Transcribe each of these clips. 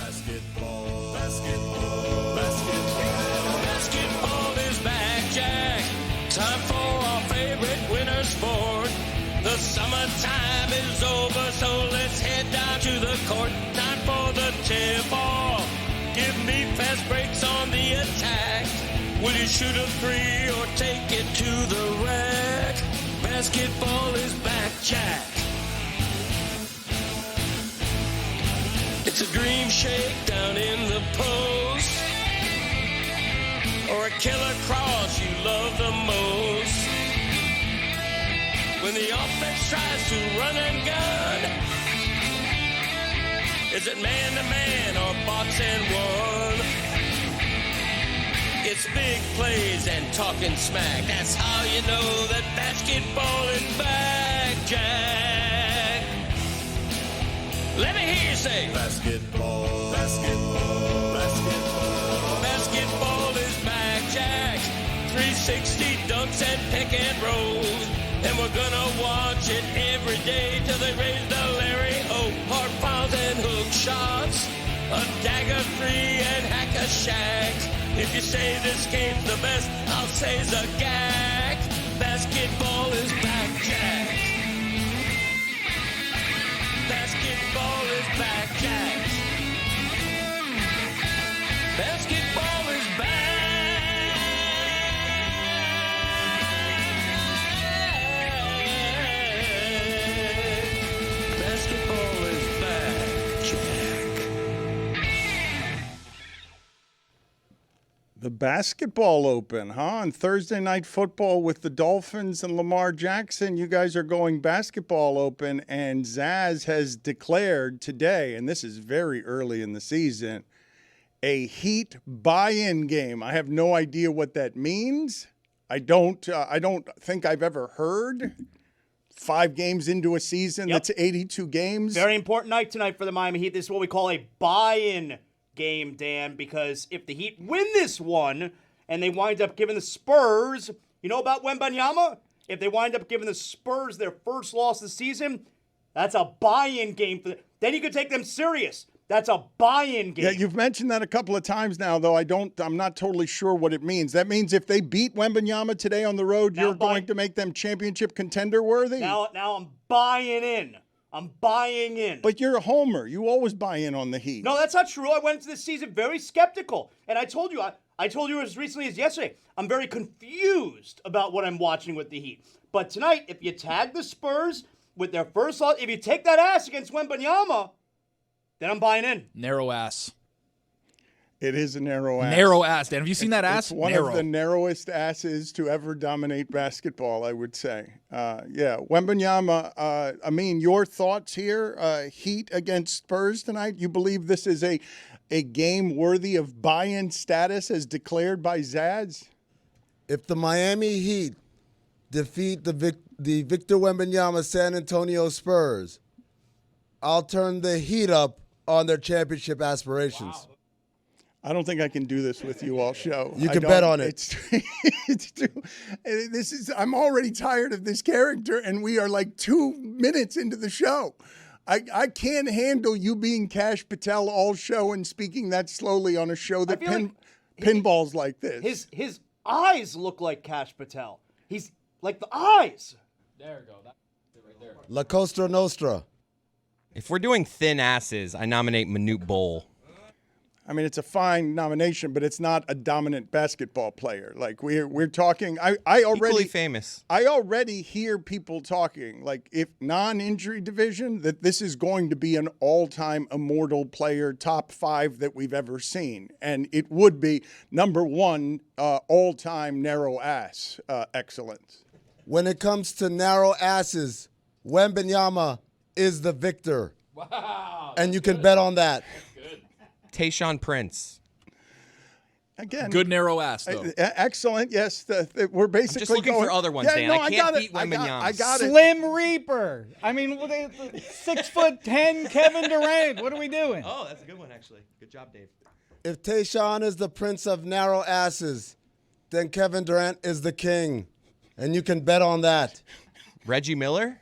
Basketball. Basketball. Basketball. Basketball is back, Jack. Time for our favorite winter sport. The summertime is over, so let's head down to the court. Time for the tip-off. Give me fast breaks on the attack. Will you shoot a three or take it to the rack? Basketball is back, Jack. It's a dream shake down in the post, or a killer cross you love the most. When the offense tries to run and gun, is it man-to-man or box and one? It's big plays and talking smack. That's how you know that basketball is back, Jack. Let me hear you say basketball, basketball, basketball. Basketball is back, Jack. 360 dunks and pick and rolls. And we're gonna watch it every day till they raise the Larry O. Hard fouls and hook shots. A dagger three and hack a shack. If you say this game's the best, I'll say it's a gag. Basketball is back, Jack. Basketball is back, Jack. Basketball is back. Basketball is back, Jack. The basketball open, huh? On Thursday Night Football with the Dolphins and Lamar Jackson. You guys are going basketball open, and Zaz has declared today, and this is very early in the season, a Heat buy-in game. I have no idea what that means. I don't think I've ever heard 5 games into a season. That's 82 games. Very important night tonight for the Miami Heat. This is what we call a buy-in game, Dan, because if the Heat win this one and they wind up giving the Spurs, you know about Wembanyama? If they wind up giving the Spurs their first loss of the season, that's a buy-in game for them. Then you could take them serious. That's a buy-in game. Yeah, you've mentioned that a couple of times now, though I'm not totally sure what it means. That means if they beat Wembanyama today on the road, you're going to make them championship contender worthy? Now I'm buying in. I'm buying in. But you're a homer. You always buy in on the Heat. No, that's not true. I went into this season very skeptical. And I told you as recently as yesterday, I'm very confused about what I'm watching with the Heat. But tonight, if you tag the Spurs with their first loss, if you take that ass against Wembanyama, then I'm buying in. Narrow ass. It is a narrow ass. Narrow ass, Dan. Have you seen that ass? It's one of the narrowest asses to ever dominate basketball, I would say. Wembanyama, Amin, your thoughts here? Heat against Spurs tonight? You believe this is a game worthy of buy-in status as declared by Zaz? If the Miami Heat defeat the Victor Wembanyama San Antonio Spurs, I'll turn the heat up on their championship aspirations. Wow. I don't think I can do this with you all show. You can bet on it. It's too. I'm already tired of this character, and we are like 2 minutes into the show. I can't handle you being Kash Patel all show and speaking that slowly on a show that pinballs like this. His eyes look like Kash Patel. He's like the eyes. There you go. That's it right there. La Costa Nostra. If we're doing thin asses, I nominate Manute Bol. I mean, it's a fine nomination, but it's not a dominant basketball player. Like we're talking. I already Equally famous. I already hear people talking like if non-injury division that this is going to be an all-time immortal player, top 5 that we've ever seen, and it would be number 1 all-time narrow ass excellence. When it comes to narrow asses, Wembanyama is the victor. Wow. And you can bet on that. Tayshaun Prince. Again, good narrow ass, though. Excellent. Yes, we're basically I'm just looking for other ones, Dan. I can't beat Wembanyama. I got it. Slim Reaper. I mean, 6'10" Kevin Durant. What are we doing? Oh, that's a good one, actually. Good job, Dave. If Tayshaun is the prince of narrow asses, then Kevin Durant is the king. And you can bet on that. Reggie Miller?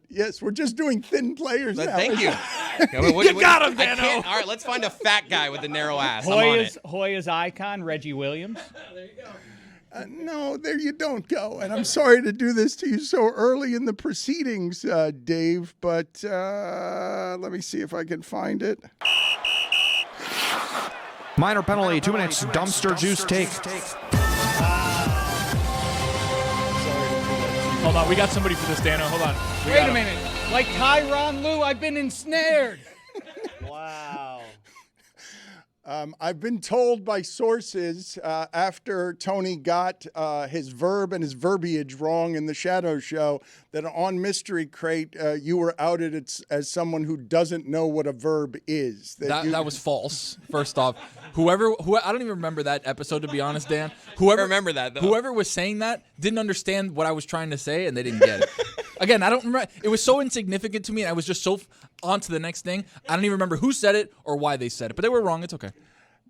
Yes, we're just doing thin players now. Thank you. You got him, I Dano. can't- All right, let's find a fat guy with a narrow ass. I'm on it. Hoya's icon, Reggie Williams. No, there you don't go. And I'm sorry to do this to you so early in the proceedings, Dave, but let me see if I can find it. Minor penalty, 2 minutes, dumpster juice take. Hold on, we got somebody for this, Dano. Hold on. Wait a minute. Like Tyronn Lue, I've been ensnared. Wow. I've been told by sources after Tony got his verb and his verbiage wrong in the Shadow Show that on Mystery Crate you were outed as someone who doesn't know what a verb is. That was false. First off, who I don't even remember that episode, to be honest, Dan. Whoever I remember that, though. Whoever was saying that didn't understand what I was trying to say, and they didn't get it. Again, I don't remember. It was so insignificant to me, and I was just so on to the next thing. I don't even remember who said it or why they said it, but they were wrong. It's okay.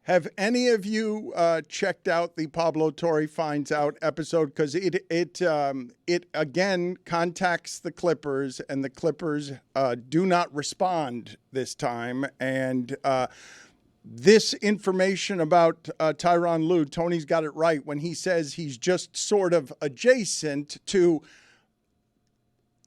Have any of you checked out the Pablo Torre Finds Out episode? Because it again contacts the Clippers, and the Clippers do not respond this time. And this information about Tyronn Lue, Tony's got it right when he says he's just sort of adjacent to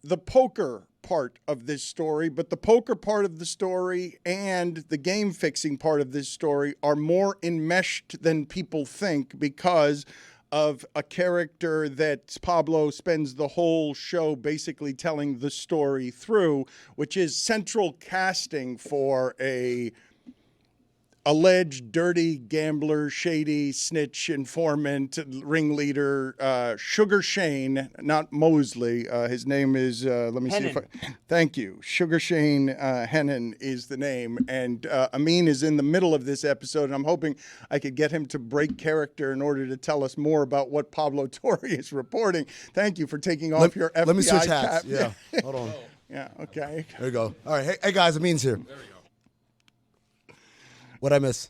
the poker part of this story, but the poker part of the story and the game fixing part of this story are more enmeshed than people think because of a character that Pablo spends the whole show basically telling the story through, which is central casting for a alleged dirty gambler, shady snitch, informant, ringleader, Sugar Shane, not Mosley. His name is, let me see if I, thank you. Sugar Shane Hennon is the name. And Amin is in the middle of this episode, and I'm hoping I could get him to break character in order to tell us more about what Pablo Torre is reporting. Thank you for taking off your FBI Let me switch cap. hats. Yeah, hold on. Yeah, okay. There you go. All right, hey guys, Amin's here. There we go. What'd I miss?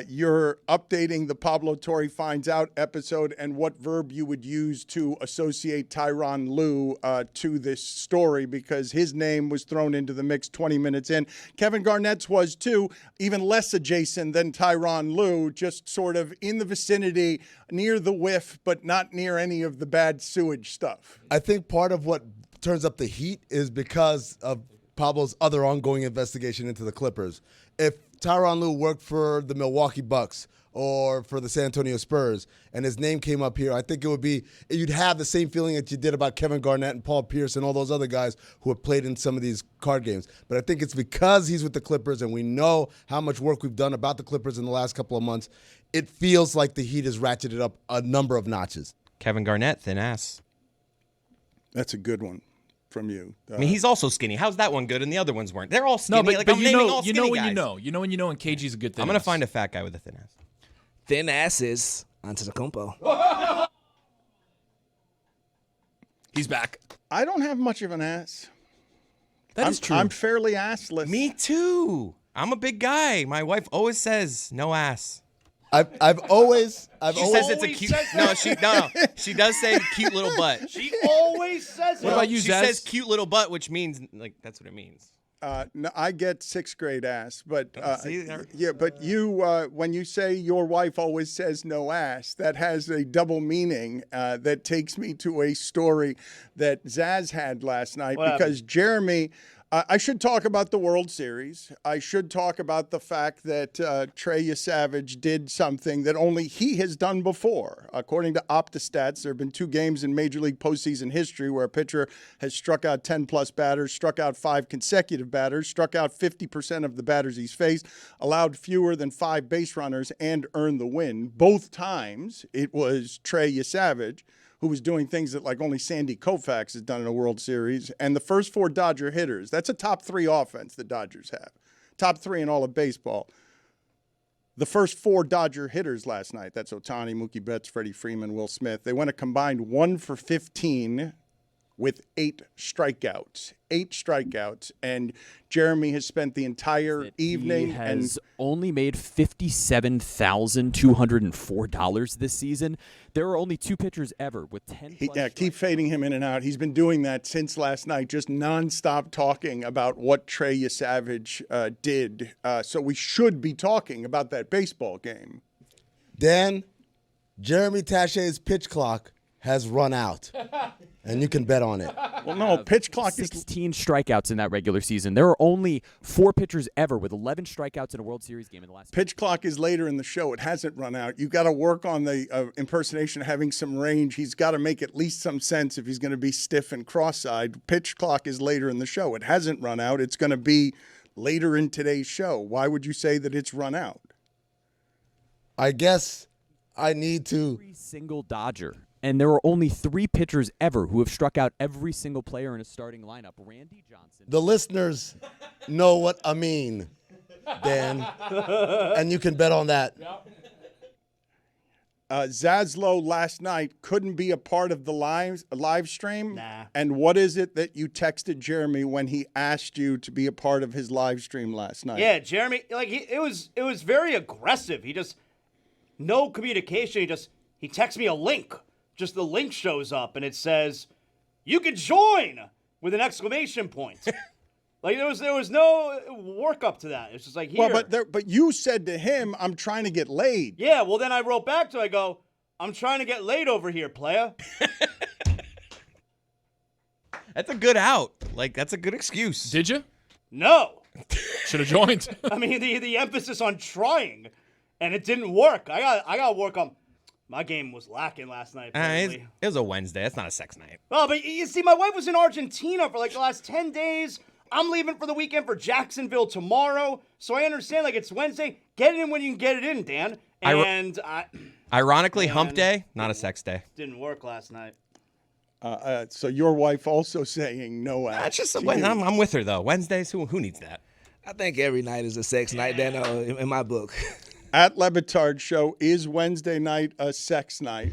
You're updating the Pablo Torre Finds Out episode and what verb you would use to associate Tyronn Lue to this story, because his name was thrown into the mix 20 minutes in. Kevin Garnett's was too, even less adjacent than Tyronn Lue, just sort of in the vicinity, near the whiff, but not near any of the bad sewage stuff. I think part of what turns up the heat is because of Pablo's other ongoing investigation into the Clippers. If Tyronn Lue worked for the Milwaukee Bucks or for the San Antonio Spurs and his name came up here, I think you'd have the same feeling that you did about Kevin Garnett and Paul Pierce and all those other guys who have played in some of these card games. But I think it's because he's with the Clippers and we know how much work we've done about the Clippers in the last couple of months. It feels like the heat has ratcheted up a number of notches. Kevin Garnett, thin ass. That's a good one from you. I mean, he's also skinny. How's that one good and the other ones weren't? They're all skinny. No, but, like, but I'm you naming know, all you skinny know when guys. you know. You know when you know, and KG's a good thing. I'm going to find a fat guy with a thin ass. Thin asses onto the compo. He's back. I don't have much of an ass. That is true. I'm fairly assless. Me too. I'm a big guy. My wife always says no ass. I've always She says it's a cute. No, she does say cute little butt. She always says What it. about you, She Zaz? says cute little butt, which means like that's what it means. No, I get sixth grade ass, but See, there- yeah, but you when you say your wife always says no ass, that has a double meaning that takes me to a story that Zaz had last night because Jeremy. I should talk about the World Series. I should talk about the fact that Trey Savage did something that only he has done before. According to OptaStats, there have been 2 games in Major League postseason history where a pitcher has struck out 10-plus batters, struck out 5 consecutive batters, struck out 50% of the batters he's faced, allowed fewer than 5 base runners, and earned the win. Both times, it was Trey Savage who was doing things that like only Sandy Koufax has done in a World Series. And the first 4 Dodger hitters, that's a top 3 offense the Dodgers have. Top 3 in all of baseball. The first 4 Dodger hitters last night, that's Ohtani, Mookie Betts, Freddie Freeman, Will Smith, they went a combined 1 for 15 with 8 strikeouts. 8 strikeouts. And Jeremy has spent the entire evening. He has only made $57,204 this season. There are only 2 pitchers ever with 10 plus keep fading him in and out. He's been doing that since last night, just nonstop talking about what Trey Yesavage did. So we should be talking about that baseball game. Dan, Jeremy Tachey's pitch clock has run out, and you can bet on it. Well, no, pitch clock is 16 strikeouts in that regular season. There are only 4 pitchers ever with 11 strikeouts in a World Series game in the last. Pitch clock is later in the show. It hasn't run out. You got to work on the impersonation, having some range. He's got to make at least some sense if he's going to be stiff and cross-eyed. Pitch clock is later in the show. It hasn't run out. It's going to be later in today's show. Why would you say that it's run out? I guess I need to. Every single Dodger. And there are only 3 pitchers ever who have struck out every single player in a starting lineup. Randy Johnson. The listeners know what I mean, Dan, and you can bet on that. Zaslow last night couldn't be a part of the live stream. Nah. And what is it that you texted Jeremy when he asked you to be a part of his live stream last night? Yeah, Jeremy, it was very aggressive. He just no communication. He texts me a link. Just the link shows up and it says, "You can join," with an exclamation point. Like there was no work up to that. It's just like, here. Well, but you said to him, "I'm trying to get laid." Yeah, well then I wrote back to him, I go, "I'm trying to get laid over here, playa." That's a good out. Like, that's a good excuse. Did you? No. Should have joined. I mean, the emphasis on trying, and it didn't work. I got to work on. My game was lacking last night. It was a Wednesday. That's not a sex night. Oh, but you see, my wife was in Argentina for like the last 10 days. I'm leaving for the weekend for Jacksonville tomorrow. So I understand, like, it's Wednesday. Get it in when you can get it in, Dan. And Ironically, hump day, not a sex day. Didn't work last night. So your wife also saying no act. That's just I'm with her, though. Wednesdays, who needs that? I think every night is a sex night, Dan, in my book. At Le Batard Show, is Wednesday night a sex night?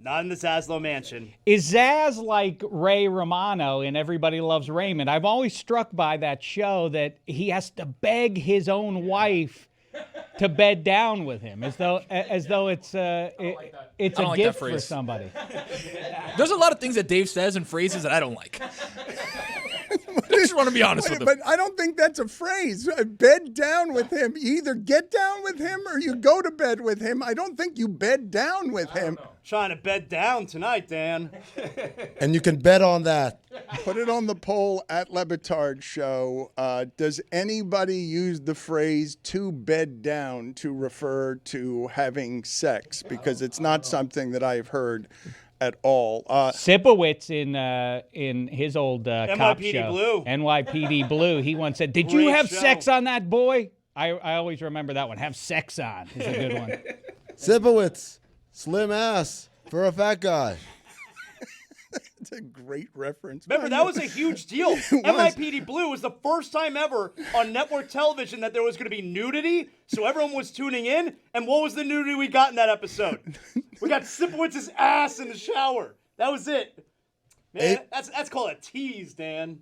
Not in the Zaslow mansion. Is Zaz like Ray Romano in Everybody Loves Raymond? I've always struck by that show that he has to beg his own wife to bed down with him, as though it's a gift for somebody. There's a lot of things that Dave says and phrases that I don't like. I just want to be honest with him. But I don't think that's a phrase. Bed down with him. You either get down with him or you go to bed with him. I don't think you bed down with him. Trying to bed down tonight, Dan. And you can bet on that. Put it on the poll at Le Batard Show. Does anybody use the phrase "to bed down" to refer to having sex? Because it's not something that I've heard at all. Sipowicz in his old cop NYPD show, Blue. NYPD Blue, he once said, "Did you Great have show. sex on that boy?" I always remember that one. Have sex on is a good one. Sipowicz, slim ass for a fat guy. It's a great reference. Remember, that was a huge deal. NYPD Blue was the first time ever on network television that there was going to be nudity, so everyone was tuning in. And what was the nudity we got in that episode? We got Sipowicz's ass in the shower. That was it. Man, that's called a tease, Dan.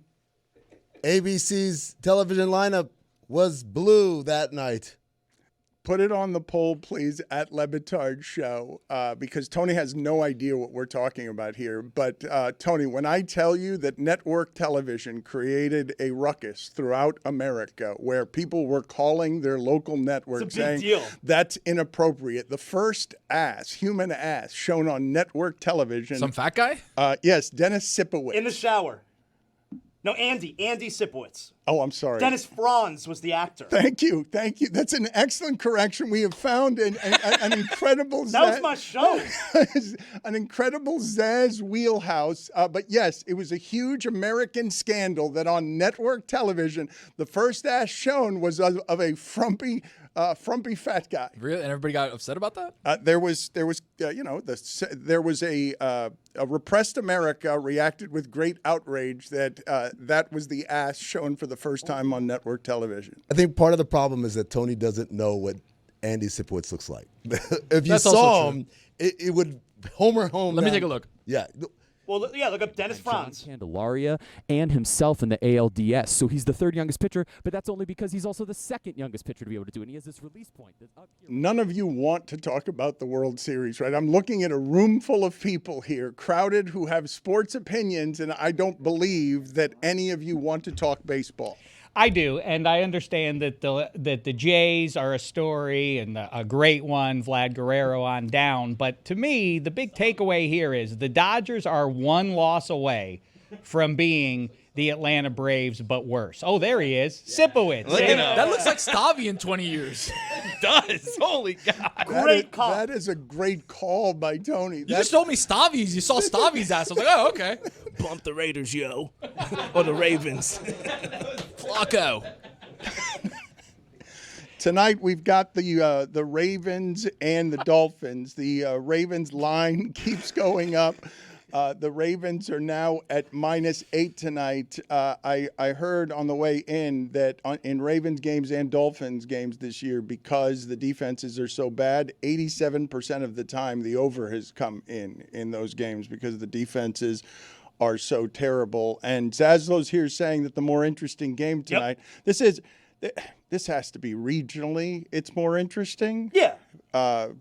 ABC's television lineup was blue that night. Put it on the poll, please, at Le Batard Show, because Tony has no idea what we're talking about here. But, Tony, when I tell you that network television created a ruckus throughout America where people were calling their local network saying deal. That's inappropriate. The first human ass shown on network television. Some fat guy? Yes, Dennis Sipowicz. In the shower. No, Andy Sipowicz. Oh, I'm sorry. Dennis Franz was the actor. Thank you. That's an excellent correction. We have found an incredible That was my show. an incredible Zaz wheelhouse. But yes, it was a huge American scandal that on network television, the first ass shown was of a frumpy fat guy. Really? And everybody got upset about that? There was a repressed America reacted with great outrage that that was the ass shown for the first time on network television. I think part of the problem is that Tony doesn't know what Andy Sipowicz looks like. If you That's saw also him, it would homer home. Let me take a look. Yeah. Well, yeah, look up Dennis Franz. Candelaria and himself in the ALDS. So he's the third youngest pitcher, but that's only because he's also the second youngest pitcher to be able to do it. And he has this release point. None of you want to talk about the World Series, right? I'm looking at a room full of people here, crowded, who have sports opinions, and I don't believe that any of you want to talk baseball. I do, and I understand that the Jays are a story and a great one, Vlad Guerrero on down. But to me, the big takeaway here is the Dodgers are one loss away from being the Atlanta Braves, but worse. Oh, there he is, Sipowicz. That looks like Stavi in 20 years. It does. Holy God. Great call. That is a great call by Tony. You just told me Stavi's. You saw Stavi's ass. I was like, oh, okay. Bump the Raiders, yo. Or the Ravens. Flacco. Tonight we've got the Ravens and the Dolphins. The Ravens line keeps going up. The Ravens are now at -8 tonight. I heard on the way in that in Ravens games and Dolphins games this year, because the defenses are so bad, 87% of the time the over has come in those games because the defenses are so terrible. And Zaslow's here saying that the more interesting game tonight, this has to be regionally, it's more interesting. Yeah.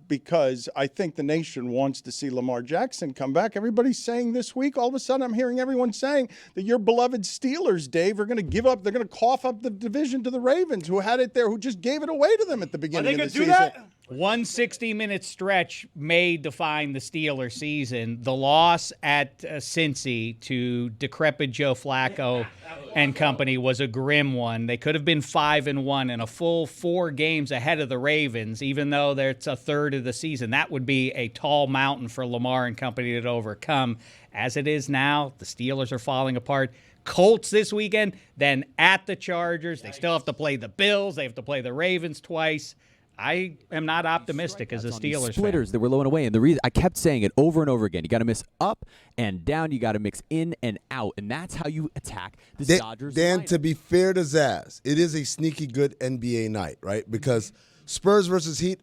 Because I think the nation wants to see Lamar Jackson come back. Everybody's saying this week, all of a sudden I'm hearing everyone saying that your beloved Steelers, Dave, are going to give up. They're going to cough up the division to the Ravens, who had it there, who just gave it away to them at the beginning of the season. That? One 60-minute stretch may define the Steelers season. The loss at Cincy to decrepit Joe Flacco and company was a grim one. They could have been 5-1 and a full 4 games ahead of the Ravens, even though it's a third of the season. That would be a tall mountain for Lamar and company to overcome. As it is now, the Steelers are falling apart. Colts this weekend, then at the Chargers. They still have to play the Bills. They have to play the Ravens twice. I am not optimistic as a Steelers splitters fan. that were low and away, and the reason I kept saying it over and over again, you got to miss up and down, you got to mix in and out, and that's how you attack the Dodgers. Dan, to be fair to Zaz, it is a sneaky good NBA night, right? Because Spurs versus Heat,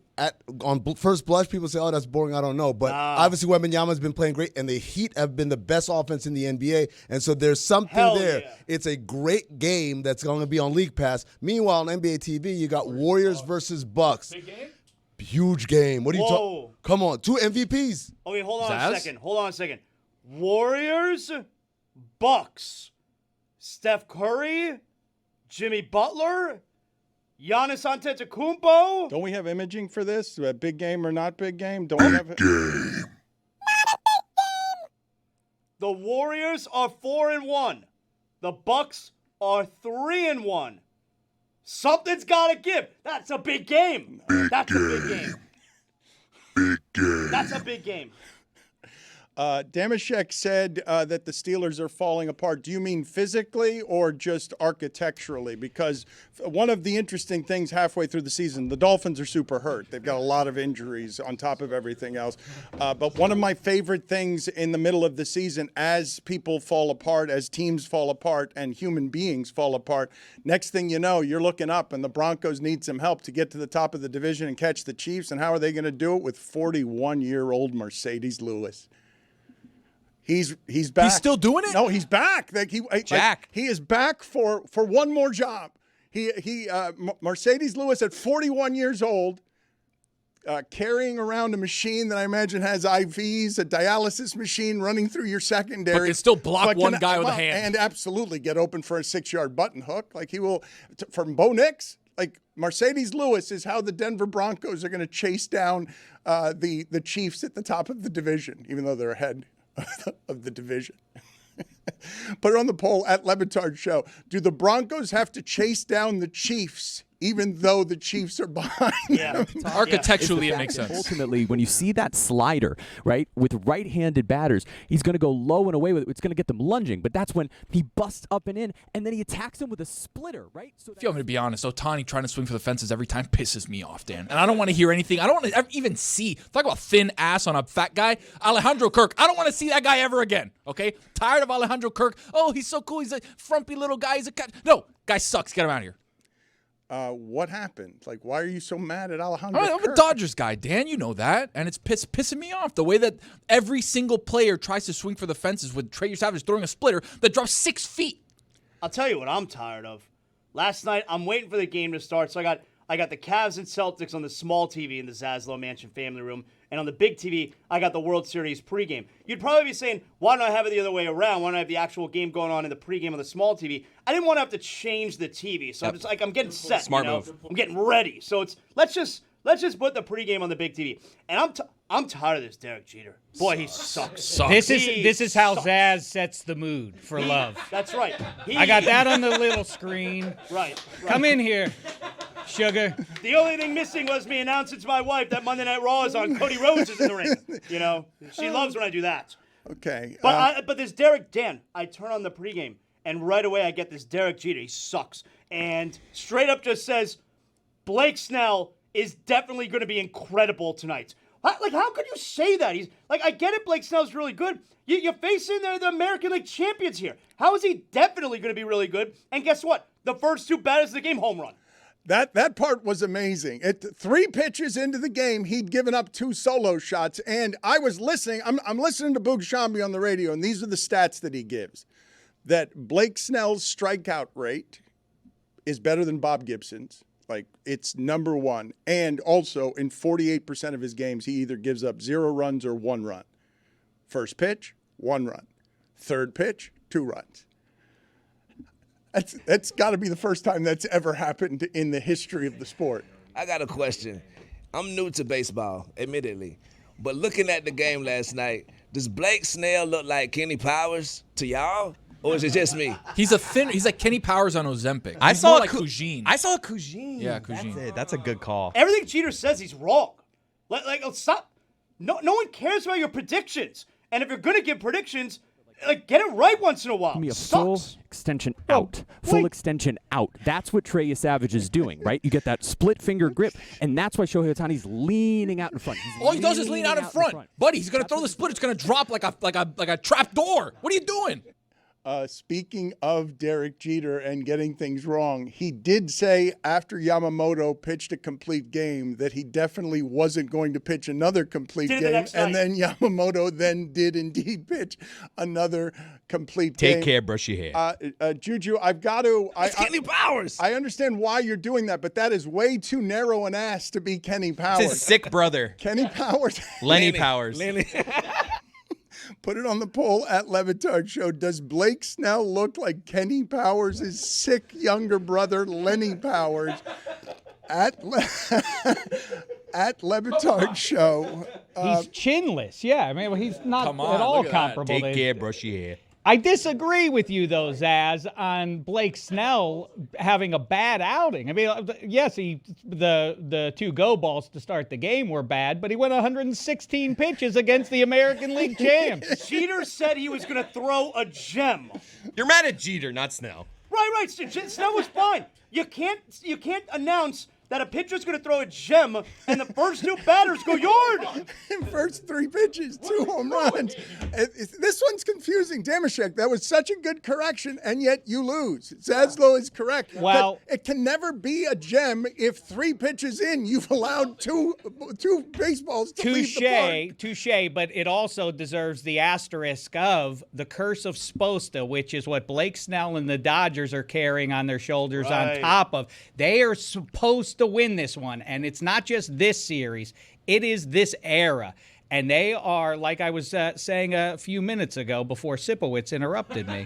on first blush, people say, oh, that's boring, I don't know. But obviously Wembanyama's been playing great, and the Heat have been the best offense in the NBA, and so there's something there. Yeah. It's a great game that's going to be on League Pass. Meanwhile, on NBA TV, you got Warriors versus Bucks. Big game? Huge game. What are you talking? Come on, 2 MVPs. Okay, hold on a second. Warriors, Bucks, Steph Curry, Jimmy Butler, Giannis Antetokounmpo. Don't we have imaging for this? Big game or not big game? Don't we have it? The Warriors are 4-1. The Bucks are 3-1. Something's got to give. That's a big game. That's a big game. That's a big game. Damashek said that the Steelers are falling apart. Do you mean physically or just architecturally? Because one of the interesting things halfway through the season, the Dolphins are super hurt. They've got a lot of injuries on top of everything else. But one of my favorite things in the middle of the season, as people fall apart, as teams fall apart, and human beings fall apart, next thing you know, you're looking up and the Broncos need some help to get to the top of the division and catch the Chiefs. And how are they going to do it? With 41-year-old Mercedes Lewis. He's back. He's still doing it? No, he's back. Jack. He is back for one more job. Mercedes Lewis at 41 years old, carrying around a machine that I imagine has IVs, a dialysis machine running through your secondary. But can still block one guy with a hand. And absolutely get open for a 6-yard button hook. Like he will, from Bo Nix. Like Mercedes Lewis is how the Denver Broncos are going to chase down the Chiefs at the top of the division, even though they're ahead of the division. Put it on the poll at Le Batard Show. Do the Broncos have to chase down the Chiefs even though the Chiefs are behind them? Architecturally, it makes sense. Ultimately, when you see that slider, right, with right-handed batters, he's going to go low and away with it. It's going to get them lunging, but that's when he busts up and in, and then he attacks him with a splitter, right? So if you want me to be honest, Ohtani trying to swing for the fences every time pisses me off, Dan. And I don't want to hear anything. I don't want to even see. Talk about thin ass on a fat guy. Alejandro Kirk. I don't want to see that guy ever again, okay? Tired of Alejandro Kirk. Oh, he's so cool. He's a frumpy little guy. He's a cat. No, guy sucks. Get him out of here. What happened? Like, why are you so mad at Alejandro? I'm a Dodgers guy, Dan. You know that, and it's pissing me off the way that every single player tries to swing for the fences with Trey Savage throwing a splitter that drops 6 feet. I'll tell you what I'm tired of. Last night, I'm waiting for the game to start, so I got the Cavs and Celtics on the small TV in the Zaslow Mansion family room, and on the big TV, I got the World Series pregame. You'd probably be saying, why don't I have it the other way around? Why don't I have the actual game going on in the pregame on the small TV? I didn't want to have to change the TV, so I'm just like, I'm getting set. Smart move. I'm getting ready. So it's let's just put the pregame on the big TV. And I'm tired of this Derek Jeter. Boy, he sucks. This is how Zaz sets the mood for love. That's right. I got that on the little screen. Right. Come in here, sugar. The only thing missing was me announcing to my wife that Monday Night Raw is on. Cody Rhodes is in the ring. You know, she loves when I do that. Okay. But this Derek, Dan, I turn on the pregame, and right away I get this Derek Jeter. He sucks. And straight up just says, Blake Snell is definitely going to be incredible tonight. Like, how could you say that? He's like, I get it, Blake Snell's really good. You're facing the American League champions here. How is he definitely going to be really good? And guess what? The first 2 batters of the game, home run. That part was amazing. 3 pitches into the game, he'd given up 2 solo shots, and I was listening. I'm listening to Boog Shambi on the radio, and these are the stats that he gives. That Blake Snell's strikeout rate is better than Bob Gibson's. Like, it's number 1. And also, in 48% of his games, he either gives up 0 runs or 1 run. First pitch, 1 run. Third pitch, 2 runs. That's got to be the first time that's ever happened in the history of the sport. I got a question. I'm new to baseball, admittedly. But looking at the game last night, does Blake Snell look like Kenny Powers to y'all? Or is it just me? He's like Kenny Powers on Ozempic. I He's saw more a like Cougine. I saw a Cougine. Yeah, Cougine. That's a good call. Everything Jeter says, he's wrong. Like, stop. No one cares about your predictions. And if you're going to give predictions, like, get it right once in a while. Give me a full extension out. Full extension out. That's what Trey Savage is doing, right? You get that split finger grip, and that's why Shohei Ohtani's leaning out in front. All he does is lean out in front. Buddy, he's going to throw the split. It's going to drop like a trap door. What are you doing? Speaking of Derek Jeter and getting things wrong, he did say after Yamamoto pitched a complete game that he definitely wasn't going to pitch another complete game. And then Yamamoto then did indeed pitch another complete game. Take care, brush your hair. Juju, I've got to. Kenny Powers. I understand why you're doing that, but that is way too narrow an ass to be Kenny Powers. It's his sick brother. Kenny Powers. Lenny Powers. Put it on the poll at Le Batard Show. Does Blake Snell look like Kenny Powers' sick younger brother, Lenny Powers? At Le Batard Show. He's chinless. Yeah, I mean, he's not at all comparable. Take care, brush your hair. I disagree with you, though, Zaz, on Blake Snell having a bad outing. I mean, yes, the 2 go balls to start the game were bad, but he went 116 pitches against the American League champs. Jeter said he was going to throw a gem. You're mad at Jeter, not Snell. Right. Snell was fine. You can't announce that a pitcher's going to throw a gem and the first 2 batters go yard. First 3 pitches, 2 home runs. This one's confusing. Damashek, that was such a good correction, and yet you lose. Zaslow is correct. Well, it can never be a gem if 3 pitches in, you've allowed two baseballs to leave the park. Touche, but it also deserves the asterisk of the curse of Sposta, which is what Blake Snell and the Dodgers are carrying on their shoulders on top of. They are supposed to win this one, and it's not just this series, it is this era. And they are, like I was saying a few minutes ago before Sipowicz interrupted me,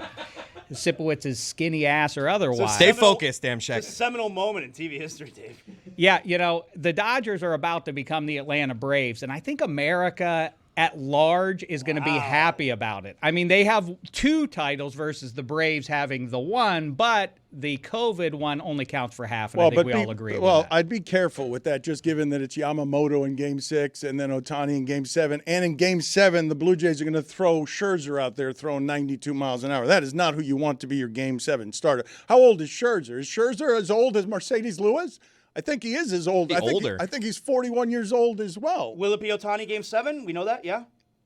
Sipowicz's skinny ass or otherwise. Stay focused, Damashek. It's a seminal moment in TV history, Dave. Yeah, the Dodgers are about to become the Atlanta Braves, and I think America at large is going to be happy about it. I mean, they have 2 titles versus the Braves having the 1, but the COVID one only counts for half, and I think we all agree with that. Well, I'd be careful with that, just given that it's Yamamoto in Game 6 and then Ohtani in Game 7. And in Game 7, the Blue Jays are going to throw Scherzer out there throwing 92 miles an hour. That is not who you want to be your Game 7 starter. How old is Scherzer? Is Scherzer as old as Mercedes Lewis? I think he is as old. Older. I think he's 41 years old as well. Will it be Ohtani Game 7? We know that, yeah?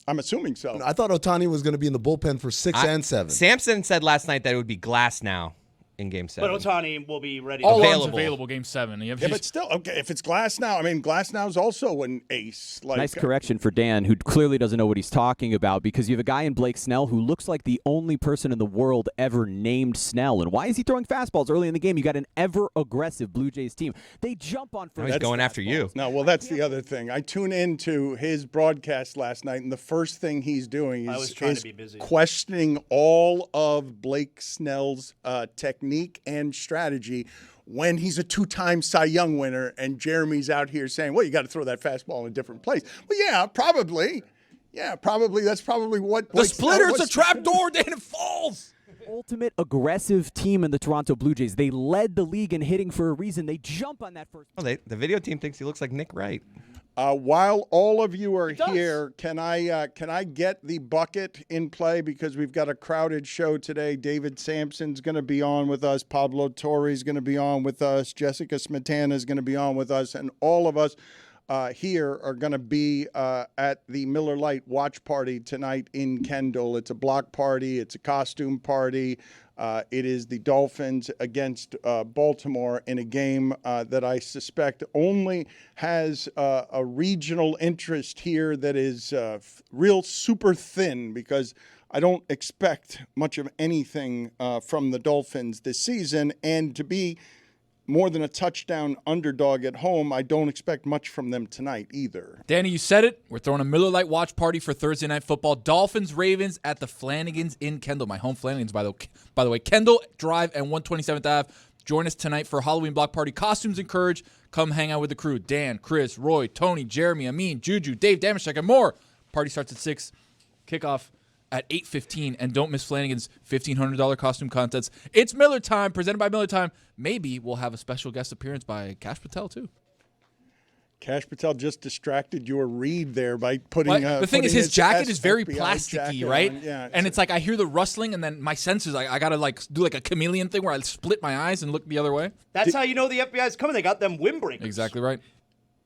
I'm assuming so. I thought Ohtani was going to be in the bullpen for 6 and 7. Sampson said last night that it would be Glass now. in Game 7. But Ohtani will be ready. All Available. arms available Game 7. Yeah, but still, okay, if it's Glasnow, I mean, Glasnow's also an ace. Like, Nice correction for Dan, who clearly doesn't know what he's talking about, because you have a guy in Blake Snell who looks like the only person in the world ever named Snell. And why is he throwing fastballs early in the game? You got an ever-aggressive Blue Jays team. They jump on Now first. he's going after you. No, well, that's the other thing. I tune into his broadcast last night, and the first thing he's doing I was is, trying to be busy. questioning all of Blake Snell's technique and strategy when he's a two-time Cy Young winner, and Jeremy's out here saying, well, you got to throw that fastball in a different place. Well, yeah, probably. Yeah, probably. That's probably what The Blake splitter, Snell it's a was- trap door, Dan, it falls. Ultimate aggressive team in the Toronto Blue Jays. They led the league in hitting for a reason. They jump on that first. Oh, the video team thinks he looks like Nick Wright. While all of you are here, can I get the bucket in play, because we've got a crowded show today. David Sampson's going to be on with us. Pablo Torre is going to be on with us. Jessica Smetana is going to be on with us, and all of us here are going to be at the Miller Lite watch party tonight in Kendall. It's a block party. It's a costume party. It is the Dolphins against Baltimore in a game that I suspect only has a regional interest here that is real super thin, because I don't expect much of anything from the Dolphins this season. And to be more than a touchdown underdog at home, I don't expect much from them tonight either. Danny, you said it. We're throwing a Miller Lite watch party for Thursday Night Football. Dolphins, Ravens at the Flanagans in Kendall. My home Flanagans, by the way. Kendall Drive and 127th Ave. Join us tonight for a Halloween block party. Costumes encouraged. Come hang out with the crew. Dan, Chris, Roy, Tony, Jeremy, Amin, Juju, Dave, Damashek, and more. Party starts at 6. Kickoff at 8:15, and don't miss Flanagan's $1,500 costume contest. It's Miller Time, presented by Miller Time. Maybe we'll have a special guest appearance by Cash Patel, too. Cash Patel just distracted your read there by putting. The thing is, his jacket is very FBI plasticky, jacket right? on. Yeah, and it's like I hear the rustling, and then my senses, I gotta do a chameleon thing where I split my eyes and look the other way. That's how you know the FBI is coming. They got them windbreakers. Exactly right.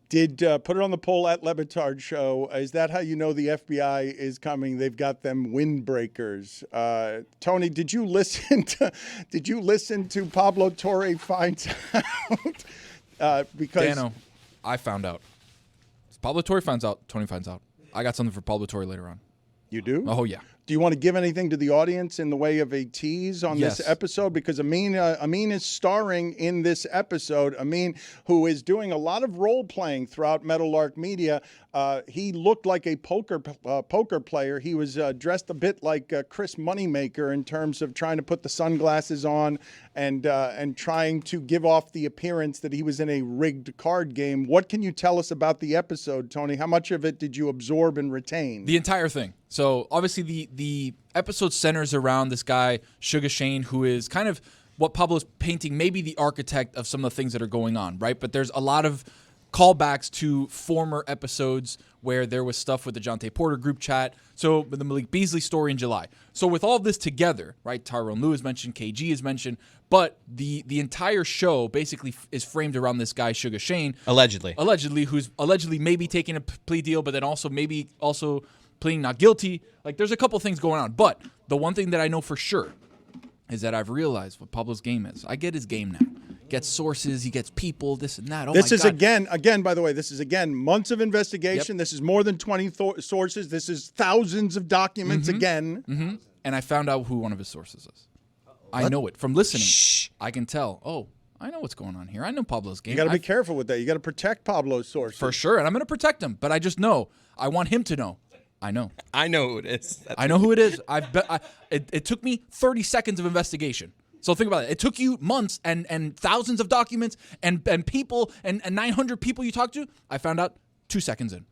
Did put it on the poll at Le Batard Show. Is that how you know the FBI is coming? They've got them windbreakers. Tony, did you listen to Pablo Torre finds out? Because Dano, I found out. Pablo Torre finds out. Tony finds out. I got something for Pablo Torre later on. You do? Oh yeah. Do you want to give anything to the audience in the way of a tease on Yes. this episode? Because Amin is starring in this episode. Amin, who is doing a lot of role playing throughout Meadowlark Media, he looked like a poker player. He was dressed a bit like Chris Moneymaker in terms of trying to put the sunglasses on and trying to give off the appearance that he was in a rigged card game. What can you tell us about the episode, Tony? How much of it did you absorb and retain? The entire thing. So obviously the episode centers around this guy, Sugar Shane, who is kind of what Pablo's painting, maybe the architect of some of the things that are going on, right? But there's a lot of callbacks to former episodes where there was stuff with the Jonte Porter group chat. So the Malik Beasley story in July. So with all of this together, right? Tyrone Lue is mentioned, KG is mentioned, but the entire show basically is framed around this guy, Sugar Shane. Allegedly, who's allegedly maybe taking a plea deal, but then also maybe also pleading not guilty. Like, there's a couple things going on. But the one thing that I know for sure is that I've realized what Pablo's game is. I get his game now. Gets sources, he gets people, this and that. Oh This my is God. again, by the way, this is again months of investigation. Yep. This is more than 20 sources. This is thousands of documents again. Mm-hmm. And I found out who one of his sources is. I know it from listening. Shh. I can tell. Oh, I know what's going on here. I know Pablo's game. You got to be careful with that. You got to protect Pablo's sources. For sure, and I'm going to protect him. But I just know. I want him to know. I know. I know who it is. I know who it is. It took me 30 seconds of investigation. So think about it. It took you months and thousands of documents and people and 900 people you talked to. I found out 2 seconds in.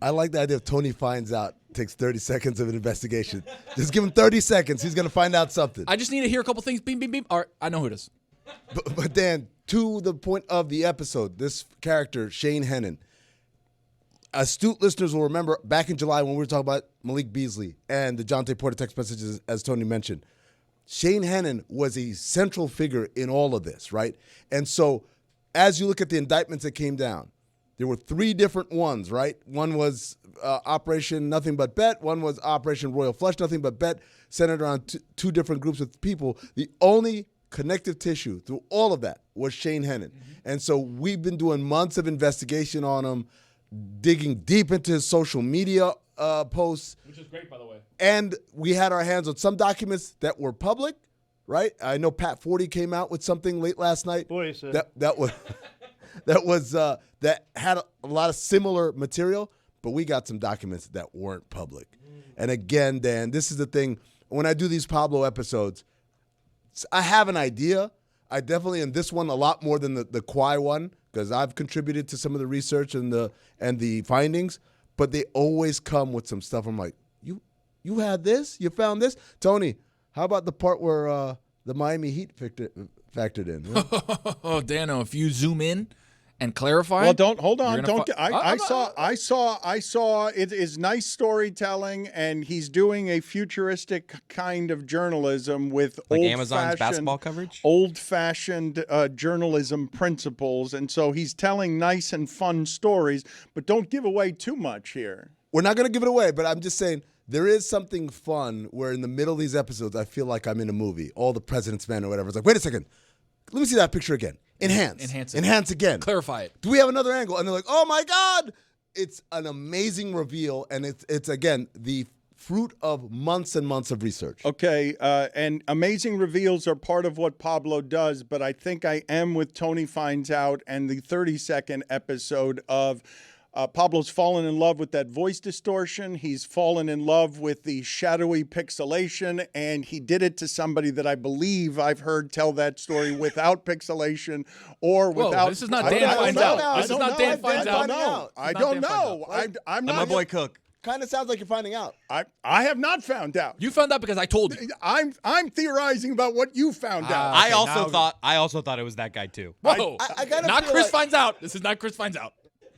I like the idea if Tony finds out, takes 30 seconds of an investigation. Just give him 30 seconds. He's going to find out something. I just need to hear a couple things. Beep, beep, beep. All right, I know who it is. But Dan, to the point of the episode, this character, Shane Hennon, astute listeners will remember back in July when we were talking about Malik Beasley and the Jonte Porter text messages, as Tony mentioned. Shane Hennon was a central figure in all of this, right? And so as you look at the indictments that came down, there were 3 different ones, right? One was Operation Nothing But Bet. One was Operation Royal Flush Nothing But Bet, centered around two different groups of people. The only connective tissue through all of that was Shane Hennon. And so we've been doing months of investigation on him, digging deep into his social media posts. Which is great, by the way. And we had our hands on some documents that were public, right? I know Pat Forty came out with something late last night. Boy, sir. That was that had a lot of similar material, but we got some documents that weren't public. And again, Dan, this is the thing. When I do these Pablo episodes, I have an idea. I definitely, in this one, a lot more than the Kwai one, because I've contributed to some of the research and the findings. But they always come with some stuff. I'm like, you had this? You found this? Tony, how about the part where the Miami Heat factored in? Yeah? Oh, Dano, if you zoom in and clarify. Well, don't hold on. Don't. I saw. It is nice storytelling, and he's doing a futuristic kind of journalism with like Amazon's basketball coverage, old-fashioned journalism principles, and so he's telling nice and fun stories. But don't give away too much here. We're not going to give it away, but I'm just saying there is something fun where in the middle of these episodes, I feel like I'm in a movie. All the President's Men or whatever. It's like, wait a second, let me see that picture again. Enhance again. Clarify it. Do we have another angle? And they're like, oh my God. It's an amazing reveal. And it's again, the fruit of months and months of research. Okay. And amazing reveals are part of what Pablo does. But I think I am with Tony Finds Out and the 30-second episode of Pablo's fallen in love with that voice distortion. He's fallen in love with the shadowy pixelation, and he did it to somebody that I believe I've heard tell that story without pixelation or without. This is not Dan Finds Out. This is not Dan Finds Out. I don't know. I'm not. My boy Cook. Kind of sounds like you're finding out. I have not found out. You found out because I told you. I'm theorizing about what you found out. I also thought it was that guy too. Whoa! I gotta not feel Chris like Finds Out. This is not Chris Finds Out.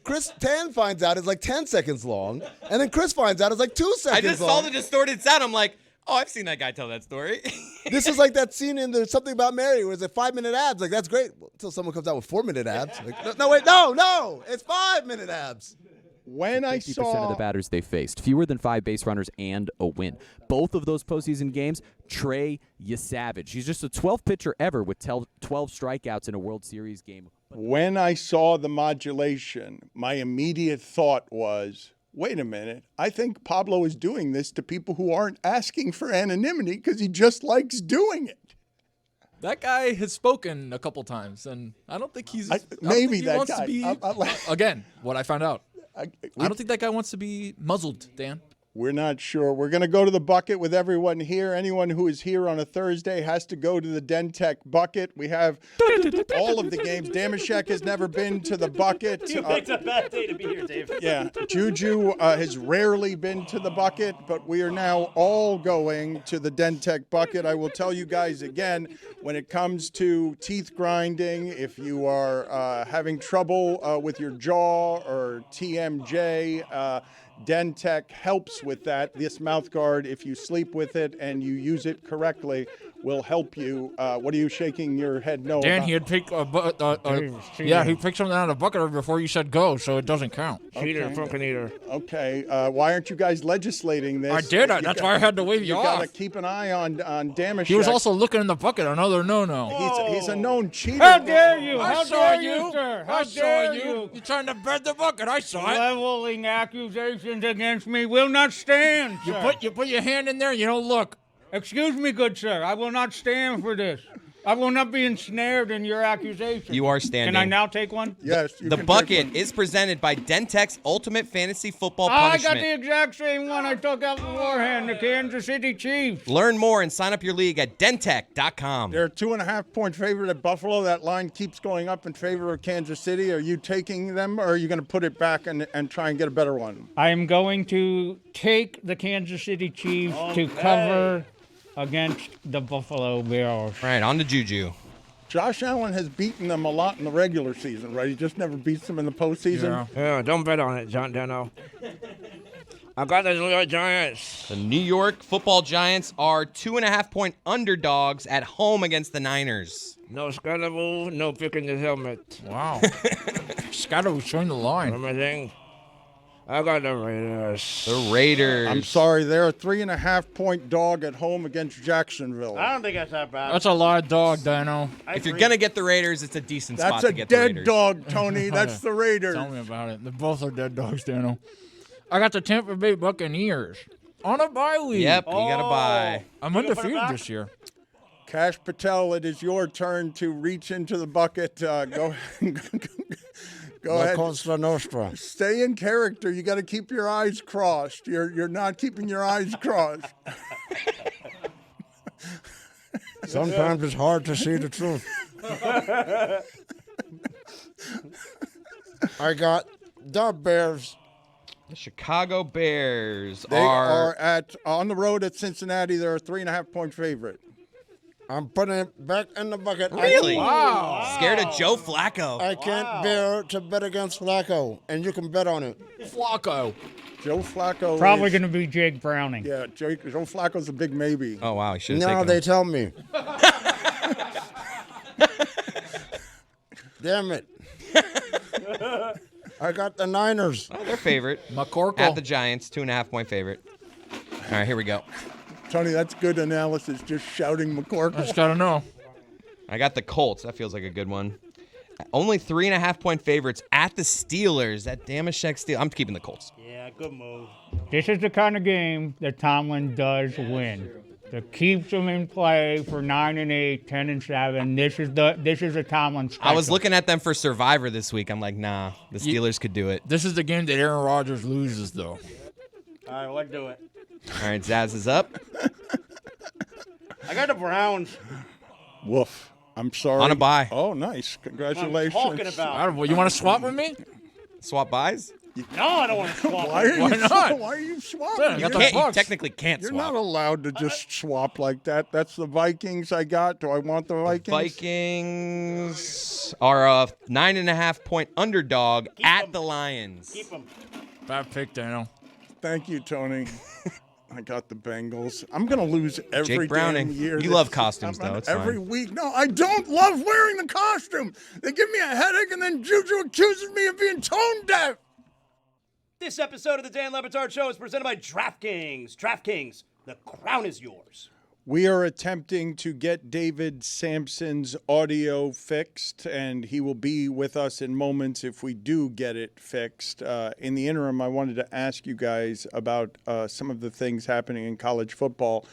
Chris Tan Finds Out is like 10 seconds long, and then Chris Finds Out is like 2 seconds long. I just saw the distorted sound. I'm like, oh, I've seen that guy tell that story. This is like that scene in There's Something About Mary where it's like 5-minute abs. Like, that's great. Until someone comes out with 4-minute abs. Like, no. It's 5-minute abs. When I 50% saw of the batters they faced, fewer than 5 base runners and a win. Both of those postseason games, Trey Yesavage. He's just the 12th pitcher ever with 12 strikeouts in a World Series game. When I saw the modulation, my immediate thought was, wait a minute, I think Pablo is doing this to people who aren't asking for anonymity because he just likes doing it. That guy has spoken a couple times, and I don't think he's. Maybe he that wants guy. to be. Again, what I found out. I don't think that guy wants to be muzzled, Dan. We're not sure. We're going to go to the bucket with everyone here. Anyone who is here on a Thursday has to go to the Dentech bucket. We have all of the games. Damashek has never been to the bucket. You picked a bad day to be here, Dave. Yeah. Juju has rarely been to the bucket, but we are now all going to the Dentech bucket. I will tell you guys again, when it comes to teeth grinding, if you are having trouble with your jaw or TMJ, Dentech helps with that. This mouth guard, if you sleep with it and you use it correctly, will help you. What are you shaking your head no Dan, about? he had picked he picked something out of the bucket before you said go, so it doesn't count. Cheater, fucking eater. Okay, why aren't you guys legislating this? I did. That's why I had to wave you off. You got to keep an eye on Damashek. He was also looking in the bucket. Another no-no. He's a known cheater. How dare you? I How saw dare you, sir? I How saw dare you. You're trying to bed the bucket. I saw it. Leveling accusations against me will not stand, sir. You put your hand in there. You don't look. Excuse me, good sir. I will not stand for this. I will not be ensnared in your accusation. You are standing. Can I now take one? Yes. The bucket is presented by Dentech's Ultimate Fantasy Football Punishment. I got the exact same one I took out beforehand, the Kansas City Chiefs. Learn more and sign up your league at dentech.com. They're a 2.5-point favorite at Buffalo. That line keeps going up in favor of Kansas City. Are you taking them, or are you going to put it back and try and get a better one? I am going to take the Kansas City Chiefs to cover against the Buffalo Bills. Right, on to Juju. Josh Allen has beaten them a lot in the regular season, right? He just never beats them in the postseason. Yeah, don't bet on it, John Dano. I got the New York Giants. The New York Football Giants are 2.5-point underdogs at home against the Niners. No Scalable, no picking the helmet. Wow. Scotto was showing the line. Remember thing? I got the Raiders. The Raiders. I'm sorry, they're a 3.5-point dog at home against Jacksonville. I don't think that's that bad. That's a live dog, Dano. If you're going to get the Raiders, it's a decent spot That's to a get the Raiders. dead dog, Tony. That's the Raiders. Tell me about it. They both are dead dogs, Dano. I got the Tampa Bay Buccaneers on a bye week. Yep, you got to buy. I'm undefeated this year. Cash Patel, it is your turn to reach into the bucket. Go Go ahead. Costa Nostra. Stay in character. You got to keep your eyes crossed. You're not keeping your eyes crossed. Sometimes it's hard to see the truth. I got the Bears. The Chicago Bears They are on the road at Cincinnati. They're a 3.5-point favorite. I'm putting it back in the bucket. Really? Wow. Scared of Joe Flacco. I can't bear to bet against Flacco, and you can bet on it. Flacco. Joe Flacco. Probably going to be Jake Browning. Yeah, Joe Flacco's a big maybe. Oh, wow. He should have Now taken they him. tell me. Damn it. I got the Niners. Oh, their favorite. McCorkle. At the Giants, 2.5-point favorite. All right, here we go. Tony, that's good analysis, just shouting McCorkle. I just got to know. I got the Colts. That feels like a good one. Only 3.5-point favorites at the Steelers. That Damashek Steel. I'm keeping the Colts. Yeah, good move. This is the kind of game that Tomlin does win. That keeps them in play for 9-8, 10-7. This is a Tomlin special. I was looking at them for Survivor this week. I'm like, nah, the Steelers could do it. This is the game that Aaron Rodgers loses, though. All right, let's do it. All right, Zaz is up. I got the Browns. Woof. I'm sorry. On a bye. Oh, nice. Congratulations. What I'm talking about. You want to swap with me? Swap buys? No, I don't want to swap. Why are Why you not? Why are you swapping? You technically can't You're swap. not allowed to just swap like that. That's the Vikings I got. Do I want the Vikings? Vikings are a 9.5-point underdog at the Lions. Keep them. Bad pick, Daniel. Thank you, Tony. I got the Bengals. I'm going to lose every Jake Browning. damn year. You love costumes, though. It's every fine. week. No, I don't love wearing the costume. They give me a headache, and then Juju accuses me of being tone deaf. This episode of the Dan Le Batard Show is presented by DraftKings. DraftKings, the crown is yours. We are attempting to get David Sampson's audio fixed, and he will be with us in moments if we do get it fixed. In the interim, I wanted to ask you guys about some of the things happening in college football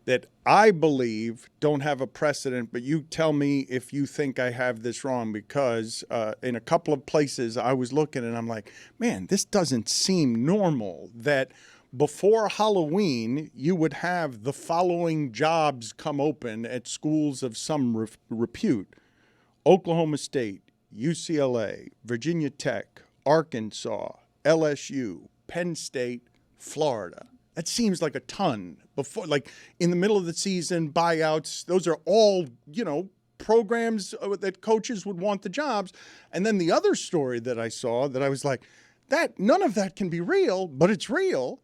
that I believe don't have a precedent, but you tell me if you think I have this wrong, because in a couple of places I was looking and I'm like, man, this doesn't seem normal that before Halloween, you would have the following jobs come open at schools of some repute: Oklahoma State, UCLA, Virginia Tech, Arkansas, LSU, Penn State, Florida. That seems like a ton. Before, like in the middle of the season, buyouts, those are all, programs that coaches would want the jobs. And then the other story that I saw that I was like, none of that can be real, but it's real.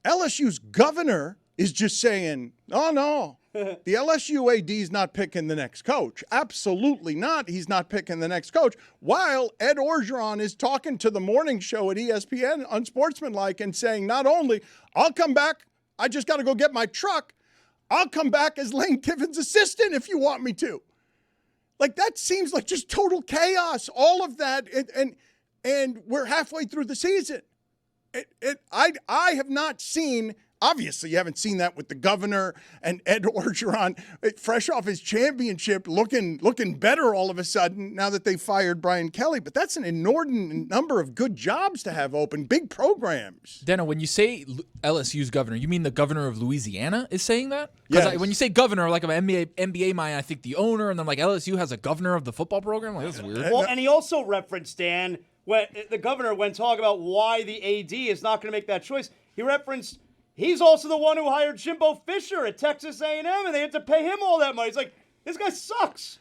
LSU's governor is just saying, oh, no, the LSU AD is not picking the next coach. Absolutely not. He's not picking the next coach. While Ed Orgeron is talking to the morning show at ESPN, Unsportsmanlike, and saying, not only, I'll come back, I just got to go get my truck, I'll come back as Lane Kiffin's assistant if you want me to. Like, that seems like just total chaos, all of that, and we're halfway through the season. I have not seen, obviously you haven't seen that with the governor and Ed Orgeron, fresh off his championship, looking better all of a sudden now that they fired Brian Kelly. But that's an inordinate number of good jobs to have open, big programs. Dana, when you say LSU's governor, you mean the governor of Louisiana is saying that? Yes. When you say governor, like an NBA mind, I think the owner, and then like LSU has a governor of the football program? Like, that's weird. Well, and he also referenced, Dan, when the governor, when talking about why the AD is not going to make that choice, he referenced he's also the one who hired Jimbo Fisher at Texas A&M, and they had to pay him all that money. He's like, this guy sucks.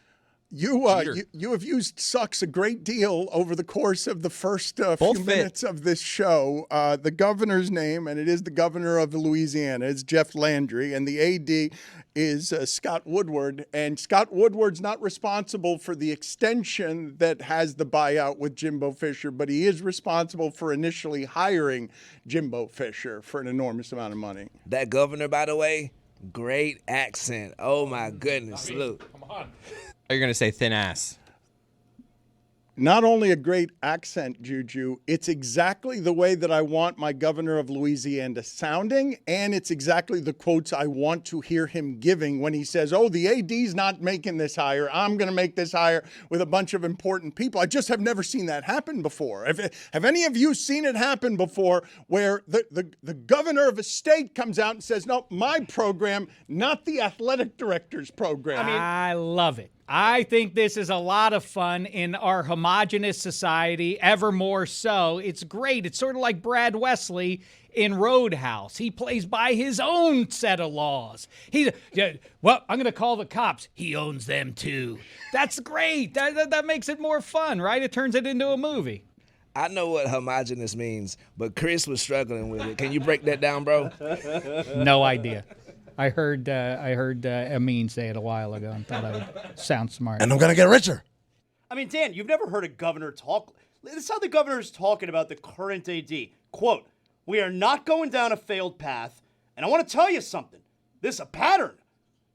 You have used sucks a great deal over the course of the first few minutes of this show. The governor's name, and it is the governor of Louisiana, is Jeff Landry, and the AD is Scott Woodward. And Scott Woodward's not responsible for the extension that has the buyout with Jimbo Fisher, but he is responsible for initially hiring Jimbo Fisher for an enormous amount of money. That governor, by the way, great accent. Oh, my goodness. Look. Come on. Are you going to say thin ass? Not only a great accent, Juju, it's exactly the way that I want my governor of Louisiana sounding, and it's exactly the quotes I want to hear him giving when he says, oh, the AD's not making this hire. I'm going to make this hire with a bunch of important people. I just have never seen that happen before. Have any of you seen it happen before where the governor of a state comes out and says, no, my program, not the athletic director's program? I love it. I think this is a lot of fun in our homogenous society, ever more so. It's great. It's sort of like Brad Wesley in Roadhouse. He plays by his own set of laws. I'm going to call the cops. He owns them too. That's great. That makes it more fun, right? It turns it into a movie. I know what homogenous means, but Chris was struggling with it. Can you break that down, bro? No idea. I heard Amin say it a while ago and thought I would sound smart. And I'm going to get richer. I mean, Dan, you've never heard a governor talk. This is how the governor is talking about the current AD. Quote, we are not going down a failed path, and I want to tell you something. This is a pattern.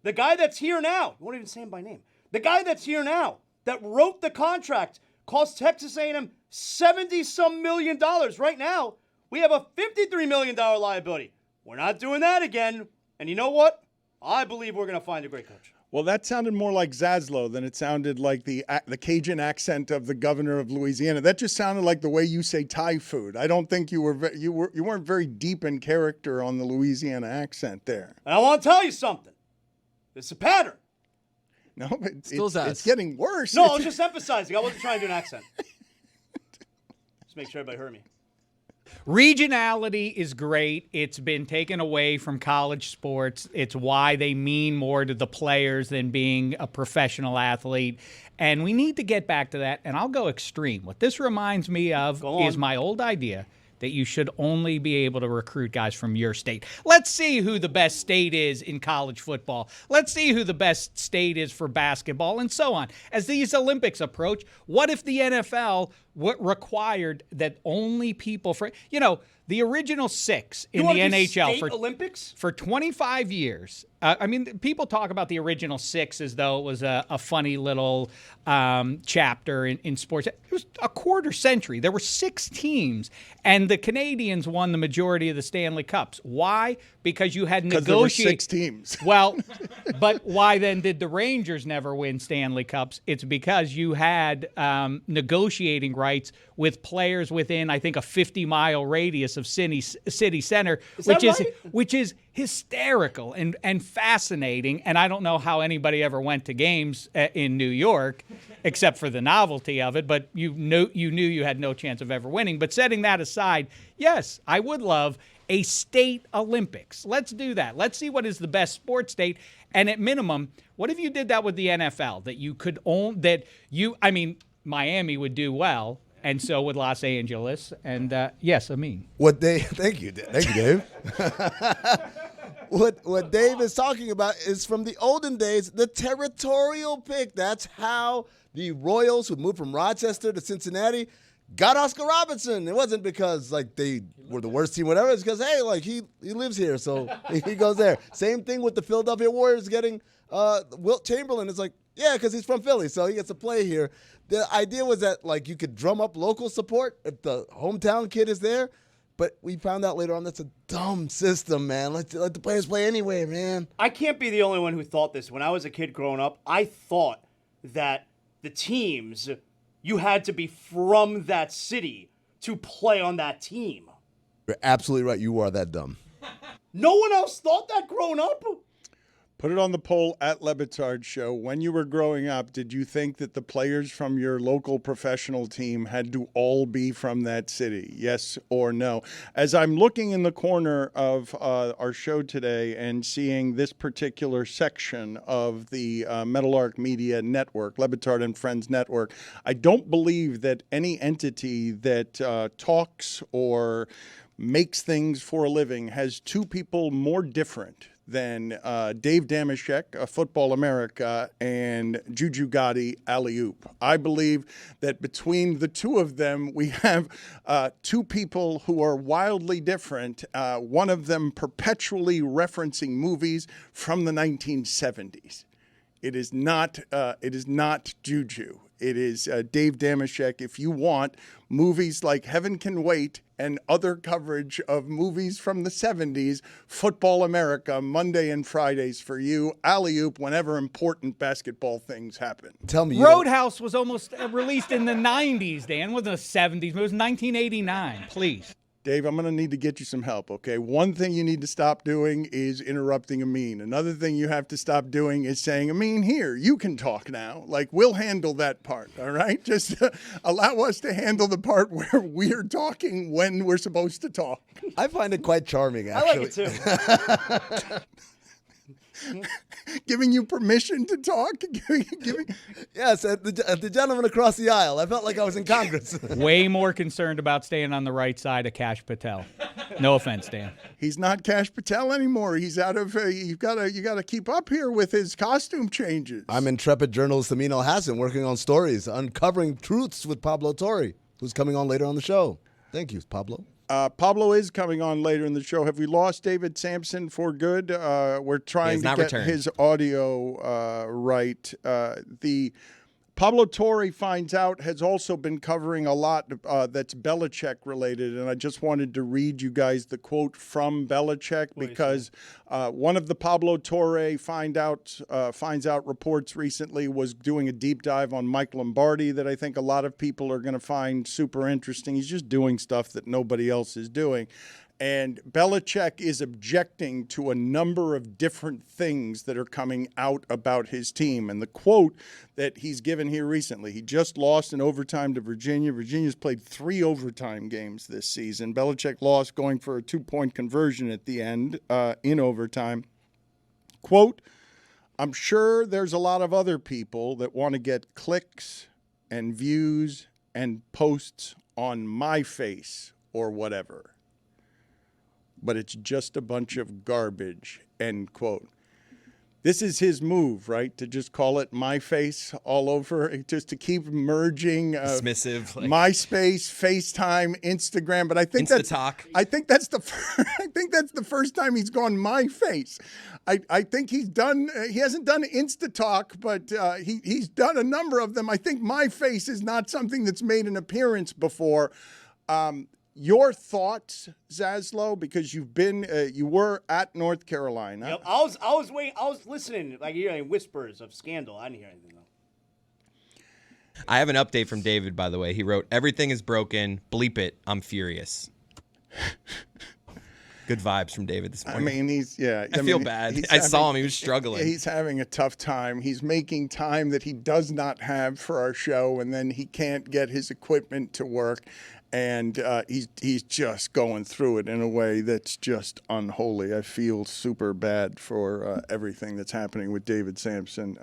The guy that's here now, you won't even say him by name, the guy that's here now that wrote the contract cost Texas A&M $70-some million. Right now, we have a $53 million liability. We're not doing that again. And you know what? I believe we're going to find a great coach. Well, that sounded more like Zaslow than it sounded like the Cajun accent of the governor of Louisiana. That just sounded like the way you say Thai food. I don't think you weren't very deep in character on the Louisiana accent there. And I want to tell you something. It's a pattern. No, but it's getting worse. No, I was just emphasizing. I wasn't trying to do an accent. Just make sure everybody heard me. Regionality is great. It's been taken away from college sports. It's why they mean more to the players than being a professional athlete. And we need to get back to that. And I'll go extreme. What this reminds me of is my old idea that you should only be able to recruit guys from your state. Let's see who the best state is in college football. Let's see who the best state is for basketball and so on. As these Olympics approach, what if the NFL required that only people the original 6 in the NHL for Olympics for 25 years. People talk about the original 6 as though it was a funny little chapter in sports. It was a quarter century. There were 6 teams, and the Canadians won the majority of the Stanley Cups. Why? Because you had negotiated. There were 6 teams. Well, but why then did the Rangers never win Stanley Cups? It's because you had negotiating rights with players within, I think, a 50-mile radius of city center, which is hysterical and fascinating. And I don't know how anybody ever went to games in New York, except for the novelty of it. But you knew you had no chance of ever winning. But setting that aside, yes, I would love a state Olympics. Let's do that. Let's see what is the best sports state. And at minimum, what if you did that with the NFL? That you could own Miami would do well. And so would Los Angeles. And yes, Amin. Thank you, Dave. What Dave is talking about is from the olden days, the territorial pick. That's how the Royals, who moved from Rochester to Cincinnati, got Oscar Robertson. It wasn't because they were the worst team, whatever. It's because he lives here, so he goes there. Same thing with the Philadelphia Warriors getting Wilt Chamberlain. It's because he's from Philly, so he gets to play here. The idea was that you could drum up local support if the hometown kid is there. But we found out later on that's a dumb system, man. Let the players play anyway, man. I can't be the only one who thought this. When I was a kid growing up, I thought that the teams, you had to be from that city to play on that team. You're absolutely right. You are that dumb. No one else thought that growing up? Put it on the poll at Le Batard Show. When you were growing up, did you think that the players from your local professional team had to all be from that city? Yes or no? As I'm looking in the corner of our show today and seeing this particular section of the Meadowlark Media Network, Le Batard and Friends Network, I don't believe that any entity that talks or makes things for a living has two people more different than Dave Dameshek, Football America, and Juju Gotti, Alley-Oop. I believe that between the two of them, we have two people who are wildly different, one of them perpetually referencing movies from the 1970s. It is not Juju. It is Dave Dameshek. If you want movies like Heaven Can Wait and other coverage of movies from the 70s, Football America, Monday and Fridays for you. Alley-Oop whenever important basketball things happen. Tell me. Roadhouse was almost released in the 90s, Dan. It wasn't the 70s. It was 1989. Please. Dave, I'm going to need to get you some help, okay? One thing you need to stop doing is interrupting Amin. Another thing you have to stop doing is saying, Amin, here, you can talk now. Like, we'll handle that part, all right? Just allow us to handle the part where we're talking when we're supposed to talk. I find it quite charming, actually. I like it too. Giving you permission to talk? Yes, the gentleman across the aisle. I felt like I was in Congress. Way more concerned about staying on the right side of Cash Patel. No offense, Dan. He's not Cash Patel anymore. He's out of. You gotta keep up here with his costume changes. I'm intrepid journalist Amin Al-Hassan, working on stories, uncovering truths with Pablo Torre, who's coming on later on the show. Thank you, Pablo. Pablo is coming on later in the show. Have we lost David Sampson for good? We're trying to get his audio right. The Pablo Torre finds out has also been covering a lot that's Belichick related, and I just wanted to read you guys the quote from Belichick because one of the Pablo Torre finds out reports recently was doing a deep dive on Mike Lombardi that I think a lot of people are going to find super interesting. He's just doing stuff that nobody else is doing. And Belichick is objecting to a number of different things that are coming out about his team. And the quote that he's given here recently, he just lost in overtime to Virginia. Virginia's played 3 overtime games this season. Belichick lost going for a 2-point conversion at the end in overtime. Quote, I'm sure there's a lot of other people that want to get clicks and views and posts on my face or whatever. But it's just a bunch of garbage, end quote. This is his move, right? To just call it my face all over, just to keep merging dismissive, like MySpace, FaceTime, Instagram. But I think that's the first time he's gone my face. I think he hasn't done InstaTalk, but he's done a number of them. I think my face is not something that's made an appearance before. Your thoughts, Zaslow, because you were at North Carolina. Yep, I was listening, like hearing whispers of scandal. I didn't hear anything though. I have an update from David, by the way. He wrote, "Everything is broken. Bleep it. I'm furious." Good vibes from David this morning. I mean, I feel bad. I saw him. He was struggling. He's having a tough time. He's making time that he does not have for our show, and then he can't get his equipment to work. And he's just going through it in a way that's just unholy. I feel super bad for everything that's happening with David Sampson.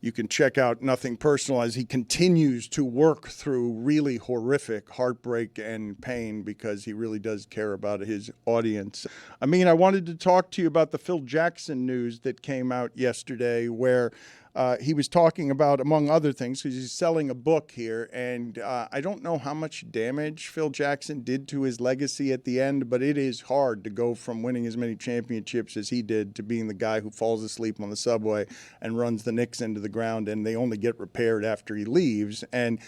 You can check out Nothing Personal as he continues to work through really horrific heartbreak and pain because he really does care about his audience. I mean, I wanted to talk to you about the Phil Jackson news that came out yesterday where he was talking about, among other things, because he's selling a book here, and I don't know how much damage Phil Jackson did to his legacy at the end, but it is hard to go from winning as many championships as he did to being the guy who falls asleep on the subway and runs the Knicks into the ground, and they only get repaired after he leaves. And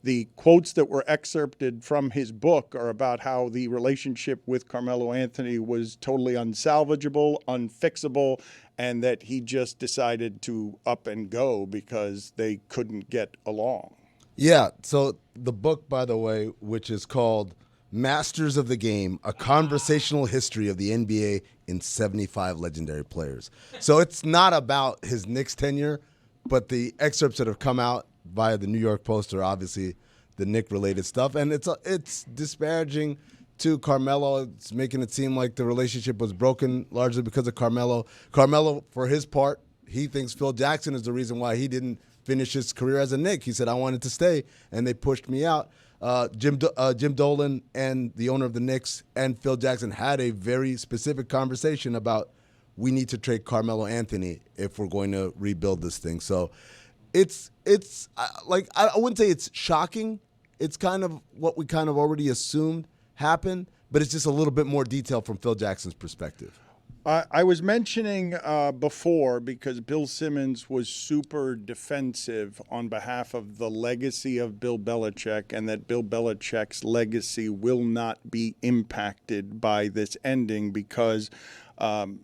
the quotes that were excerpted from his book are about how the relationship with Carmelo Anthony was totally unsalvageable, unfixable, and that he just decided to up and go because they couldn't get along. Yeah, so the book, by the way, which is called Masters of the Game, a conversational history of the NBA in 75 legendary players. So it's not about his Knicks tenure, but the excerpts that have come out via the New York Post are obviously the Knick-related stuff. And it's disparaging to Carmelo. It's making it seem like the relationship was broken largely because of Carmelo. Carmelo, for his part, he thinks Phil Jackson is the reason why he didn't finish his career as a Knick. He said, I wanted to stay, and they pushed me out. Jim Dolan and the owner of the Knicks and Phil Jackson had a very specific conversation about we need to trade Carmelo Anthony if we're going to rebuild this thing. So it's like I wouldn't say it's shocking. It's kind of what we kind of already assumed happened, but it's just a little bit more detail from Phil Jackson's perspective. I was mentioning before because Bill Simmons was super defensive on behalf of the legacy of Bill Belichick and that Bill Belichick's legacy will not be impacted by this ending because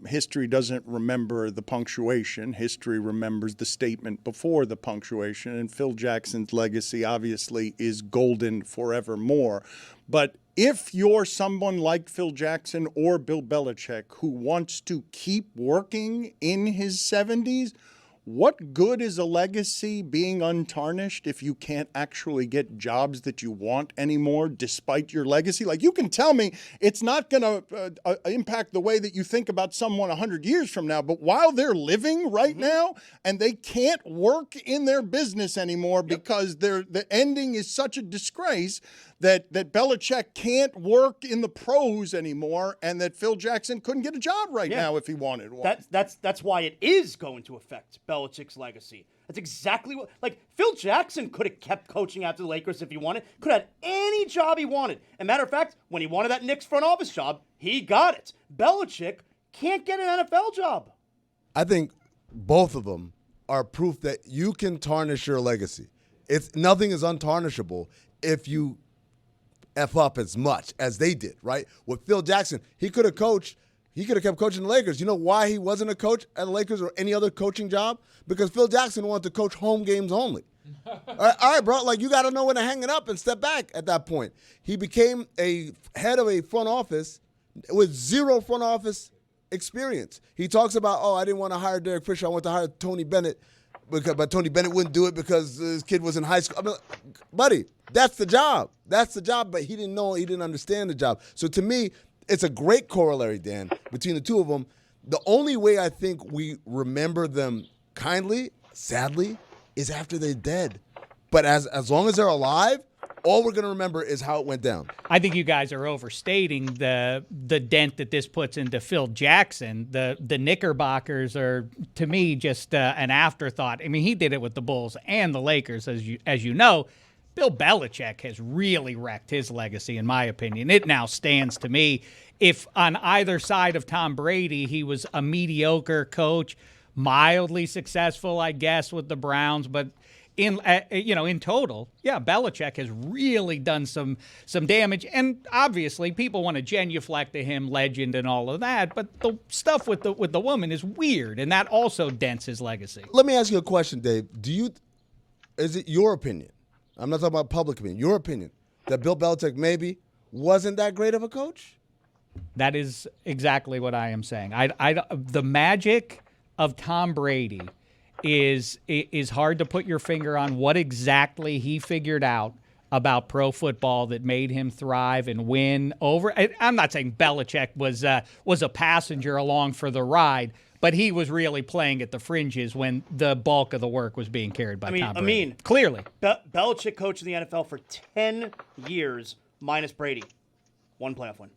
history doesn't remember the punctuation. History remembers the statement before the punctuation, and Phil Jackson's legacy obviously is golden forevermore. But if you're someone like Phil Jackson or Bill Belichick who wants to keep working in his 70s, what good is a legacy being untarnished if you can't actually get jobs that you want anymore despite your legacy? Like, you can tell me it's not going to impact the way that you think about someone 100 years from now, but while they're living right now and they can't work in their business anymore because the ending is such a disgrace that Belichick can't work in the pros anymore and that Phil Jackson couldn't get a job right now if he wanted one. That's why it is going to affect Belichick's legacy. That's exactly what, like, Phil Jackson could have kept coaching after the Lakers if he wanted, could have had any job he wanted. And matter of fact, when he wanted that Knicks front office job, he got it. Belichick can't get an NFL job. I think both of them are proof that you can tarnish your legacy. Nothing is untarnishable if you F up as much as they did, right? With Phil Jackson, he could have kept coaching the Lakers. You know why he wasn't a coach at the Lakers or any other coaching job? Because Phil Jackson wanted to coach home games only. All right, bro, like, you got to know when to hang it up and step back at that point. He became a head of a front office with zero front office experience. He talks about, I didn't want to hire Derek Fisher. I wanted to hire Tony Bennett, but Tony Bennett wouldn't do it because his kid was in high school. I mean, buddy, that's the job. That's the job, but he didn't understand the job. So to me, it's a great corollary, Dan, between the two of them. The only way I think we remember them kindly, sadly, is after they're dead. But as long as they're alive, all we're going to remember is how it went down. I think you guys are overstating the dent that this puts into Phil Jackson. The Knickerbockers are, to me, just an afterthought. I mean, he did it with the Bulls and the Lakers, as you know. Bill Belichick has really wrecked his legacy, in my opinion. It now stands to me, if on either side of Tom Brady, he was a mediocre coach, mildly successful, I guess, with the Browns, but in total, Belichick has really done some damage. And obviously, people want to genuflect to him, legend and all of that. But the stuff with the woman is weird, and that also dents his legacy. Let me ask you a question, Dave. Is it your opinion? I'm not talking about public opinion. Your opinion that Bill Belichick maybe wasn't that great of a coach? That is exactly what I am saying. The magic of Tom Brady is hard to put your finger on what exactly he figured out about pro football that made him thrive and win over. I'm not saying Belichick was a passenger along for the ride, but he was really playing at the fringes when the bulk of the work was being carried by Tom Brady. Clearly. Belichick coached in the NFL for 10 years minus Brady. One playoff win.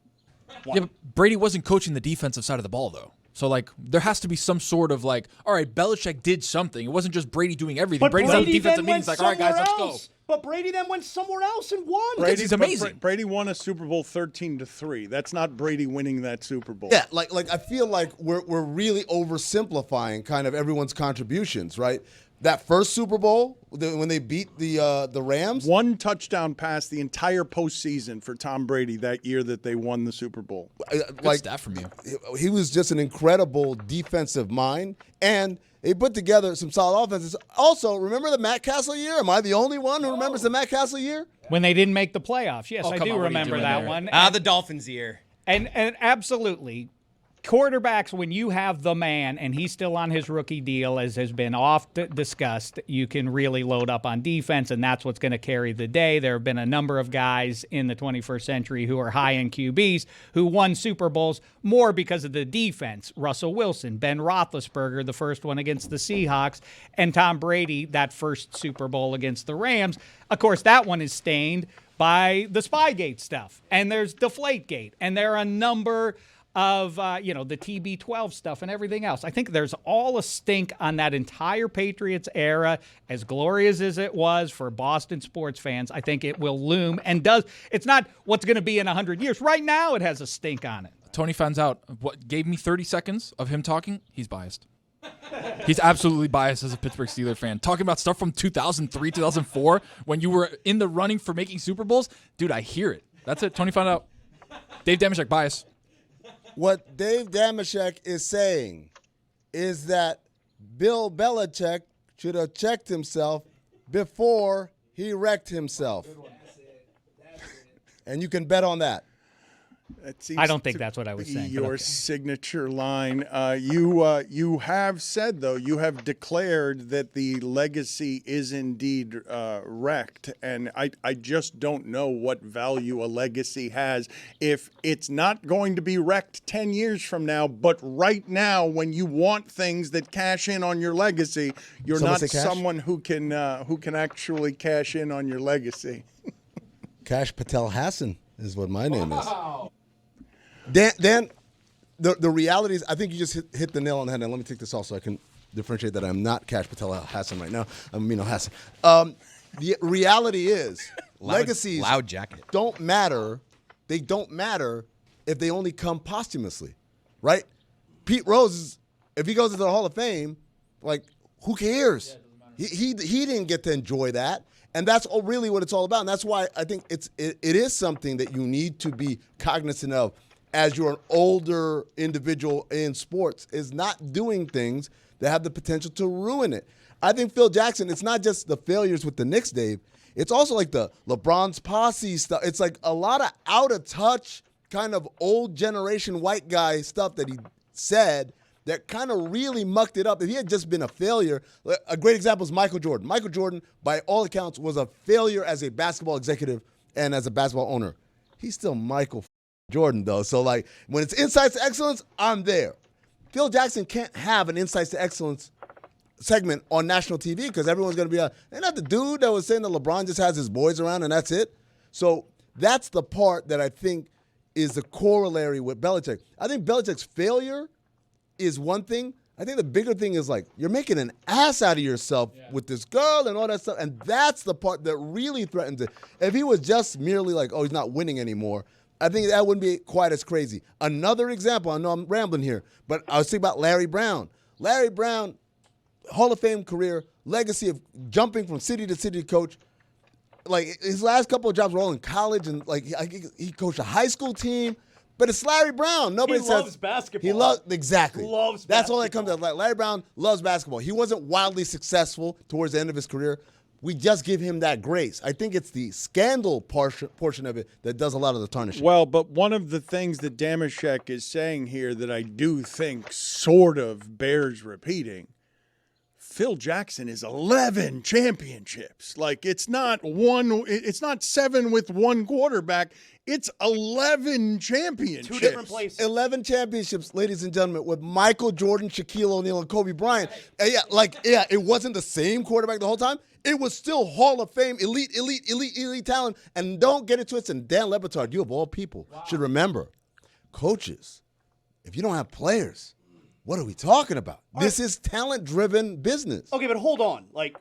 Yeah, but Brady wasn't coaching the defensive side of the ball, though. So, like, there has to be some sort of, like, all right, Belichick did something. It wasn't just Brady doing everything. But Brady's on the defensive meetings like, all right, guys, let's go. But Brady then went somewhere else and won. Brady's amazing. Brady won a Super Bowl 13-3. That's not Brady winning that Super Bowl. Yeah, like I feel like we're really oversimplifying kind of everyone's contributions, right? That first Super Bowl when they beat the Rams. One touchdown pass the entire postseason for Tom Brady that year that they won the Super Bowl. Good stat from you. He was just an incredible defensive mind, and they put together some solid offenses. Also, remember the Matt Castle year? Am I the only one who remembers the Matt Castle year? When they didn't make the playoffs. Yes, I come do on, what are you remember doing that there? one. The Dolphins year. And absolutely, quarterbacks, when you have the man and he's still on his rookie deal, as has been discussed, you can really load up on defense, and that's what's going to carry the day. There have been a number of guys in the 21st century who are high-end QBs who won Super Bowls more because of the defense. Russell Wilson, Ben Roethlisberger, the first one against the Seahawks, and Tom Brady, that first Super Bowl against the Rams. Of course, that one is stained by the Spygate stuff, and there's Deflategate, and there are a number of, the TB12 stuff and everything else. I think there's all a stink on that entire Patriots era, as glorious as it was for Boston sports fans. I think it will loom and does. It's not what's going to be in 100 years. Right now, it has a stink on it. Tony finds out what gave me 30 seconds of him talking. He's biased. He's absolutely biased as a Pittsburgh Steelers fan. Talking about stuff from 2003, 2004, when you were in the running for making Super Bowls. Dude, I hear it. That's it. Tony found out. Dave Damashek, bias. What Dave Damashek is saying is that Bill Belichick should have checked himself before he wrecked himself. And you can bet on that. I don't think that's what I was saying. Your signature line. You have said, though, you have declared that the legacy is indeed wrecked, and I just don't know what value a legacy has if it's not going to be wrecked 10 years from now, but right now when you want things that cash in on your legacy, you're Someone not say cash? someone who can actually cash in on your legacy. Cash Patel Hassan is what my name is. Dan, the reality is, I think you just hit the nail on the head. And let me take this off so I can differentiate that I'm not Cash Patel Hassan right now. I'm Mino Hassan. The reality is, legacies loud jacket. don't matter. They don't matter if they only come posthumously, right? Pete Rose, if he goes into the Hall of Fame, like, who cares? He didn't get to enjoy that. And that's really what it's all about. And that's why I think it is something that you need to be cognizant of as you're an older individual in sports, is not doing things that have the potential to ruin it. I think Phil Jackson, it's not just the failures with the Knicks, Dave. It's also like the LeBron's posse stuff. It's like a lot of out-of-touch, kind of old generation white guy stuff that he said that kind of really mucked it up. If he had just been a failure, a great example is Michael Jordan. Michael Jordan, by all accounts, was a failure as a basketball executive and as a basketball owner. He's still Michael Jordan, though. So, like, when it's Insights to Excellence, I'm there. Phil Jackson can't have an Insights to Excellence segment on national TV because everyone's going to be they're not the dude that was saying that LeBron just has his boys around and that's it. So that's the part that I think is the corollary with Belichick. I think Belichick's failure is one thing. I think the bigger thing is, like, you're making an ass out of yourself with this girl and all that stuff, and that's the part that really threatens it. If he was just merely like, oh, he's not winning anymore, I think that wouldn't be quite as crazy. Another example, I know I'm rambling here, but I was thinking about Larry Brown. Larry Brown, Hall of Fame career, legacy of jumping from city to city coach. Like, his last couple of jobs were all in college, and like he coached a high school team. But it's Larry Brown. Nobody says loves basketball. He loves exactly. Loves That's all that comes out. Like, Larry Brown loves basketball. He wasn't wildly successful towards the end of his career. We just give him that grace. I think it's the scandal portion of it that does a lot of the tarnishing. Well, but one of the things that Damashek is saying here that I do think sort of bears repeating, Phil Jackson is 11 championships. Like, it's not 7 with one quarterback. It's 11 championships. 2 different places. 11 championships, ladies and gentlemen, with Michael Jordan, Shaquille O'Neal, and Kobe Bryant. And it wasn't the same quarterback the whole time. It was still Hall of Fame, elite talent. And don't get it twisted. And Dan Le Batard, you of all people, should remember, coaches, if you don't have players, what are we talking about? This is talent-driven business. Okay, but hold on. Like,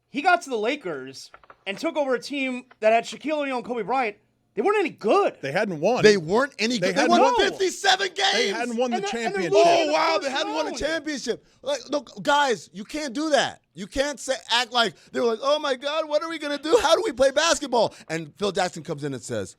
he got to the Lakers and took over a team that had Shaquille O'Neal and Kobe Bryant. They weren't any good. They hadn't won. They weren't any good. They won No. 57 games. They hadn't won the championship. Oh, wow, they hadn't won a championship. Like, look, guys, you can't do that. You can't act like they were like, oh, my God, what are we going to do? How do we play basketball? And Phil Jackson comes in and says,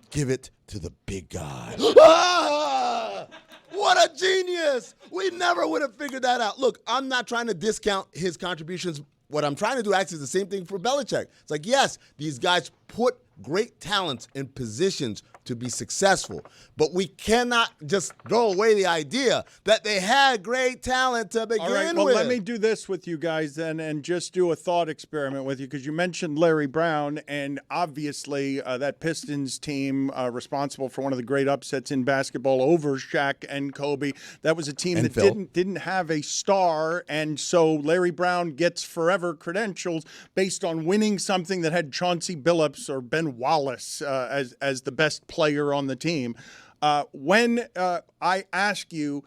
give it to the big guy. Ah! What a genius. We never would have figured that out. Look, I'm not trying to discount his contributions. What I'm trying to do actually is the same thing for Belichick. It's like, yes, these guys put great talents in positions to be successful, but we cannot just throw away the idea that they had great talent to begin All right, well, with. let me do this with you guys then and just do a thought experiment with you because you mentioned Larry Brown, and obviously that Pistons team responsible for one of the great upsets in basketball over Shaq and Kobe. That was a team And that Phil. didn't have a star, and so Larry Brown gets forever credentials based on winning something that had Chauncey Billups or Ben Wallace as the best player on the team. When I ask you,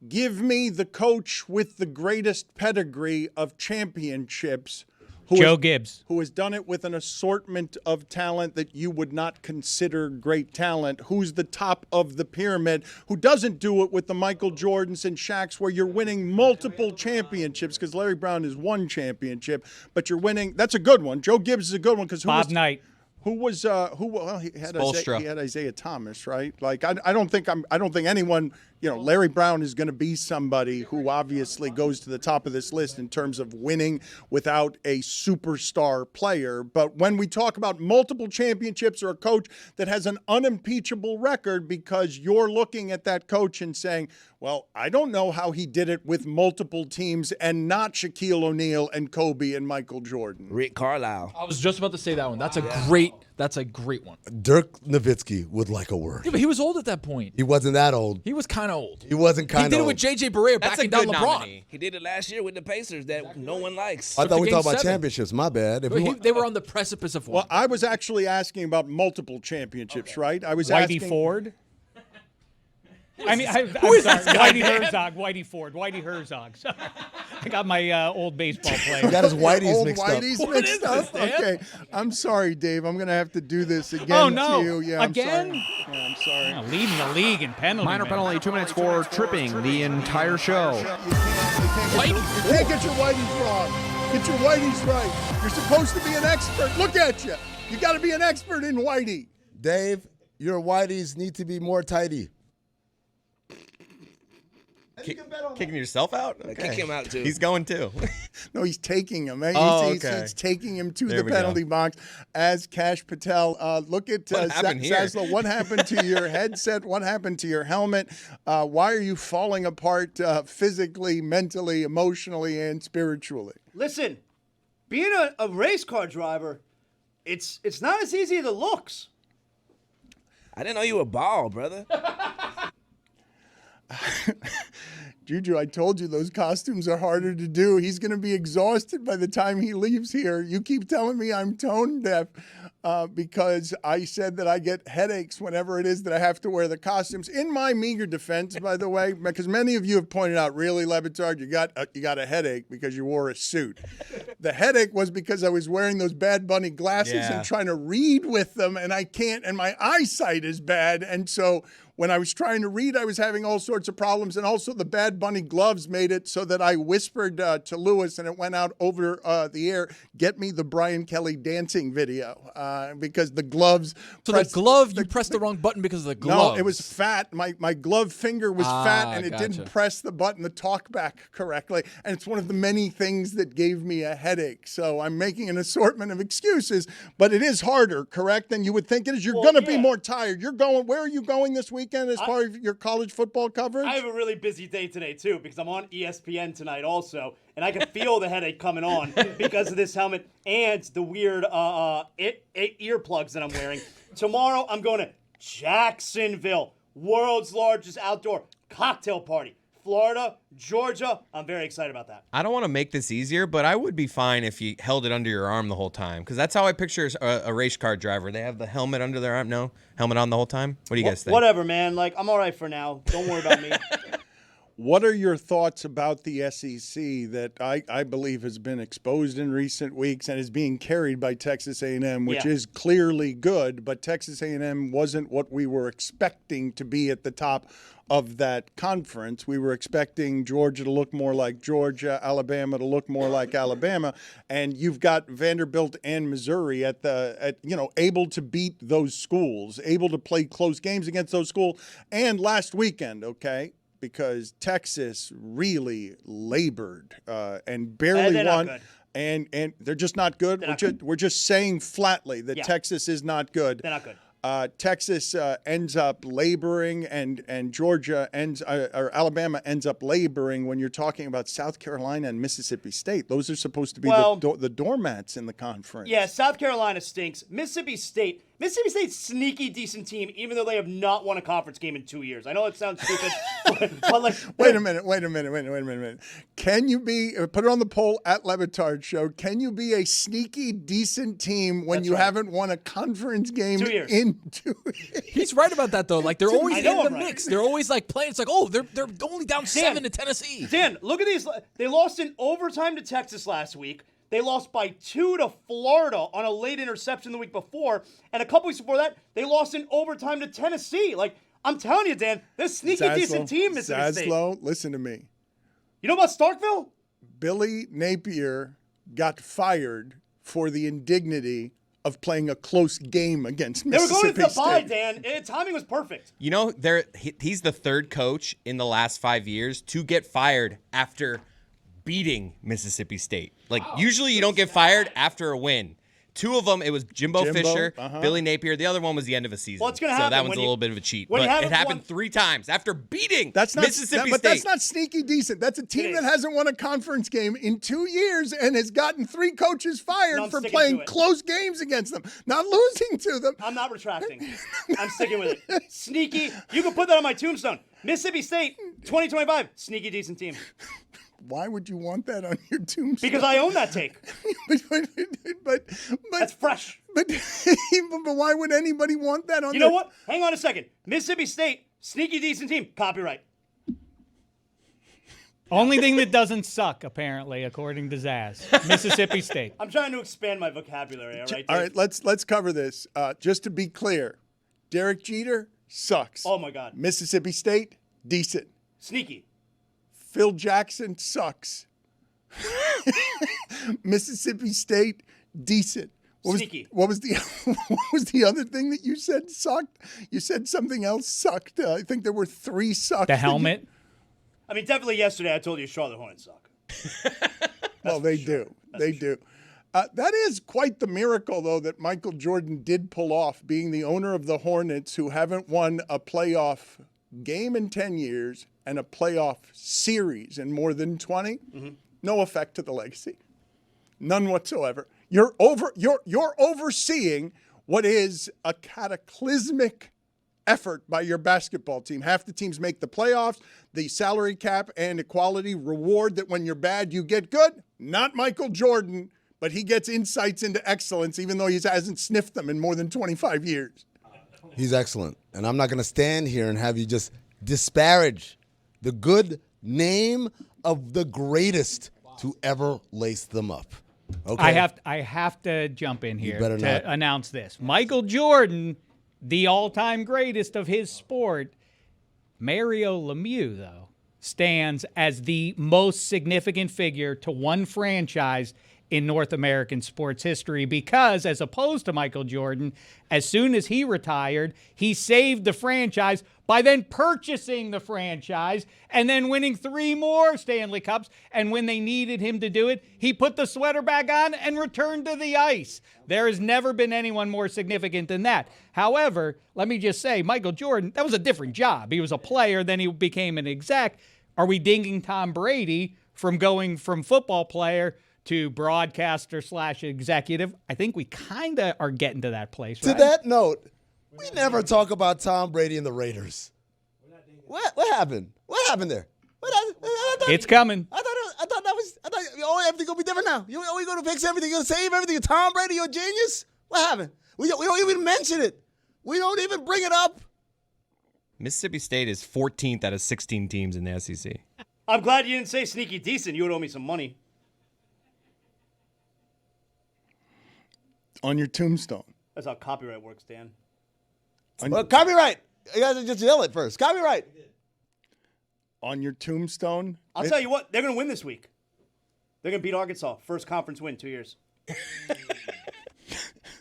give me the coach with the greatest pedigree of championships, Joe Gibbs. who has done it with an assortment of talent that you would not consider great talent, who's the top of the pyramid, who doesn't do it with the Michael Jordans and Shaqs where you're winning multiple championships, because Larry Brown is one championship, but you're winning. That's a good one. Joe Gibbs is a good one because Bob Knight. Who was well, he had Spoelstra. he had Isaiah Thomas, right? Like I don't think anyone, Larry Brown is going to be somebody who obviously goes to the top of this list in terms of winning without a superstar player. But when we talk about multiple championships or a coach that has an unimpeachable record, because you're looking at that coach and saying, well, I don't know how he did it with multiple teams and not Shaquille O'Neal and Kobe and Michael Jordan. Rick Carlisle. I was just about to say that one. That's a great one. Dirk Nowitzki would like a word. Yeah, but he was old at that point. He wasn't that old. He was kind of old. He wasn't kind He of did it old. with J.J. Barea That's a backing down good LeBron. nominee. He did it last year with the Pacers that no one likes. I thought to we Game talked about 7. championships. My bad. If we want- They were on the precipice of one. Well, I was actually asking about multiple championships, right? I was Whitey asking Ford. I'm sorry. Whitey Herzog. Whitey Ford. Whitey Herzog. So, I got my old baseball he player. got his whiteys Old mixed Whiteys up. mixed up. Okay, I'm sorry, Dave. I'm going to have to do this again Oh, no. to you. Yeah, Again? I'm sorry. Yeah, I'm sorry. Oh, leading the league in penalty. Minor man. penalty, 2 minutes for tripping the entire show. You can't get your Whiteys wrong. Get your Whiteys right. You're supposed to be an expert. Look at you. You got to be an expert in Whitey. Dave, your whiteys need to be more tidy. Kicking yourself out? Okay. Kick him out, too. He's going too. No, he's taking him. He's taking him to There the we penalty go. box as Cash Patel. Look at What happened here? Zaslow. What happened to your headset? What happened to your helmet? Why are you falling apart physically, mentally, emotionally, and spiritually? Listen, being a race car driver, it's not as easy as it looks. I didn't know you were bald, brother. Juju, I told you those costumes are harder to do. He's going to be exhausted by the time he leaves here. You keep telling me I'm tone deaf because I said that I get headaches whenever it is that I have to wear the costumes. In my meager defense, by the way, because many of you have pointed out, really, Le Batard, you got a headache because you wore a suit. The headache was because I was wearing those Bad Bunny glasses and trying to read with them, and I can't, and my eyesight is bad, and so when I was trying to read, I was having all sorts of problems. And also the Bad Bunny gloves made it so that I whispered to Lewis, and it went out over the air, get me the Brian Kelly dancing video. Because the gloves. So you pressed the wrong button because of the glove. No, it was fat. My glove finger was fat, and it didn't press the button, the talk back correctly. And it's one of the many things that gave me a headache. So I'm making an assortment of excuses, but it is harder, correct, than you would think it is. You're going to be more tired. Where are you going this weekend as part of your college football coverage? I have a really busy day today, too, because I'm on ESPN tonight also, and I can feel the headache coming on because of this helmet and the weird earplugs that I'm wearing. Tomorrow, I'm going to Jacksonville, world's largest outdoor cocktail party. Florida, Georgia. I'm very excited about that. I don't want to make this easier, but I would be fine if you held it under your arm the whole time, because that's how I picture a race car driver. They have the helmet under their arm. No? Helmet on the whole time? What do you guys think? Whatever, man. Like, I'm all right for now. Don't worry about me. What are your thoughts about the SEC that I believe has been exposed in recent weeks and is being carried by Texas A&M, which is clearly good, but Texas A&M wasn't what we were expecting to be at the top of that conference. We were expecting Georgia to look more like Georgia, Alabama to look more like Alabama, and you've got Vanderbilt and Missouri able to beat those schools, able to play close games against those schools. And last weekend, because Texas really labored and barely won. And they're just not good. We're just saying flatly that Texas is not good. They're not good. Texas ends up laboring, and Georgia or Alabama ends up laboring when you're talking about South Carolina and Mississippi State. Those are supposed to be the doormats in the conference. Yeah, South Carolina stinks. Mississippi State's sneaky decent team, even though they have not won a conference game in 2 years. I know it sounds stupid, but like, wait a minute. Can you be? Put it on the poll at Le Batard Show. Can you be a sneaky decent team when you haven't won a conference game 2 years? in 2 years? He's right about that though. Like they're always in the mix. They're always like playing. It's like, oh, they're only down 7 to Tennessee. Dan, look at these. They lost in overtime to Texas last week. They lost by 2 to Florida on a late interception the week before. And a couple weeks before that, they lost in overtime to Tennessee. Like, I'm telling you, Dan, they're a sneaky decent team, Mississippi State. Zaslow, listen to me. You know about Starkville? Billy Napier got fired for the indignity of playing a close game against Mississippi State. They were going to the bye, Dan. Timing was perfect. You know, he's the third coach in the last 5 years to get fired after beating Mississippi State. Like, usually you don't get fired after a win. 2 of them, it was Jimbo Fisher, Billy Napier. The other one was the end of a season. Well, it's going to happen. So that one's a little bit of a cheat. But it happened 3 times after beating Mississippi State. But that's not sneaky decent. That's a team that hasn't won a conference game in 2 years and has gotten 3 coaches fired for playing close games against them, not losing to them. I'm not retracting. I'm sticking with it. Sneaky. You can put that on my tombstone. Mississippi State, 2025, sneaky decent team. Why would you want that on your tombstone? Because I own that take. but that's fresh. But why would anybody want that on? You know what? Hang on a second. Mississippi State, sneaky decent team. Copyright. Only thing that doesn't suck, apparently, according to Zaz. Mississippi State. I'm trying to expand my vocabulary. All right. All right. Let's cover this. Just to be clear, Derek Jeter sucks. Oh my God. Mississippi State, decent. Sneaky. Phil Jackson sucks. Mississippi State, decent. Sneaky. What was the other thing that you said sucked? You said something else sucked. I think there were 3 sucks. The helmet. I mean, definitely yesterday I told you Charlotte Hornets suck. Well, they do. They do. That is quite the miracle, though, that Michael Jordan did pull off, being the owner of the Hornets, who haven't won a playoff game in 10 years and a playoff series in more than 20. Mm-hmm. No effect to the legacy. None whatsoever. You're overseeing what is a cataclysmic effort by your basketball team. Half the teams make the playoffs. The salary cap and equality reward that when you're bad, you get good. Not Michael Jordan, but he gets insights into excellence, even though he hasn't sniffed them in more than 25 years. He's excellent. And I'm not going to stand here and have you just disparage the good name of the greatest to ever lace them up. Okay. I have to jump in here better to not. announce this. Michael Jordan, the all-time greatest of his sport. Mario Lemieux, though, stands as the most significant figure to one franchise in North American sports history because, as opposed to Michael Jordan, as soon as he retired, he saved the franchise by then purchasing the franchise and then winning 3 more Stanley Cups. And when they needed him to do it, he put the sweater back on and returned to the ice. There has never been anyone more significant than that. However, let me just say, Michael Jordan, that was a different job. He was a player, then he became an exec. Are we dinging Tom Brady from going from football player to broadcaster / executive? I think we kind of are getting to that place, right? To that note, we never talk about Tom Brady and the Raiders. What happened? What happened there? It's coming. I thought everything gonna be different now. You're gonna fix everything. You're gonna save everything. Tom Brady, you're a genius. What happened? We don't even mention it. We don't even bring it up. Mississippi State is 14th out of 16 teams in the SEC. I'm glad you didn't say sneaky decent. You would owe me some money. On your tombstone. That's how copyright works, Dan. Well, copyright. You guys just yell it first. Copyright. On your tombstone. I'll tell you what, they're going to win this week. They're going to beat Arkansas. First conference win, 2 years.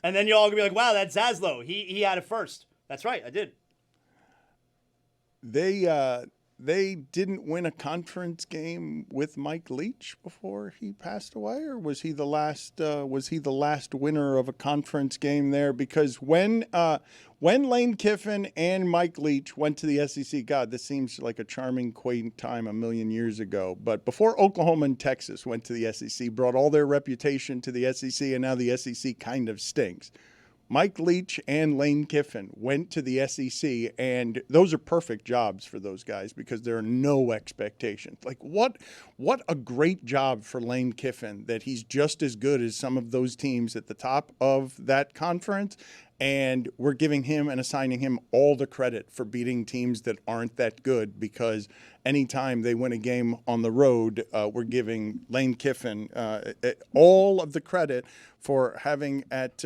And then you're all going to be like, wow, that's Zaslow. He had it first. That's right, I did. They didn't win a conference game with Mike Leach before he passed away, or was he the last? Was he the last winner of a conference game there? Because when Lane Kiffin and Mike Leach went to the SEC, God, this seems like a charming, quaint time a million years ago. But before Oklahoma and Texas went to the SEC, brought all their reputation to the SEC, and now the SEC kind of stinks. Mike Leach and Lane Kiffin went to the SEC, and those are perfect jobs for those guys because there are no expectations. Like, what a great job for Lane Kiffin that he's just as good as some of those teams at the top of that conference, and we're giving him and assigning him all the credit for beating teams that aren't that good because anytime they win a game on the road, we're giving Lane Kiffin all of the credit for having at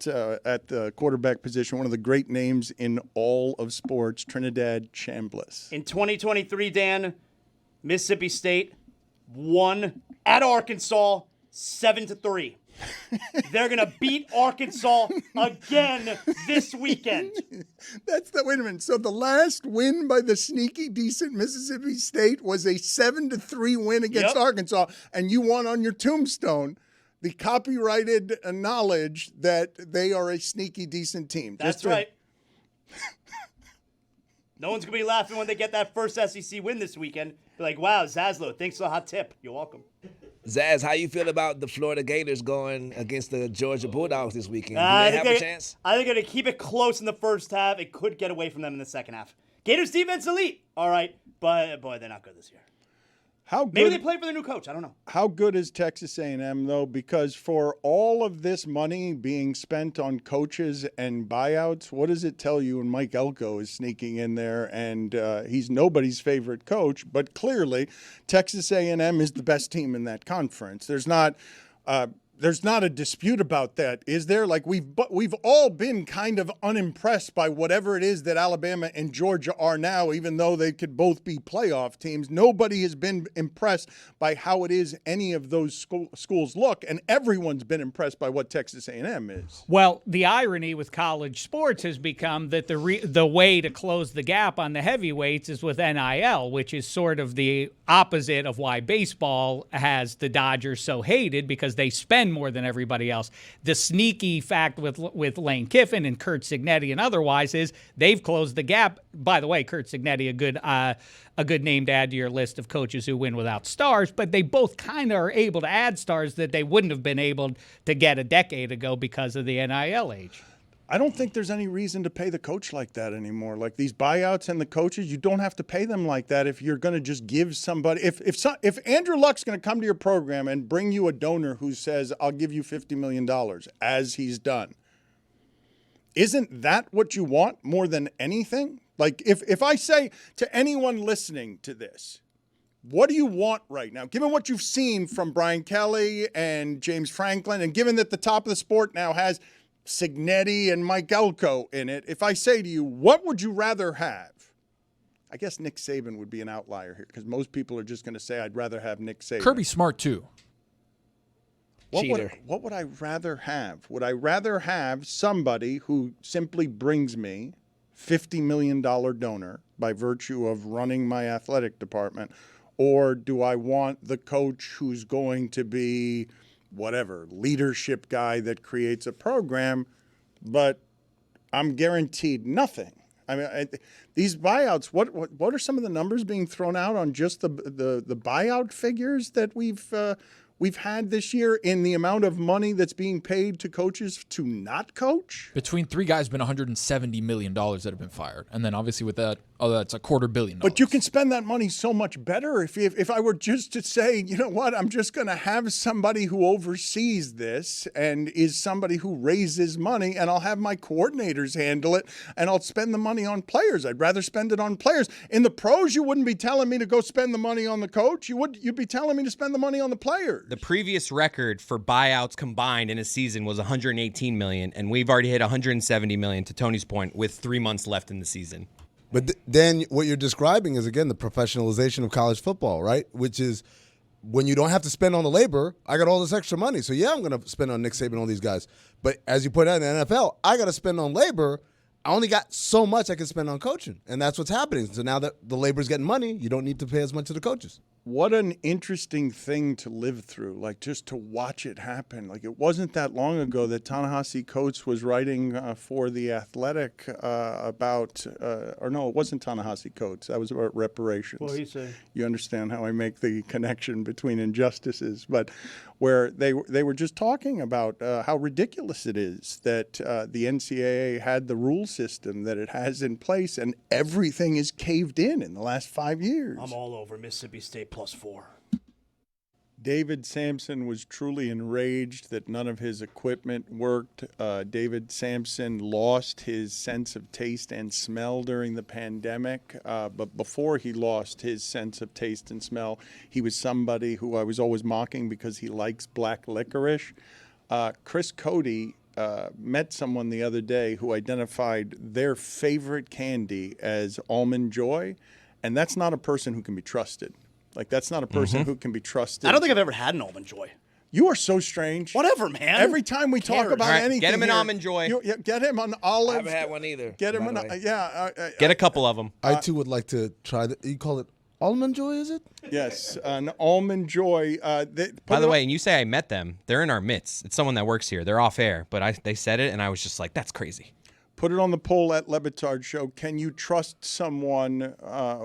the quarterback position, one of the great names in all of sports, Trinidad Chambliss. In 2023, Dan, Mississippi State won at Arkansas 7-3. They're going to beat Arkansas again this weekend. Wait a minute. So the last win by the sneaky decent Mississippi State was a 7-3 win against Arkansas, and you won on your tombstone the copyrighted knowledge that they are a sneaky, decent team. That's right. No one's going to be laughing when they get that first SEC win this weekend. Be like, wow, Zaslow, thanks for the hot tip. You're welcome. Zaz, how you feel about the Florida Gators going against the Georgia Bulldogs this weekend? Do they have a chance? I think they're going to keep it close in the first half. It could get away from them in the second half. Gators defense elite. All right. But, boy, they're not good this year. Maybe they play for their new coach. I don't know. How good is Texas A&M, though? Because for all of this money being spent on coaches and buyouts, what does it tell you when Mike Elko is sneaking in there and he's nobody's favorite coach? But clearly, Texas A&M is the best team in that conference. There's not a dispute about that, is there? Like we've all been kind of unimpressed by whatever it is that Alabama and Georgia are now, even though they could both be playoff teams. Nobody has been impressed by how it is any of those schools look, and everyone's been impressed by what Texas A&M is. Well, the irony with college sports has become that the way to close the gap on the heavyweights is with NIL, which is sort of the opposite of why baseball has the Dodgers so hated because they spend more than everybody else. The sneaky fact with Lane Kiffin and Curt Cignetti and otherwise is they've closed the gap. By the way, Curt Cignetti, a good name to add to your list of coaches who win without stars, but they both kind of are able to add stars that they wouldn't have been able to get a decade ago because of the NIL age. I don't think there's any reason to pay the coach like that anymore. Like these buyouts and the coaches, you don't have to pay them like that if you're going to just give somebody. If Andrew Luck's going to come to your program and bring you a donor who says, I'll give you $50 million, as he's done, isn't that what you want more than anything? Like if I say to anyone listening to this, what do you want right now? Given what you've seen from Brian Kelly and James Franklin, and given that the top of the sport now has Cignetti and Mike Elko in it, if I say to you, what would you rather have? I guess Nick Saban would be an outlier here because most people are just going to say, I'd rather have Nick Saban. Kirby Smart, too. What would I rather have? Would I rather have somebody who simply brings me $50 million donor by virtue of running my athletic department, or do I want the coach who's going to be whatever, leadership guy that creates a program, but I'm guaranteed nothing? I mean, these buyouts, what are some of the numbers being thrown out on just the buyout figures that we've had this year in the amount of money that's being paid to coaches to not coach? Between three guys, been $170 million that have been fired. And then obviously with that, Oh, that's $250 million. But you can spend that money so much better if I were just to say, you know what, I'm just going to have somebody who oversees this and is somebody who raises money, and I'll have my coordinators handle it, and I'll spend the money on players. I'd rather spend it on players. In the pros, you wouldn't be telling me to go spend the money on the coach. You'd be telling me to spend the money on the players. The previous record for buyouts combined in a season was $118 million, and we've already hit $170 million, to Tony's point, with 3 months left in the season. But then what you're describing is, again, the professionalization of college football, right? Which is when you don't have to spend on the labor, I got all this extra money. So, yeah, I'm going to spend on Nick Saban and all these guys. But as you put out in the NFL, I got to spend on labor. I only got so much I can spend on coaching. And that's what's happening. So now that the labor's getting money, you don't need to pay as much to the coaches. What an interesting thing to live through, like just to watch it happen. Like it wasn't that long ago that Ta-Nehisi Coates was writing for The Athletic about, or no, it wasn't Ta-Nehisi Coates. That was about reparations. What did he say? You understand how I make the connection between injustices, but where they were just talking about how ridiculous it is that the NCAA had the rule system that it has in place, and everything is caved in the last 5 years. I'm all over Mississippi State +4. David Sampson was truly enraged that none of his equipment worked. David Sampson lost his sense of taste and smell during the pandemic. But before he lost his sense of taste and smell, he was somebody who I was always mocking because he likes black licorice. Chris Cody met someone the other day who identified their favorite candy as Almond Joy, and that's not a person who can be trusted. Like, that's not a person who can be trusted. I don't think I've ever had an Almond Joy. You are so strange. Whatever, man. Every time we talk about anything, get him an here, Almond Joy. Get him an olive. I haven't had one either. Get him an Get a couple of them. I, too, would like to try that. You call it Almond Joy, is it? Yes, an Almond Joy. By the way, and you say I met them. They're in our midst. It's someone that works here. They're off air, but they said it, and I was just like, that's crazy. Put it on the poll at Le Batard Show. Can you trust someone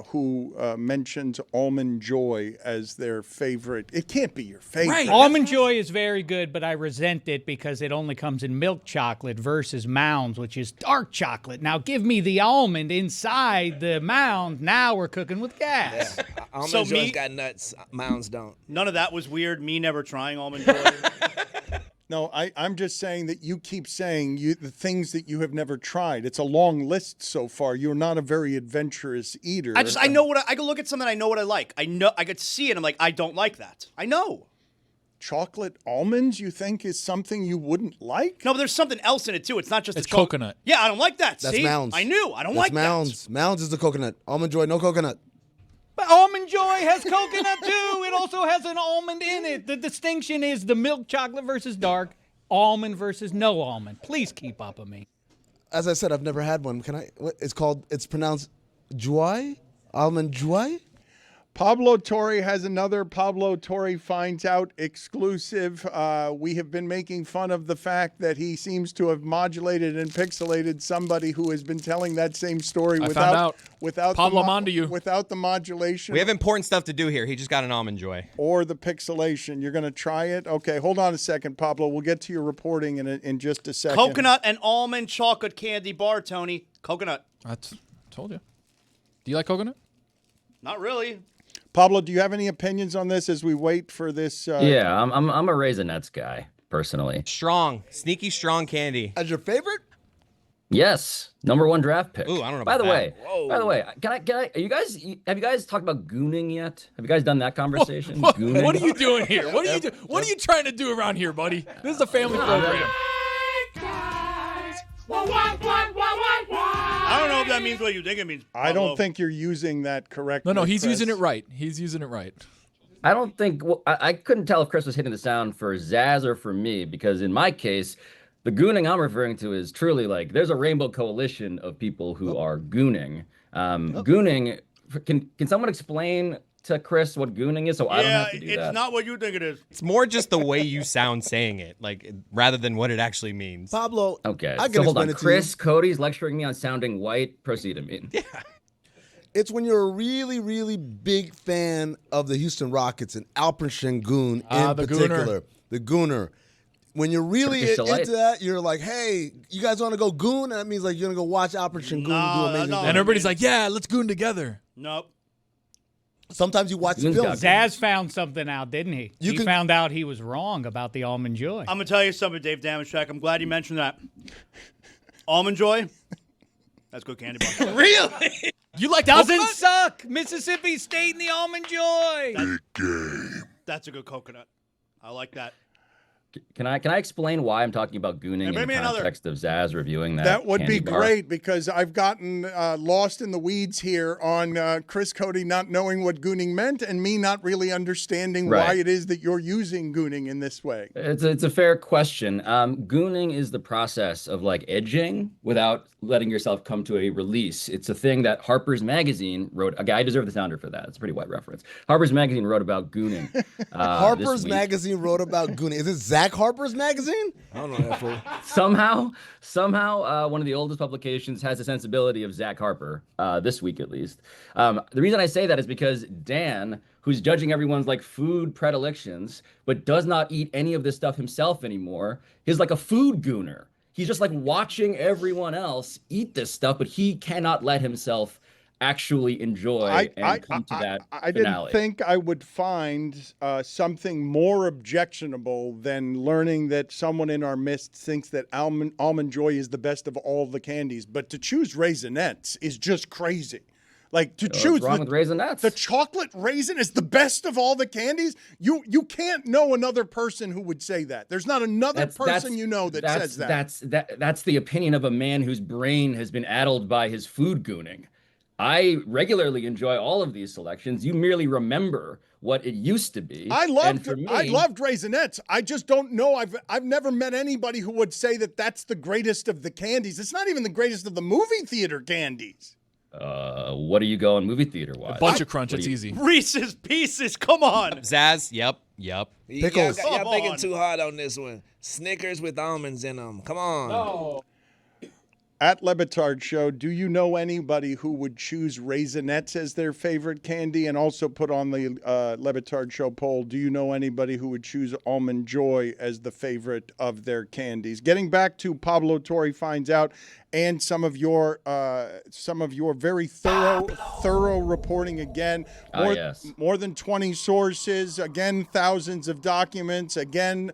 who mentions Almond Joy as their favorite? It can't be your favorite. Right. Almond Joy is very good, but I resent it because it only comes in milk chocolate versus Mounds, which is dark chocolate. Now give me the almond inside the Mound. Now we're cooking with gas. Yeah. Almond Joy's got nuts. Mounds don't. None of that was weird. Me never trying Almond Joy. No, I'm just saying that you keep saying the things that you have never tried. It's a long list so far. You're not a very adventurous eater. I know what I could look at something. I know what I like. I know I could see it. I'm like, I don't like that. I know. Chocolate almonds, you think is something you wouldn't like? No, but there's something else in it too. It's not just it's coconut. Yeah, I don't like that. That's See? Mounds. I knew. I don't That's like Mounds. that. Mounds is the coconut. Almond Joy, no coconut. But Almond Joy has coconut too. It also has an almond in it. The distinction is the milk chocolate versus dark. Almond versus no almond. Please keep up with me. As I said, I've never had one. Can I? It's pronounced Joy? Almond Joy? Pablo Torre has another Pablo Torre Finds Out exclusive. We have been making fun of the fact that he seems to have modulated and pixelated somebody who has been telling that same story without Pablo, I'm onto you. Without the modulation. We have important stuff to do here. He just got an Almond Joy. Or the pixelation. You're going to try it? Okay, hold on a second, Pablo. We'll get to your reporting in just a second. Coconut and almond chocolate candy bar, Tony. Coconut. Told you. Do you like coconut? Not really. Pablo, do you have any opinions on this as we wait for this? Yeah, I'm a Raisinets guy, personally. Strong. Sneaky strong candy. As your favorite? Yes, #1 draft pick. Ooh, I don't know By about the way, that. by the way, can I? Have you guys talked about gooning yet? Have you guys done that conversation? What Gooning? are you doing here? What are you trying to do around here, buddy? This is a family program. I don't know if that means what you think it means. I don't think you're using that correctly. No, he's Chris. using it right. He's using it right. I don't think I couldn't tell if Chris was hitting the sound for Zaz or for me, because in my case, the gooning I'm referring to is truly like there's a rainbow coalition of people who are gooning. Gooning. Can someone explain to Chris what gooning is, so I don't have to do that? Yeah, it's not what you think it is. It's more just the way you sound saying it, like rather than what it actually means. Pablo. Okay, I can so hold explain on. it to Chris, you. Cody's lecturing me on sounding white. Proceed, I mean. Yeah. It's when you're a really, really big fan of the Houston Rockets and Alperen Sengun in the particular. The Gooner. when you're really Turkish into delight. that, you're like, hey, you guys want to go goon? That means like you're going to go watch Operation Goon do amazing no. things. And everybody's like, yeah, let's goon together. Nope. Sometimes you watch the Goon's film. got Zaz found something out, didn't he? You He can- found out he was wrong about the Almond Joy. I'm going to tell you something, Dave Damashek. I'm glad you mentioned that. Almond Joy, that's good candy bar. Really? You like Doesn't coconut? suck. Mississippi State and the Almond Joy. That's a good coconut. I like that. Can I explain why I'm talking about gooning in bring the me another. context of Zaz reviewing that? That would candy be bar? great because I've gotten lost in the weeds here on Chris Cody not knowing what gooning meant and me not really understanding why Right. it is that you're using gooning in this way. It's a fair question. Gooning is the process of like edging without letting yourself come to a release. It's a thing that Harper's Magazine wrote. Okay, I deserve the sounder for that. It's a pretty wide reference. Harper's Magazine wrote about gooning. Harper's this week. Magazine wrote about gooning. Is it Zach Harper's Magazine? I don't know that fool. Somehow, one of the oldest publications has a sensibility of Zach Harper, this week at least. The reason I say that is because Dan, who's judging everyone's like food predilections, but does not eat any of this stuff himself anymore, is like a food gooner. He's just like watching everyone else eat this stuff, but he cannot let himself actually enjoy and come to that I finale. didn't think I would find something more objectionable than learning that someone in our midst thinks that Almond Joy is the best of all the candies. But to choose Raisinets is just crazy. Like to choose What's wrong with Raisinets? the chocolate raisin is the best of all the candies. You can't know another person who would say that. There's not another person you know that says that. That's the opinion of a man whose brain has been addled by his food gooning. I regularly enjoy all of these selections. You merely remember what it used to be. I loved loved Raisinets. I just don't know. I've never met anybody who would say that that's the greatest of the candies. It's not even the greatest of the movie theater candies. What do you go in movie theater wise? A bunch of crunch. It's easy. Reese's Pieces, come on. Zaz, yep. Pickles. Y'all Come thinking on. too hard on this one. Snickers with almonds in them. Come on. At Le Batard Show, do you know anybody who would choose Raisinets as their favorite candy? And also put on the Le Batard Show poll, do you know anybody who would choose Almond Joy as the favorite of their candies? Getting back to Pablo Torre Finds Out and some of your very thorough reporting again. More than 20 sources, again, thousands of documents, again,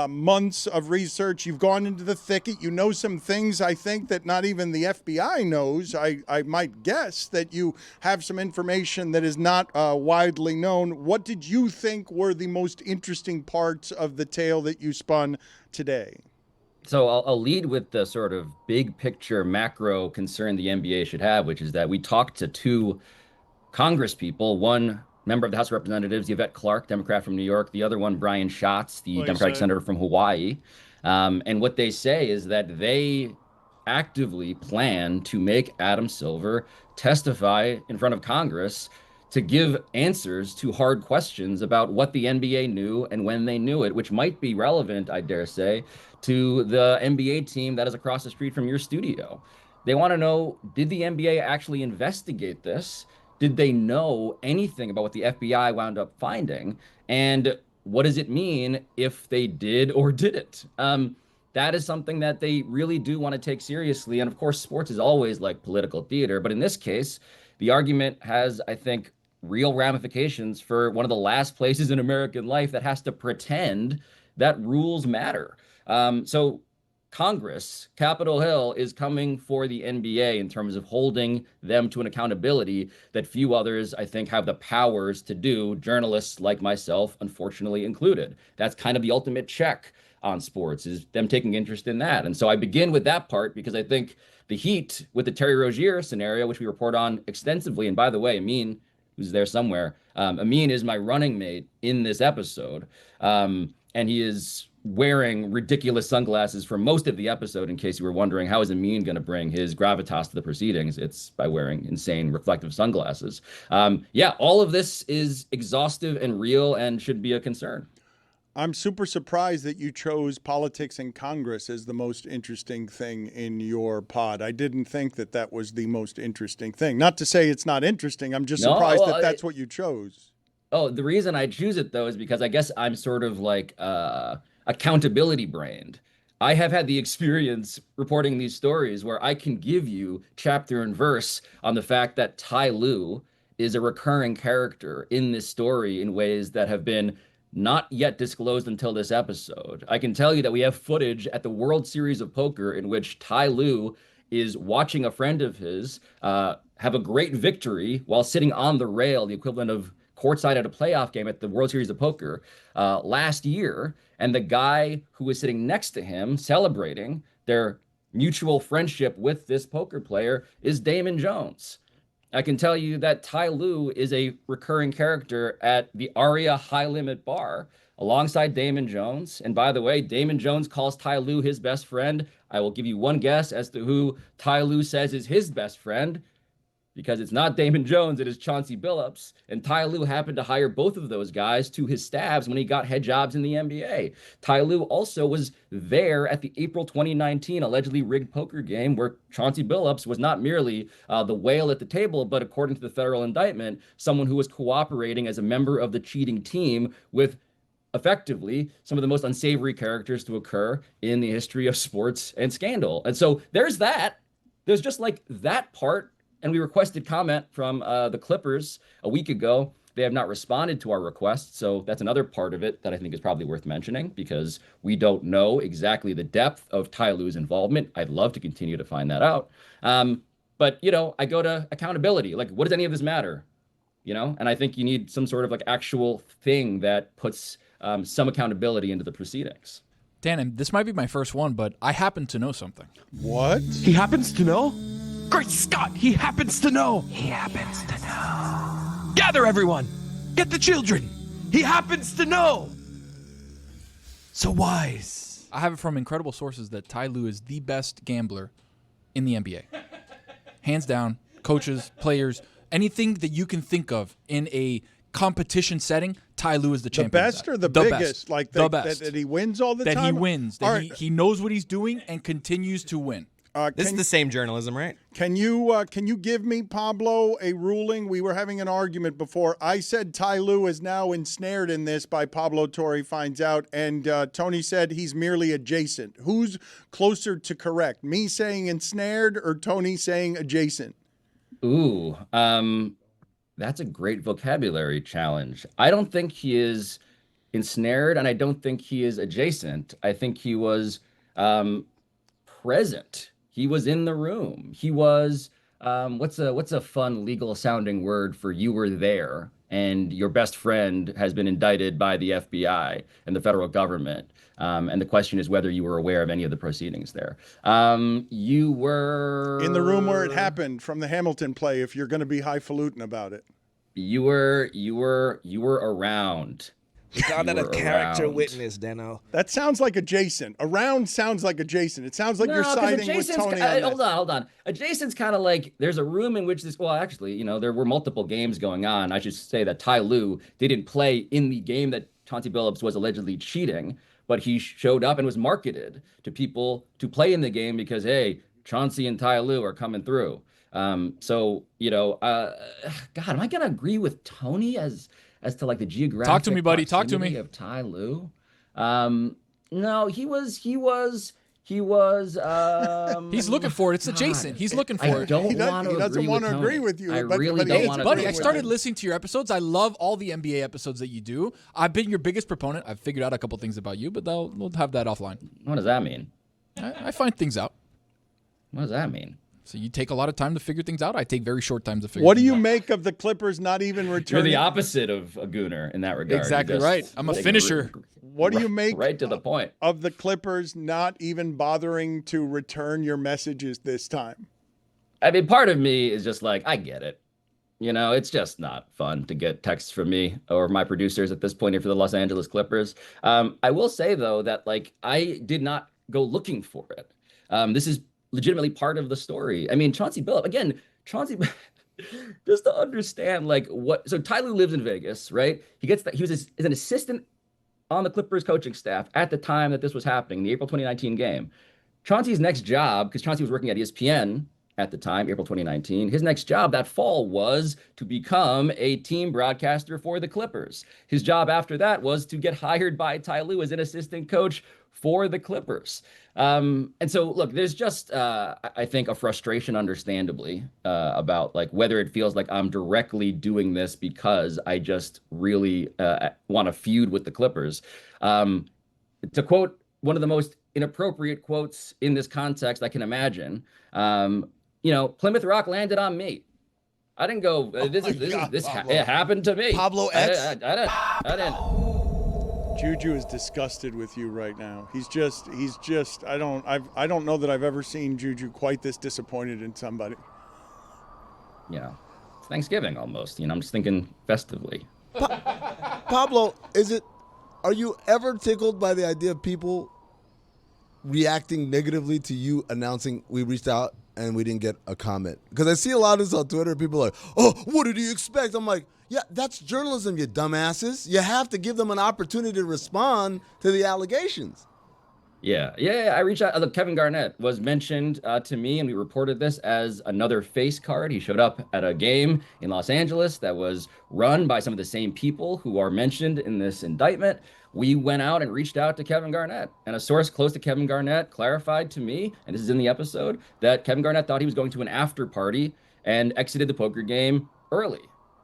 months of research. You've gone into the thicket. You know some things, I think, that not even the FBI knows. I might guess that you have some information that is not widely known. What did you think were the most interesting parts of the tale that you spun today? So I'll lead with the sort of big picture macro concern the NBA should have, which is that we talked to two Congress people, one member of the House of Representatives, Yvette Clarke, Democrat from New York, the other one, Brian Schatz, the Democratic senator from Hawaii. And what they say is that they actively plan to make Adam Silver testify in front of Congress to give answers to hard questions about what the NBA knew and when they knew it, which might be relevant, I dare say, to the NBA team that is across the street from your studio. They want to know, did the NBA actually investigate this? Did they know anything about what the FBI wound up finding? And what does it mean if they did or didn't? That is something that they really do want to take seriously. And of course, sports is always like political theater. But in this case, the argument has, I think, real ramifications for one of the last places in American life that has to pretend that rules matter. So Congress, Capitol Hill, is coming for the NBA in terms of holding them to an accountability that few others, I think, have the powers to do, journalists like myself, unfortunately included. That's kind of the ultimate check on sports, is them taking interest in that. And so I begin with that part because I think the Heat with the Terry Rozier scenario, which we report on extensively, and by the way, Amin, who's there somewhere, Amin is my running mate in this episode, and he is wearing ridiculous sunglasses for most of the episode, in case you were wondering, how is Amin going to bring his gravitas to the proceedings? It's by wearing insane reflective sunglasses. All of this is exhaustive and real and should be a concern. I'm super surprised that you chose politics in Congress as the most interesting thing in your pod. I didn't think that that was the most interesting thing. Not to say it's not interesting. I'm just surprised that that's what you chose. Oh, the reason I choose it, though, is because I guess I'm sort of like accountability brained. I have had the experience reporting these stories where I can give you chapter and verse on the fact that Ty Lue is a recurring character in this story in ways that have been not yet disclosed until this episode. I can tell you that we have footage at the World Series of Poker in which Ty Lue is watching a friend of his have a great victory while sitting on the rail, the equivalent of courtside at a playoff game at the World Series of Poker last year. And the guy who was sitting next to him celebrating their mutual friendship with this poker player is Damon Jones. I can tell you that Ty Lue is a recurring character at the Aria High Limit Bar alongside Damon Jones. And by the way, Damon Jones calls Ty Lue his best friend. I will give you one guess as to who Ty Lue says is his best friend, because it's not Damon Jones, it is Chauncey Billups. And Ty Lue happened to hire both of those guys to his staffs when he got head jobs in the NBA. Ty Lue also was there at the April 2019 allegedly rigged poker game where Chauncey Billups was not merely the whale at the table, but according to the federal indictment, someone who was cooperating as a member of the cheating team with effectively some of the most unsavory characters to occur in the history of sports and scandal. And so there's that. There's just like that part. And we requested comment from the Clippers a week ago. They have not responded to our request. So that's another part of it that I think is probably worth mentioning, because we don't know exactly the depth of Ty Lue's involvement. I'd love to continue to find that out. But, you know, I go to accountability. Like, what does any of this matter? You know, and I think you need some sort of like actual thing that puts some accountability into the proceedings. Dan, and this might be my first one, but I happen to know something. What? He happens to know? Great Scott, he happens to know. He happens to know. Gather everyone. Get the children. He happens to know. So wise. I have it from incredible sources that Ty Lue is the best gambler in the NBA. Hands down, coaches, players, anything that you can think of in a competition setting, Ty Lue is the champion. The best or the biggest? Best. Like the that, best. that he wins all the time? That he wins. That Right. he knows what he's doing and continues to win. This is the same journalism, right? Can you give me, Pablo, a ruling? We were having an argument before. I said Ty Lue is now ensnared in this by Pablo Torre finds out, and Tony said he's merely adjacent. Who's closer to correct? Me saying ensnared or Tony saying adjacent? Ooh, that's a great vocabulary challenge. I don't think he is ensnared, and I don't think he is adjacent. I think he was present. He was in the room. He was, what's a fun legal sounding word for you were there and your best friend has been indicted by the FBI and the federal government. And the question is whether you were aware of any of the proceedings there. You were in the room where it happened from the Hamilton play, if you're going to be highfalutin about it. You were around. We call that a character witness, Dano. That sounds like adjacent. Around sounds like adjacent. It sounds like you're siding with Tony. Hold on. Adjacent's kind of like there's a room in which this. Well, actually, you know, there were multiple games going on. I should say that Ty Lue didn't play in the game that Chauncey Billups was allegedly cheating, but he showed up and was marketed to people to play in the game because hey, Chauncey and Ty Lue are coming through. So you know, God, am I gonna agree with Tony as to like the geographic talk to me, buddy. Talk to me. Of Ty Lue. No, he was. He's looking for it. It's adjacent. He's looking for it. He doesn't want to agree with you. I really don't want to. Buddy, I started listening to your episodes. I love all the NBA episodes that you do. I've been your biggest proponent. I've figured out a couple things about you, but we'll have that offline. What does that mean? I find things out. What does that mean? So you take a lot of time to figure things out. I take very short time to figure. What do you make of the Clippers not even returning? You're the opposite of a gooner in that regard. Exactly right. I'm a finisher. What do you make right to the point of the Clippers not even bothering to return your messages this time? I mean, part of me is just like, I get it. You know, it's just not fun to get texts from me or my producers at this point for the Los Angeles Clippers. I will say, though, that like I did not go looking for it. This is legitimately part of the story. I mean, Chauncey Billups, just to understand like what, so Ty Lue lives in Vegas, right? He gets that, he was an assistant on the Clippers coaching staff at the time that this was happening, the April 2019 game. Chauncey's next job, because Chauncey was working at ESPN at the time, April 2019. His next job that fall was to become a team broadcaster for the Clippers. His job after that was to get hired by Ty Lue as an assistant coach for the Clippers. And so, look, there's just, I think, a frustration, understandably, about like whether it feels like I'm directly doing this because I just really want to feud with the Clippers. To quote one of the most inappropriate quotes in this context I can imagine, Plymouth Rock landed on me. I didn't go. It happened to me. Pablo X. I didn't. Juju is disgusted with you right now. He's just. I don't know that I've ever seen Juju quite this disappointed in somebody. It's Thanksgiving almost. I'm just thinking festively. Pablo, are you ever tickled by the idea of people reacting negatively to you announcing we reached out and we didn't get a comment? Because I see a lot of this on Twitter. People are like, oh, what did he expect? I'm like, yeah, that's journalism, you dumbasses. You have to give them an opportunity to respond to the allegations. Yeah. I reached out. Look, Kevin Garnett was mentioned to me, and we reported this as another face card. He showed up at a game in Los Angeles that was run by some of the same people who are mentioned in this indictment. We went out and reached out to Kevin Garnett, and a source close to Kevin Garnett clarified to me, and this is in the episode, that Kevin Garnett thought he was going to an after party and exited the poker game early.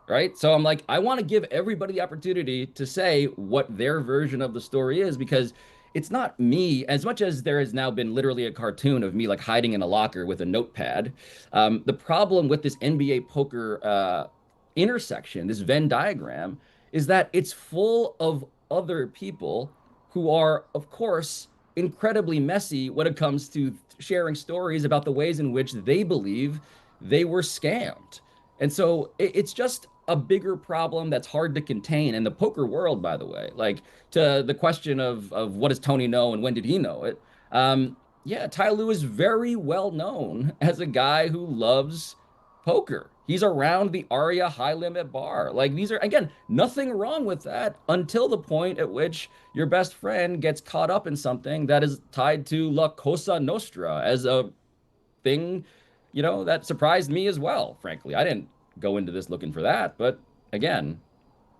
Right? So I'm like, I want to give everybody the opportunity to say what their version of the story is, because it's not me, as much as there has now been literally a cartoon of me like hiding in a locker with a notepad. The problem with this NBA poker intersection, this Venn diagram, is that it's full of other people who are, of course, incredibly messy when it comes to sharing stories about the ways in which they believe they were scammed. And so it's just a bigger problem that's hard to contain in the poker world, by the way. Like, to the question of what does Tony know and when did he know it? Ty Lue is very well known as a guy who loves poker. He's around the Aria High Limit Bar. Like, these are, again, nothing wrong with that until the point at which your best friend gets caught up in something that is tied to La Cosa Nostra as a thing, that surprised me as well, frankly. I didn't go into this looking for that, but again,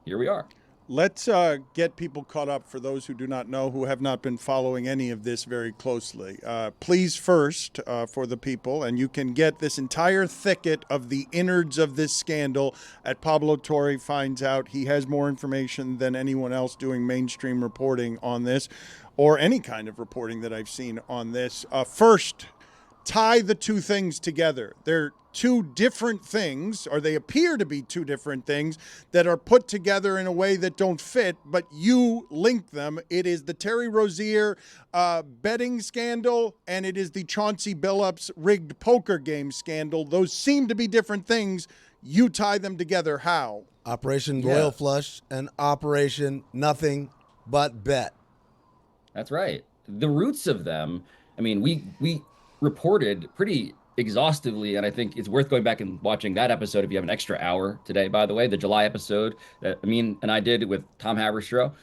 here we are. Let's get people caught up, for those who do not know, who have not been following any of this very closely. Please first, for the people, and you can get this entire thicket of the innards of this scandal at Pablo Torre Finds Out. He has more information than anyone else doing mainstream reporting on this, or any kind of reporting that I've seen on this. First, tie the two things together. They're two different things, or they appear to be two different things that are put together in a way that don't fit, but you link them. It is the Terry Rozier betting scandal, and it is the Chauncey Billups rigged poker game scandal. Those seem to be different things. You tie them together. How? Operation Royal Flush and Operation Nothing But Bet. That's right. The roots of them, I mean, we reported pretty exhaustively, and I think it's worth going back and watching that episode if you have an extra hour today, by the way, the July episode that Amin and I did with Tom Haberstroh.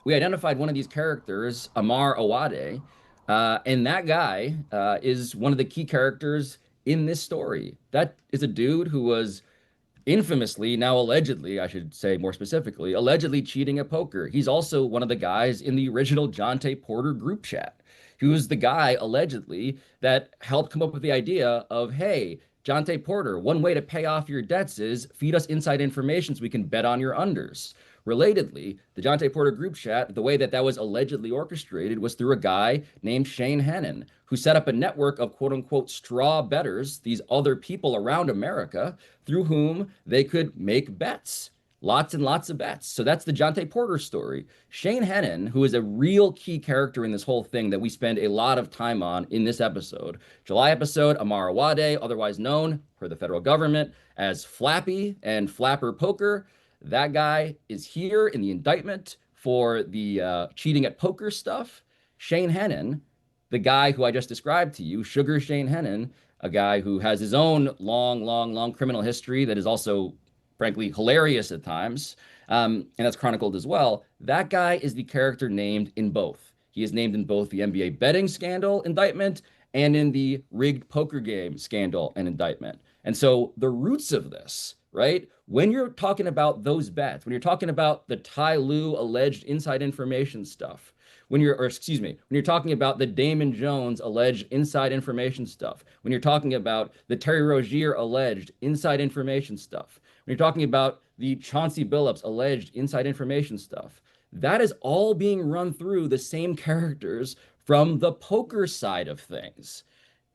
We identified one of these characters, Amar Awade, and that guy is one of the key characters in this story. That is a dude who was infamously, now allegedly, I should say more specifically, allegedly cheating at poker. He's also one of the guys in the original Jonte Porter group chat. He was the guy, allegedly, that helped come up with the idea of, hey, Jonte Porter, one way to pay off your debts is feed us inside information so we can bet on your unders. Relatedly, the Jonte Porter group chat, the way that was allegedly orchestrated was through a guy named Shane Hennon, who set up a network of quote-unquote straw bettors, these other people around America, through whom they could make bets. Lots and lots of bets. So that's the Jonte Porter story. Shane Hennon, who is a real key character in this whole thing that we spend a lot of time on in this episode. July episode, Amar Awade, otherwise known for the federal government as Flappy and Flapper Poker. That guy is here in the indictment for the cheating at poker stuff. Shane Hennon, the guy who I just described to you, Sugar Shane Hennon, a guy who has his own long criminal history that is also frankly hilarious at times, and that's chronicled as well. That guy is the character named in both. He is named in both the NBA betting scandal indictment and in the rigged poker game scandal and indictment. And so the roots of this, right? When you're talking about those bets, when you're talking about the Ty Lue alleged inside information stuff, when you're talking about the Damon Jones alleged inside information stuff, when you're talking about the Terry Rozier alleged inside information stuff, when you're talking about the Chauncey Billups alleged inside information stuff, that is all being run through the same characters from the poker side of things.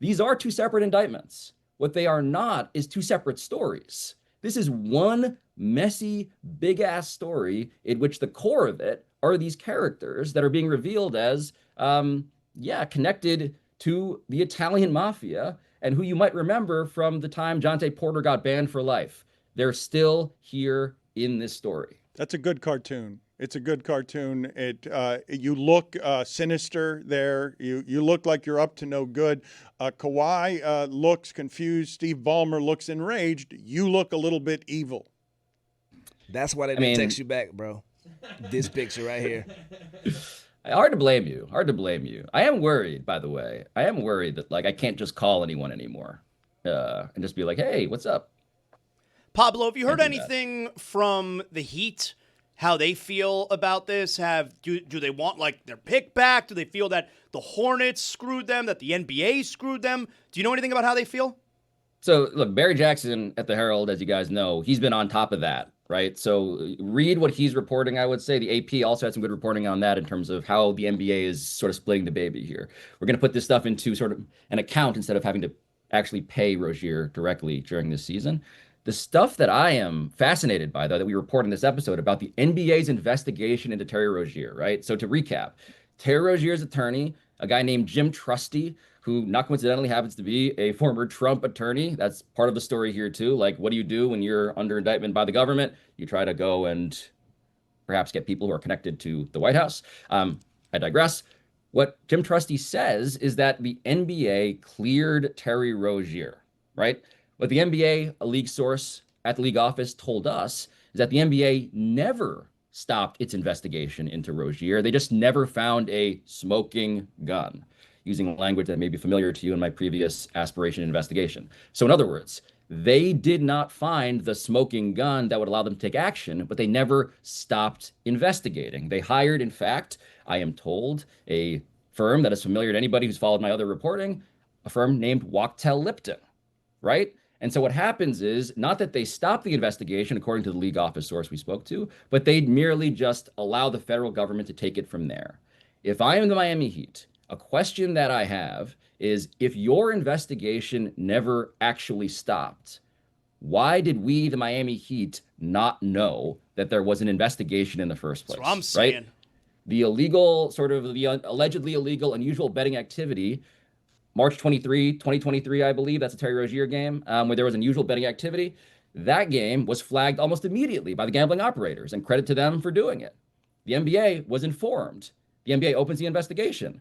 These are two separate indictments. What they are not is two separate stories. This is one messy, big-ass story in which the core of it are these characters that are being revealed as, connected to the Italian mafia, and who you might remember from the time Jonte Porter got banned for life. They're still here in this story. That's a good cartoon. It's a good cartoon. You look sinister there. You look like you're up to no good. Kawhi looks confused. Steve Ballmer looks enraged. You look a little bit evil. That's why they didn't text you back, bro. This picture right here. Hard to blame you. I am worried, by the way. I am worried that I can't just call anyone anymore and just be like, hey, what's up? Pablo, have you heard anything from the Heat? How they feel about this? Do they want their pick back? Do they feel that the Hornets screwed them, that the NBA screwed them? Do you know anything about how they feel? So look, Barry Jackson at the Herald, as you guys know, he's been on top of that, right? So read what he's reporting, I would say. The AP also had some good reporting on that in terms of how the NBA is sort of splitting the baby here. We're going to put this stuff into sort of an account instead of having to actually pay Rozier directly during this season. The stuff that I am fascinated by, though, that we report in this episode about the NBA's investigation into Terry Rozier, right? So to recap, Terry Rozier's attorney, a guy named Jim Trusty, who not coincidentally happens to be a former Trump attorney. That's part of the story here, too. What do you do when you're under indictment by the government? You try to go and perhaps get people who are connected to the White House. I digress. What Jim Trusty says is that the NBA cleared Terry Rozier, right? What the NBA, a league source at the league office, told us is that the NBA never stopped its investigation into Rozier. They just never found a smoking gun, using language that may be familiar to you in my previous aspiration investigation. So in other words, they did not find the smoking gun that would allow them to take action, but they never stopped investigating. They hired, in fact, I am told, a firm that is familiar to anybody who's followed my other reporting, a firm named Wachtell Lipton, right? And so what happens is not that they stop the investigation, according to the league office source we spoke to, but they merely just allow the federal government to take it from there. If I am the Miami Heat, a question that I have is, if your investigation never actually stopped, why did we, the Miami Heat, not know that there was an investigation in the first place? That's what I'm saying. Right? The illegal, allegedly illegal, unusual betting activity, March 23, 2023, I believe, that's a Terry Rozier game, where there was unusual betting activity. That game was flagged almost immediately by the gambling operators, and credit to them for doing it. The NBA was informed. The NBA opens the investigation.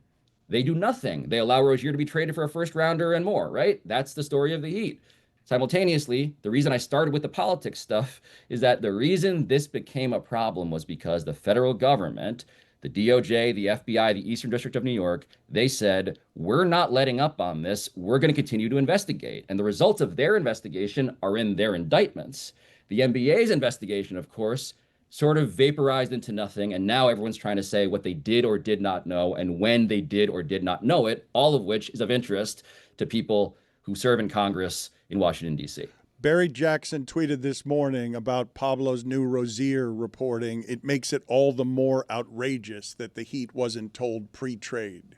They do nothing. They allow Rozier to be traded for a first rounder and more, right? That's the story of the Heat. Simultaneously, the reason I started with the politics stuff is that the reason this became a problem was because the federal government, the DOJ, the FBI, the Eastern District of New York, they said, we're not letting up on this. We're going to continue to investigate. And the results of their investigation are in their indictments. The NBA's investigation, of course, sort of vaporized into nothing. And now everyone's trying to say what they did or did not know and when they did or did not know it, all of which is of interest to people who serve in Congress in Washington, D.C. Barry Jackson tweeted this morning about Pablo's new Rozier reporting. It makes it all the more outrageous that the Heat wasn't told pre-trade.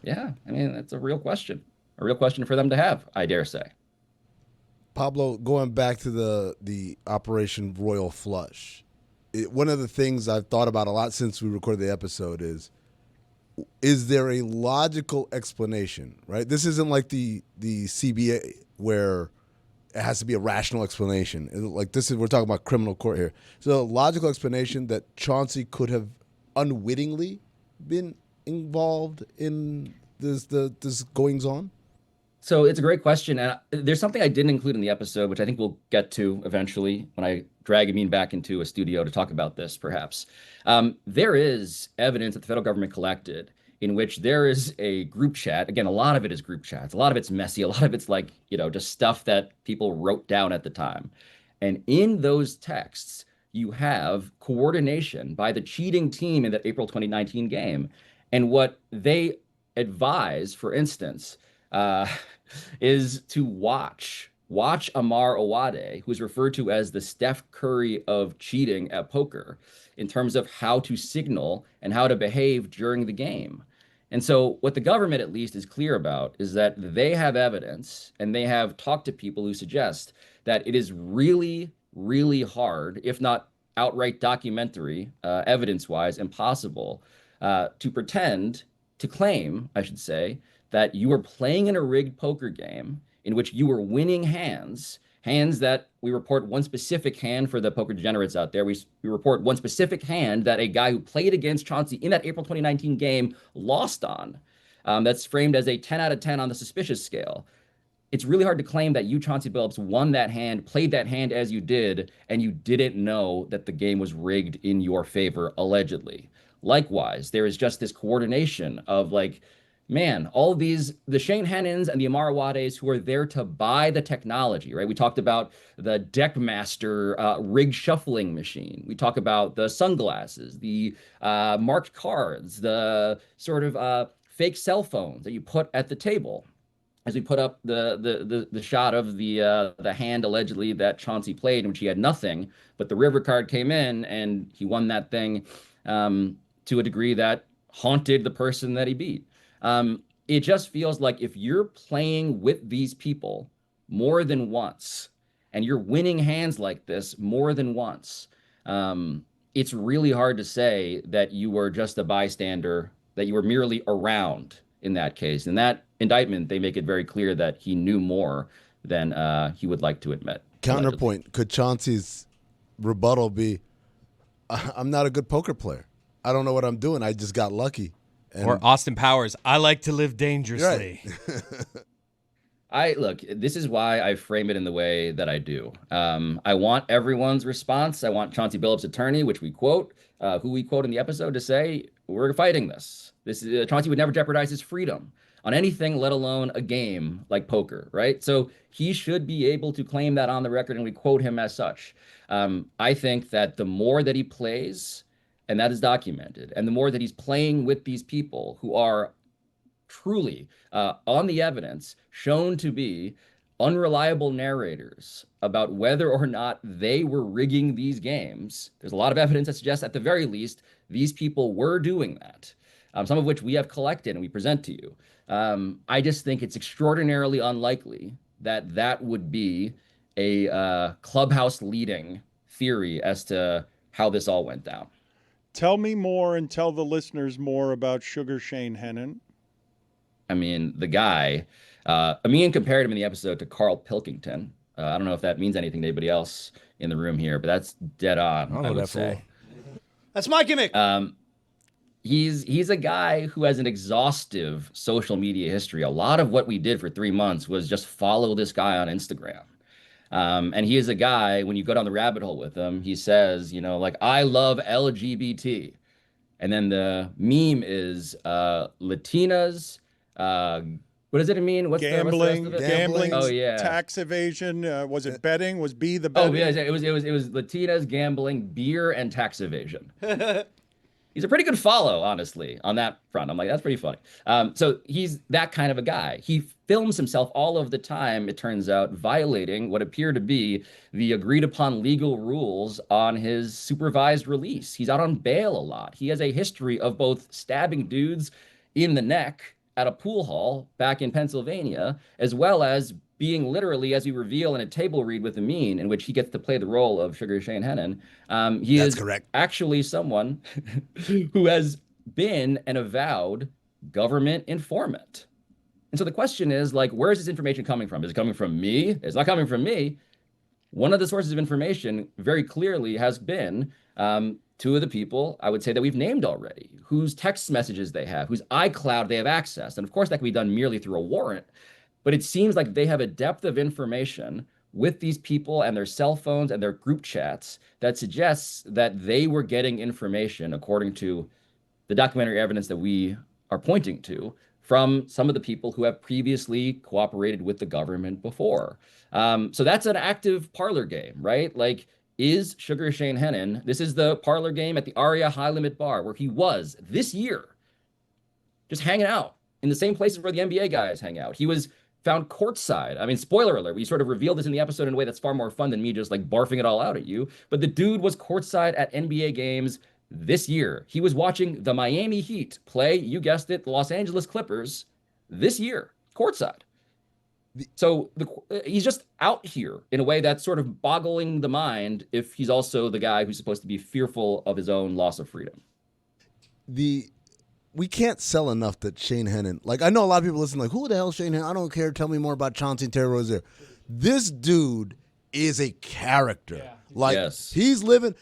Yeah, I mean, that's a real question for them to have, I dare say. Pablo, going back to the Operation Royal Flush, one of the things I've thought about a lot since we recorded the episode is there a logical explanation, right? This isn't like the CBA where it has to be a rational explanation. Like we're talking about criminal court here. So a logical explanation that Chauncey could have unwittingly been involved in this goings on? So it's a great question. And there's something I didn't include in the episode, which I think we'll get to eventually when I drag Amin back into a studio to talk about this, perhaps. There is evidence that the federal government collected in which there is a group chat. Again, a lot of it is group chats. A lot of it's messy. A lot of it's like, just stuff that people wrote down at the time. And in those texts, you have coordination by the cheating team in that April 2019 game. And what they advise, for instance, is to watch Amar Awade, who's referred to as the Steph Curry of cheating at poker, in terms of how to signal and how to behave during the game. And so what the government at least is clear about is that they have evidence and they have talked to people who suggest that it is really, really hard, if not outright documentary, evidence-wise, impossible to claim, I should say, that you were playing in a rigged poker game in which you were winning hands that we report one specific hand for the poker degenerates out there. We report one specific hand that a guy who played against Chauncey in that April 2019 game lost on. That's framed as a 10 out of 10 on the suspicious scale. It's really hard to claim that you, Chauncey Billups, won that hand, played that hand as you did, and you didn't know that the game was rigged in your favor, allegedly. Likewise, there is just this coordination of all these, the Shane Hennons and the Amar Awades who are there to buy the technology, right? We talked about the Deckmaster rig shuffling machine. We talk about the sunglasses, the marked cards, the sort of fake cell phones that you put at the table. As we put up the shot of the hand allegedly that Chauncey played, in which he had nothing, but the river card came in and he won that thing to a degree that haunted the person that he beat. It just feels like if you're playing with these people more than once and you're winning hands like this more than once, it's really hard to say that you were just a bystander, that you were merely around in that case. In that indictment, they make it very clear that he knew more than he would like to admit. Counterpoint, allegedly. Could Chauncey's rebuttal be, I'm not a good poker player. I don't know what I'm doing. I just got lucky. Or Austin Powers, I like to live dangerously. Right. Look, this is why I frame it in the way that I do. I want everyone's response. I want Chauncey Billups' attorney, which we quote, who we quote in the episode, to say, we're fighting this. Chauncey would never jeopardize his freedom on anything, let alone a game like poker, right? So he should be able to claim that on the record, and we quote him as such. I think that the more that he plays, and that is documented, and the more that he's playing with these people who are truly, on the evidence, shown to be unreliable narrators about whether or not they were rigging these games, there's a lot of evidence that suggests at the very least these people were doing that, some of which we have collected and we present to you. I just think it's extraordinarily unlikely that that would be a clubhouse leading theory as to how this all went down. Tell me more and tell the listeners more about Sugar Shane Hennon. I mean, the guy, Amin compared him in the episode to Carl Pilkington. I don't know if that means anything to anybody else in the room here, but that's dead on, I would say. That's my gimmick. He's a guy who has an exhaustive social media history. A lot of what we did for 3 months was just follow this guy on Instagram. And he is a guy, when you go down the rabbit hole with him, he says, I love LGBT. And then the meme is Latinas, what does it mean? What's gambling, the rest of it? Gambling, oh, yeah. tax evasion. Was it betting? Was B the betting? Oh, yeah, it was Latinas, gambling, beer, and tax evasion. He's a pretty good follow, honestly, on that front. I'm like, that's pretty funny. So he's that kind of a guy. He films himself all of the time, it turns out, violating what appear to be the agreed upon legal rules on his supervised release. He's out on bail a lot. He has a history of both stabbing dudes in the neck at a pool hall back in Pennsylvania, as well as being literally, as we reveal in a table read with Amin, in which he gets to play the role of Sugar Shane Hennon. That's correct. Actually someone who has been an avowed government informant. And so the question is, where is this information coming from? Is it coming from me? It's not coming from me. One of the sources of information very clearly has been two of the people, I would say, that we've named already, whose text messages they have, whose iCloud they have accessed. And of course, that can be done merely through a warrant. But it seems like they have a depth of information with these people and their cell phones and their group chats that suggests that they were getting information, according to the documentary evidence that we are pointing to from some of the people who have previously cooperated with the government before. So that's an active parlor game, right? Like, is Sugar Shane Hennon, this is the parlor game at the Aria High Limit Bar where he was this year just hanging out in the same places where the NBA guys hang out. He was found courtside. I mean, spoiler alert, we sort of revealed this in the episode in a way that's far more fun than me just like barfing it all out at you. But the dude was courtside at NBA games this year. He was watching the Miami Heat play, you guessed it, the Los Angeles Clippers this year, courtside. So he's just out here in a way that's sort of boggling the mind if he's also the guy who's supposed to be fearful of his own loss of freedom. We can't sell enough that Shane Hennon, like, I know a lot of people listen like, who the hell is Shane Hennon? I don't care. Tell me more about Chauncey and Terry Rozier. This dude is a character. Yeah. Like, yes. he's living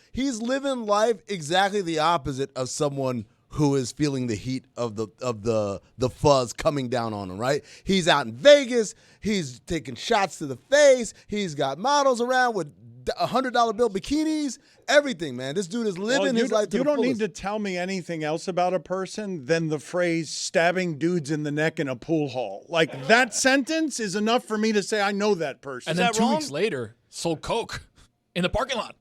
life exactly the opposite of someone who is feeling the heat of the fuzz coming down on him, right? He's out in Vegas. He's taking shots to the face. He's got models around with $100 bill bikinis, everything, man. This dude is living his life to the fullest. You don't need to tell me anything else about a person than the phrase stabbing dudes in the neck in a pool hall. Like, that sentence is enough for me to say I know that person. And then 2 weeks later, sold coke in the parking lot.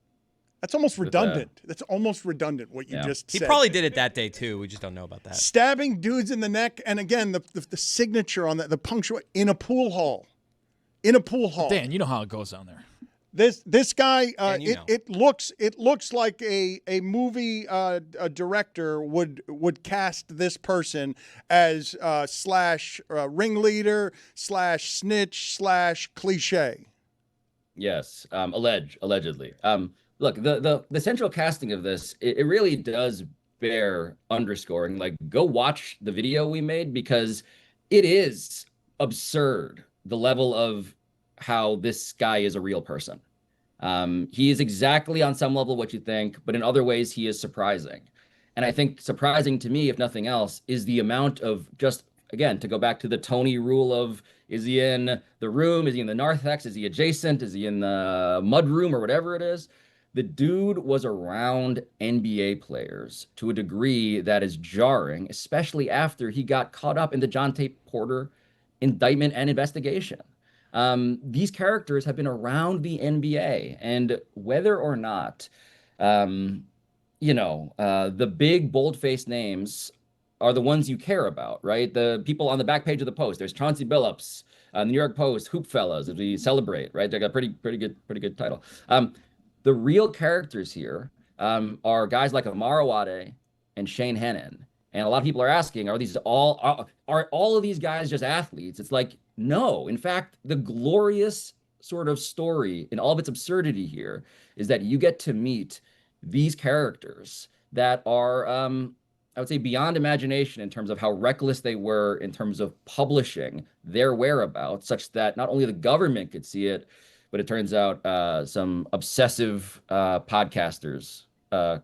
That's almost redundant. That's almost redundant what you just said. He probably did it that day, too. We just don't know about that. Stabbing dudes in the neck, and again, the signature on that, the punctuation, in a pool hall. In a pool hall. Dan, you know how it goes down there. This guy, it looks like a movie director would cast this person as slash ringleader slash snitch slash cliche. Yes, allegedly. Look, the central casting of this, it really does bear underscoring. Like, go watch the video we made because it is absurd, the level of how this guy is a real person. He is exactly on some level what you think, but in other ways he is surprising. And I think surprising to me, if nothing else, is the amount of just, again, to go back to the Tony rule of, is he in the room? Is he in the narthex? Is he adjacent? Is he in the mud room or whatever it is? The dude was around NBA players to a degree that is jarring, especially after he got caught up in the Jonte Porter indictment and investigation. These characters have been around the NBA, and whether or not, the big bold-faced names are the ones you care about, right? The people on the back page of the Post. There's Chauncey Billups, the New York Post, Hoop Fellas, as we celebrate, right? They got pretty good title. The real characters here are guys like Amar Awade and Shane Hennon. And a lot of people are asking, are all of these guys just athletes? It's like, no. In fact, the glorious sort of story in all of its absurdity here is that you get to meet these characters that are, I would say, beyond imagination in terms of how reckless they were in terms of publishing their whereabouts, such that not only the government could see it, but it turns out some obsessive podcasters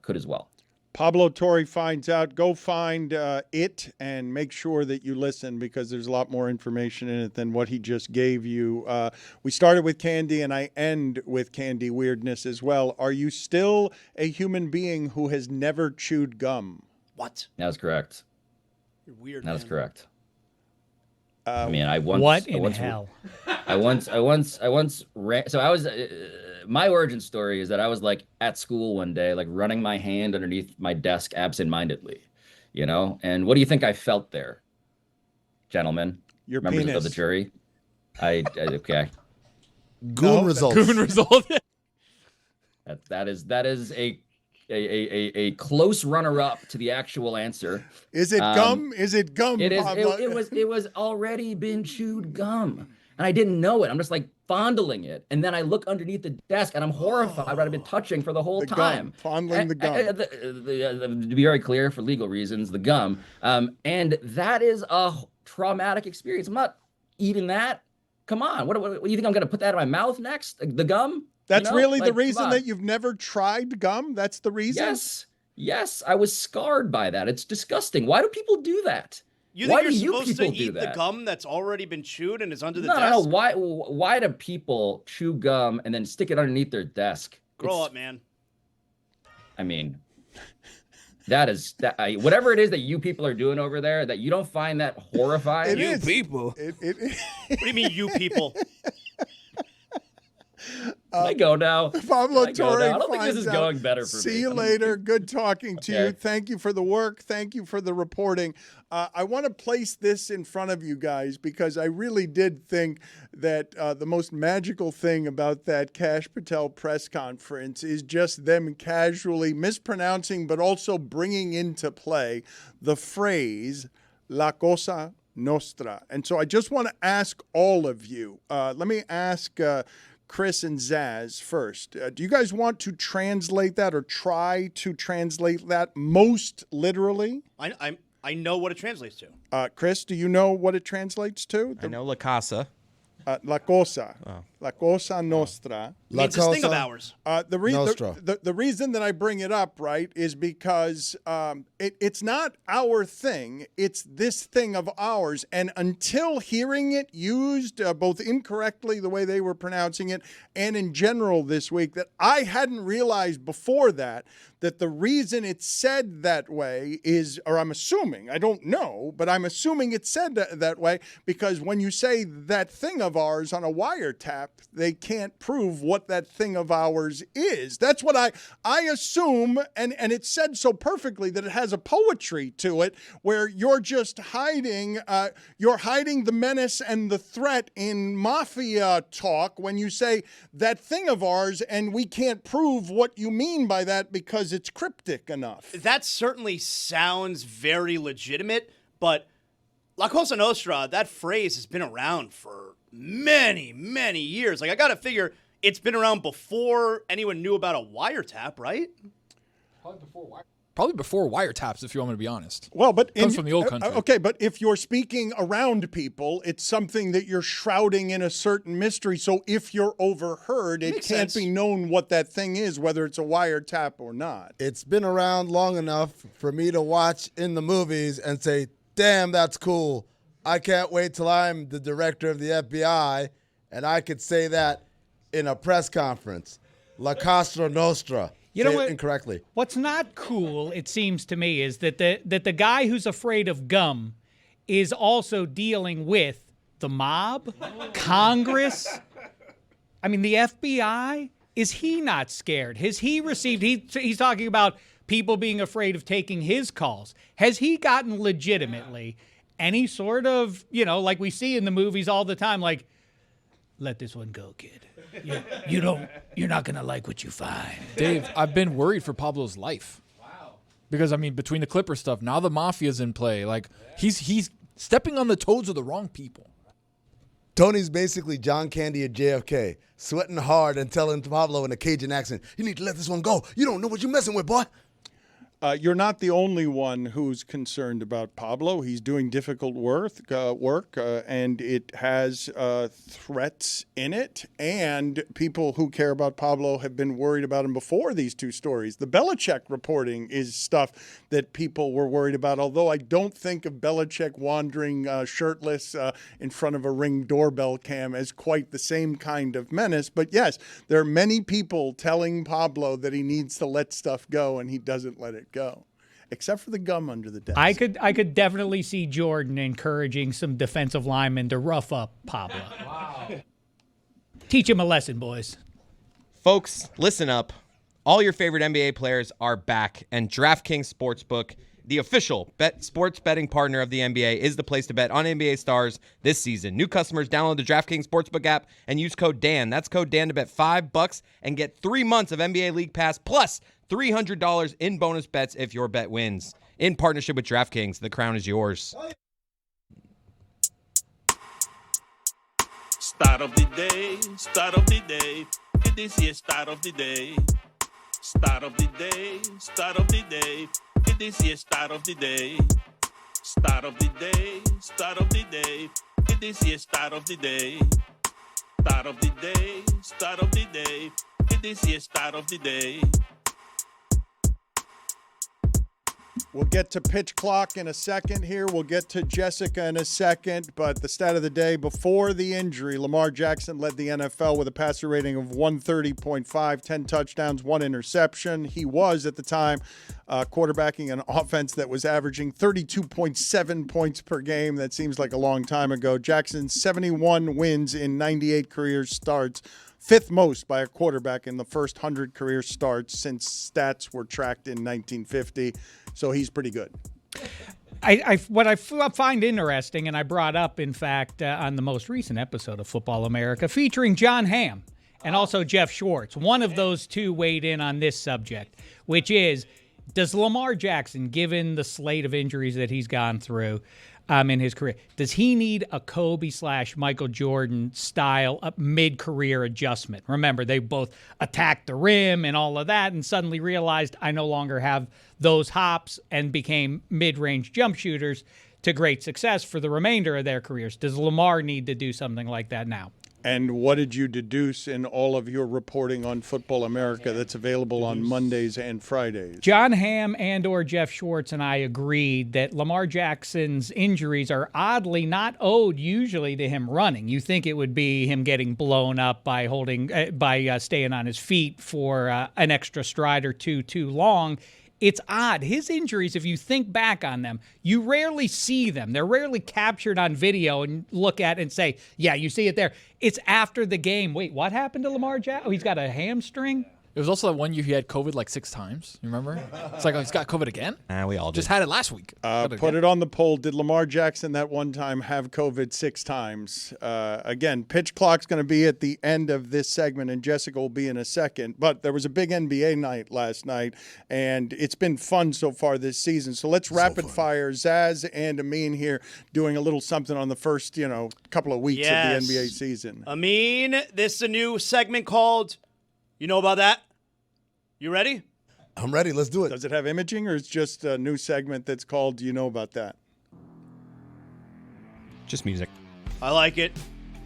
could as well. Pablo Torre finds out. Go find it and make sure that you listen because there's a lot more information in it than what he just gave you. We started with candy and I end with candy weirdness as well. Are you still a human being who has never chewed gum? What? That is correct. You're weird. That is correct. I once ran. So I was. My origin story is that I was like at school one day, like running my hand underneath my desk absentmindedly, And what do you think I felt there, gentlemen? Your members penis. of the jury. Okay. Goon result. Goon result. That is a close runner-up to the actual answer. Is it gum? Is it gum? It is. It was already been chewed gum, and I didn't know it. I'm just like fondling it, and then I look underneath the desk, and I'm horrified what I've been touching for the whole time. Fondling the gum. To be very clear, for legal reasons, the gum, and that is a traumatic experience. I'm not eating that. Come on, what do you think I'm going to put that in my mouth next? The gum? That's really the reason that you've never tried gum? That's the reason? Yes, I was scarred by that. It's disgusting. Why do people do that? You think you're supposed to eat the gum that's already been chewed and is under the desk? No. Why do people chew gum and then stick it underneath their desk? Grow up, man. I mean, Whatever it is that you people are doing over there, that you don't find that horrifying. You people. What do you mean, you people? I go now. Pablo Torre. I don't think this is going better for me. See you later. Good talking to you. Thank you for the work. Thank you for the reporting. I want to place this in front of you guys because I really did think that the most magical thing about that Kash Patel press conference is just them casually mispronouncing but also bringing into play the phrase La Cosa Nostra. And so I just want to ask all of you. Let me ask Chris and Zaz first. Do you guys want to translate that or try to translate that most literally? I know what it translates to. Chris, do you know what it translates to? I know La Casa. La Cosa. La Cosa Nostra. Means this thing of ours. The reason that I bring it up, right, is because it's not our thing. It's this thing of ours. And until hearing it used both incorrectly, the way they were pronouncing it, and in general this week, that I hadn't realized before that the reason it's said that way is, or I'm assuming, I don't know, but I'm assuming it's said that way because when you say that thing of ours on a wiretap, they can't prove what that thing of ours is. That's what I assume, and it's said so perfectly that it has a poetry to it where you're just hiding the menace and the threat in mafia talk when you say that thing of ours and we can't prove what you mean by that because it's cryptic enough. That certainly sounds very legitimate, but La Cosa Nostra, that phrase has been around for many, many years. Like, I got to figure it's been around before anyone knew about a wiretap, right? Probably before wiretaps, if you want me to be honest. Well, but comes from the old country. Okay, but if you're speaking around people, it's something that you're shrouding in a certain mystery. So if you're overheard, it can't be known what that thing is, whether it's a wiretap or not. It's been around long enough for me to watch in the movies and say, damn, that's cool. I can't wait till I'm the director of the FBI and I could say that in a press conference. La Cosa Nostra. You know what? Incorrectly. What's not cool, it seems to me, is that the guy who's afraid of gum is also dealing with the mob, Congress. I mean, the FBI. Is he not scared? Has he received? He's talking about people being afraid of taking his calls. Has he gotten legitimately any sort of, like we see in the movies all the time, like, let this one go, kid. You're not going to like what you find. Dave, I've been worried for Pablo's life. Wow. Because, I mean, between the Clipper stuff, now the Mafia's in play. Like, he's stepping on the toes of the wrong people. Tony's basically John Candy at JFK, sweating hard and telling Pablo in a Cajun accent, you need to let this one go. You don't know what you're messing with, boy. You're not the only one who's concerned about Pablo. He's doing difficult work, and it has threats in it. And people who care about Pablo have been worried about him before these two stories. The Belichick reporting is stuff that people were worried about, although I don't think of Belichick wandering shirtless in front of a Ring doorbell cam as quite the same kind of menace. But yes, there are many people telling Pablo that he needs to let stuff go, and he doesn't let it go, except for the gum under the desk. I could definitely see Jordan encouraging some defensive linemen to rough up Pablo. Wow. Teach him a lesson, boys. Folks, listen up. All your favorite NBA players are back, and DraftKings Sportsbook, the official sports betting partner of the NBA, is the place to bet on NBA stars this season. New customers download the DraftKings Sportsbook app and use code DAN. That's code DAN to bet $5 and get 3 months of NBA League Pass plus $300 in bonus bets if your bet wins. In partnership with DraftKings, the crown is yours. Start of the day, start of the day. This is start of the day. Start of the day, start of the day. This is start of the day. Start of the day, start of the day. This is start of the day. Start of the day, start of the day. This is start of the day. We'll get to pitch clock in a second here. We'll get to Jessica in a second. But the stat of the day, before the injury, Lamar Jackson led the NFL with a passer rating of 130.5, 10 touchdowns, 1 interception. He was, at the time, quarterbacking an offense that was averaging 32.7 points per game. That seems like a long time ago. Jackson's 71 wins in 98 career starts. 5th most by a quarterback in the first 100 career starts since stats were tracked in 1950. So he's pretty good. What I find interesting, and I brought up, in fact, on the most recent episode of Football America, featuring John Hamm and also Jeff Schwartz, one of those two weighed in on this subject, which is, does Lamar Jackson, given the slate of injuries that he's gone through in his career, does he need a Kobe/Michael Jordan style mid-career adjustment? Remember, they both attacked the rim and all of that and suddenly realized, I no longer have those hops, and became mid-range jump shooters to great success for the remainder of their careers. Does Lamar need to do something like that now? And what did you deduce in all of your reporting on Football America that's available on Mondays and Fridays? John Hamm and or Jeff Schwartz and I agreed that Lamar Jackson's injuries are oddly not owed usually to him running. You think it would be him getting blown up by staying on his feet for an extra stride or two too long. It's odd. His injuries, if you think back on them, you rarely see them. They're rarely captured on video and look at and say, yeah, you see it there. It's after the game. Wait, what happened to Lamar Jackson? Oh, he's got a hamstring? It was also that one year he had COVID like 6 times. You remember? It's like, oh, he's got COVID again? We all just had it last week. Put it on the poll. Did Lamar Jackson that one time have COVID 6 times? Again, pitch clock's going to be at the end of this segment, and Jessica will be in a second. But there was a big NBA night last night, and it's been fun so far this season. So let's rapid fire Zaz and Amin here doing a little something on the first, couple of weeks of the NBA season. Amin, this is a new segment called You Know About That? You ready? I'm ready. Let's do it. Does it have imaging, or is it just a new segment that's called Do You Know About That? Just music. I like it.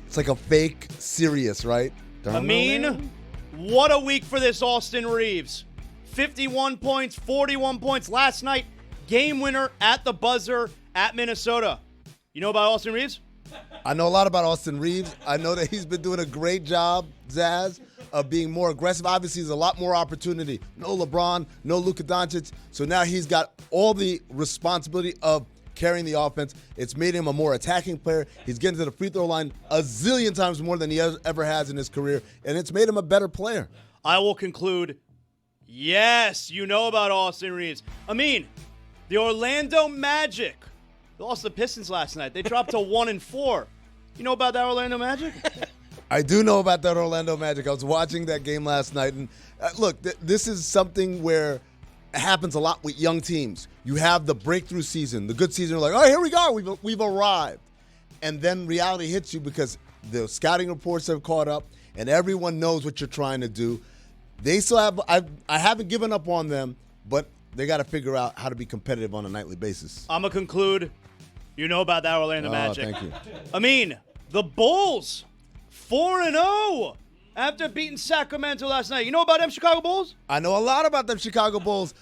It's like a fake serious, right? Amin, what a week for this Austin Reeves. 51 points, 41 points last night. Game winner at the buzzer at Minnesota. You know about Austin Reeves? I know a lot about Austin Reeves. I know that he's been doing a great job, Zaz, of being more aggressive. Obviously, there's a lot more opportunity. No LeBron, no Luka Doncic. So now he's got all the responsibility of carrying the offense. It's made him a more attacking player. He's getting to the free throw line a zillion times more than he ever has in his career, and it's made him a better player. I will conclude, yes, you know about Austin Reeves. Amin, the Orlando Magic lost the Pistons last night. They dropped to 1-4. You know about that Orlando Magic? I do know about that Orlando Magic. I was watching that game last night, and look, this is something where it happens a lot with young teams. You have the breakthrough season, the good season. You're like, oh, here we go, we've arrived, and then reality hits you because the scouting reports have caught up, and everyone knows what you're trying to do. They still have. I haven't given up on them, but they got to figure out how to be competitive on a nightly basis. I'm gonna conclude. You know about that Orlando Magic. Thank you. Amin, the Bulls, 4-0 after beating Sacramento last night. You know about them Chicago Bulls? I know a lot about them Chicago Bulls.